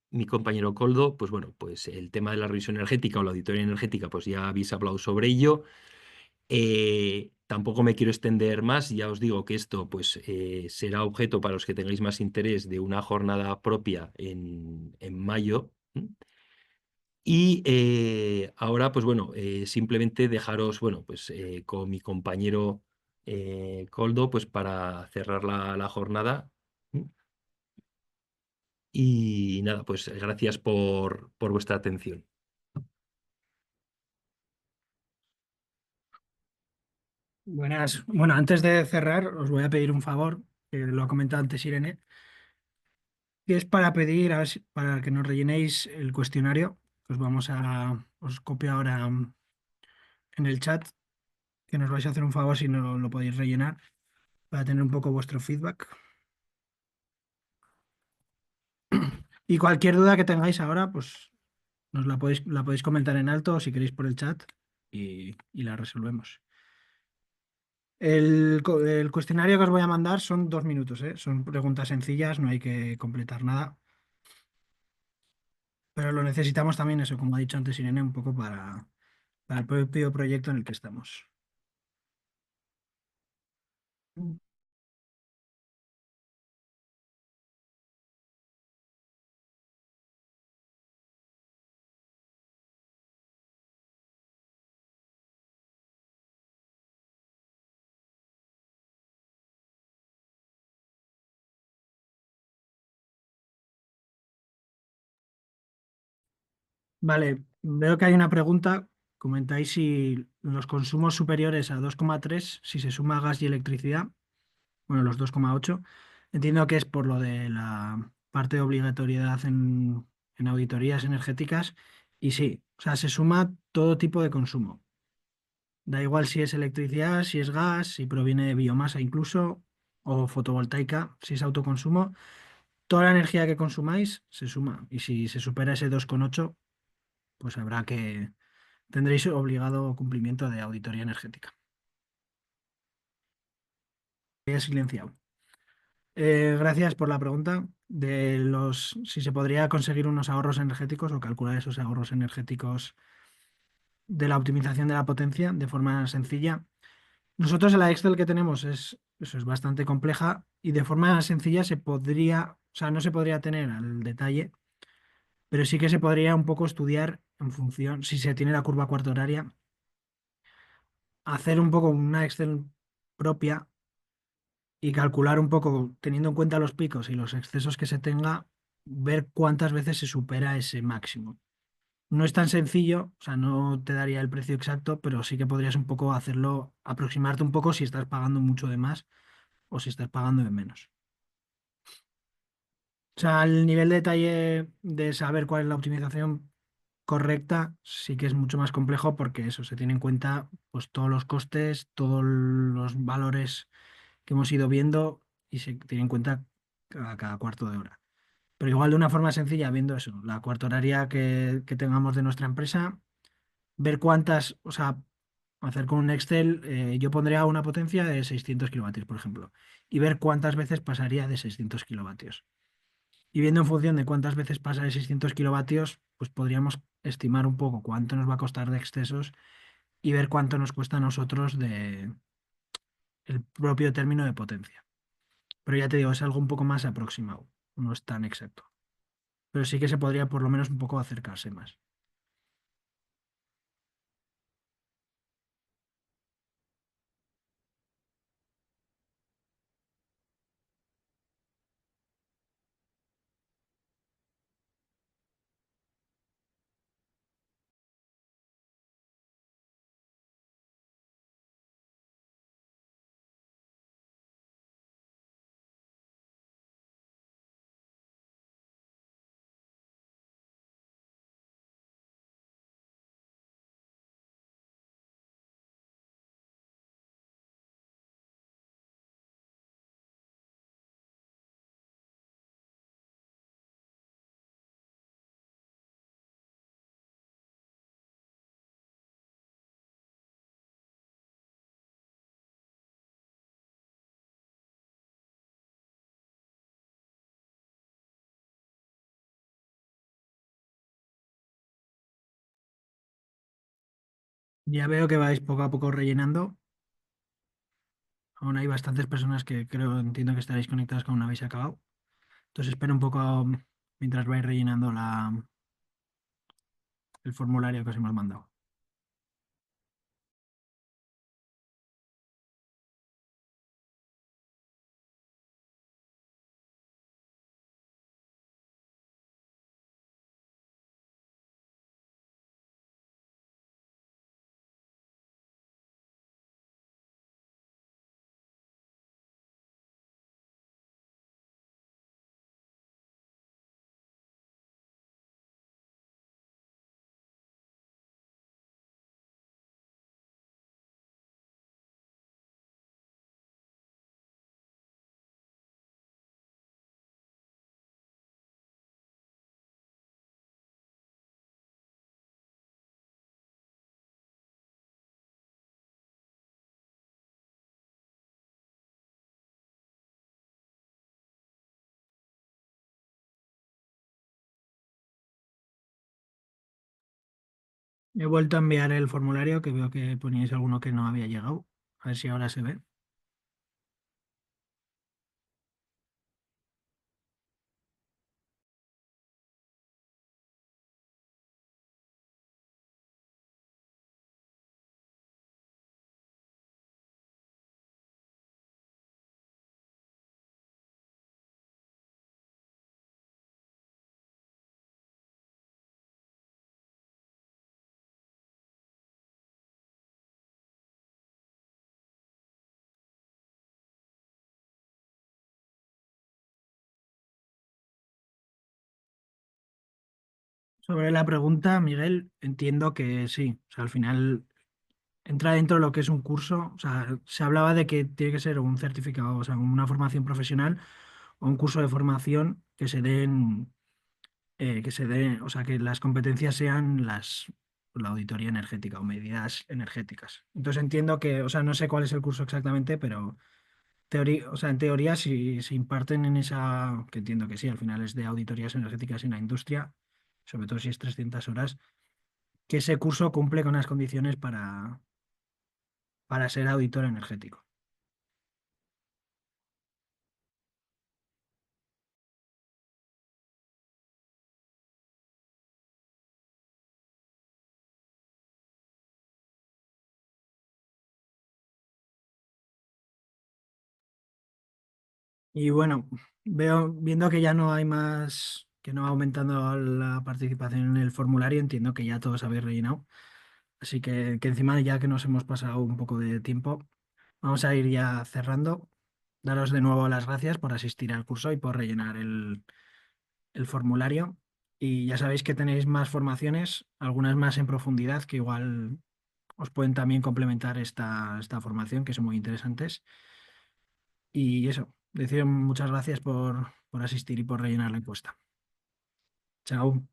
mi compañero Koldo, pues bueno, pues el tema de la revisión energética o la auditoría energética, pues ya habéis hablado sobre ello. Tampoco me quiero extender más, ya os digo que esto pues será objeto para los que tengáis más interés de una jornada propia en mayo. Y ahora, pues bueno, simplemente dejaros, bueno, pues con mi compañero Koldo, pues para cerrar la jornada. Y nada, pues gracias por vuestra atención. Buenas. Bueno, antes de cerrar, os voy a pedir un favor, que lo ha comentado antes Irene, que es para pedir, para que nos rellenéis el cuestionario. Os copio ahora en el chat, que nos vais a hacer un favor si no lo podéis rellenar, para tener un poco vuestro feedback. Y cualquier duda que tengáis ahora, pues nos la podéis comentar en alto o si queréis por el chat y la resolvemos. El cuestionario que os voy a mandar son 2 minutos, ¿eh? Son preguntas sencillas, no hay que completar nada. Pero lo necesitamos también, eso, como ha dicho antes Irene, un poco para el propio proyecto en el que estamos. Vale, veo que hay una pregunta. Comentáis si los consumos superiores a 2,3, si se suma gas y electricidad, bueno, los 2,8. Entiendo que es por lo de la parte de obligatoriedad en auditorías energéticas. Y sí, o sea, se suma todo tipo de consumo. Da igual si es electricidad, si es gas, si proviene de biomasa incluso, o fotovoltaica, si es autoconsumo. Toda la energía que consumáis se suma. Y si se supera ese 2,8, pues tendréis obligado cumplimiento de auditoría energética. He silenciado. Gracias por la pregunta si se podría conseguir unos ahorros energéticos o calcular esos ahorros energéticos de la optimización de la potencia de forma sencilla. Nosotros en la Excel que tenemos eso es bastante compleja y de forma sencilla o sea, no se podría tener al detalle, pero sí que se podría un poco estudiar en función, si se tiene la curva cuarta horaria, hacer un poco una Excel propia y calcular un poco, teniendo en cuenta los picos y los excesos que se tenga, ver cuántas veces se supera ese máximo. No es tan sencillo, o sea, no te daría el precio exacto, pero sí que podrías un poco hacerlo, aproximarte un poco si estás pagando mucho de más o si estás pagando de menos. O sea, el nivel de detalle de saber cuál es la optimización correcta sí que es mucho más complejo porque eso se tiene en cuenta pues todos los costes, todos los valores que hemos ido viendo y se tiene en cuenta cada cuarto de hora. Pero igual de una forma sencilla, viendo eso, la cuarta horaria que tengamos de nuestra empresa, ver cuántas, o sea, hacer con un Excel, yo pondría una potencia de 600 kilovatios, por ejemplo, y ver cuántas veces pasaría de 600 kilovatios. Y viendo en función de cuántas veces pasa de 600 kilovatios, pues podríamos estimar un poco cuánto nos va a costar de excesos y ver cuánto nos cuesta a nosotros de el propio término de potencia. Pero ya te digo, es algo un poco más aproximado, no es tan exacto. Pero sí que se podría por lo menos un poco acercarse más. Ya veo que vais poco a poco rellenando. Aún hay bastantes personas que entiendo que estaréis conectadas con una habéis acabado. Entonces espero un poco mientras vais rellenando el formulario que os hemos mandado. He vuelto a enviar el formulario que veo que poníais alguno que no había llegado. A ver si ahora se ve. Sobre la pregunta, Miguel, entiendo que sí. O sea, al final entra dentro de lo que es un curso. O sea, se hablaba de que tiene que ser un certificado, o sea, una formación profesional o un curso de formación que se den, o sea, que las competencias sean la auditoría energética o medidas energéticas. Entonces entiendo que, o sea, no sé cuál es el curso exactamente, pero o sea, en teoría si se imparten en esa, que entiendo que sí, al final es de auditorías energéticas en la industria, sobre todo si es 300 horas, que ese curso cumple con las condiciones para ser auditor energético. Y bueno, viendo que ya no hay más, que no va aumentando la participación en el formulario, entiendo que ya todos habéis rellenado. Así que encima ya que nos hemos pasado un poco de tiempo, vamos a ir ya cerrando. Daros de nuevo las gracias por asistir al curso y por rellenar el formulario. Y ya sabéis que tenéis más formaciones, algunas más en profundidad, que igual os pueden también complementar esta formación, que son muy interesantes. Y eso, Deciros muchas gracias por asistir y por rellenar la encuesta. Chao.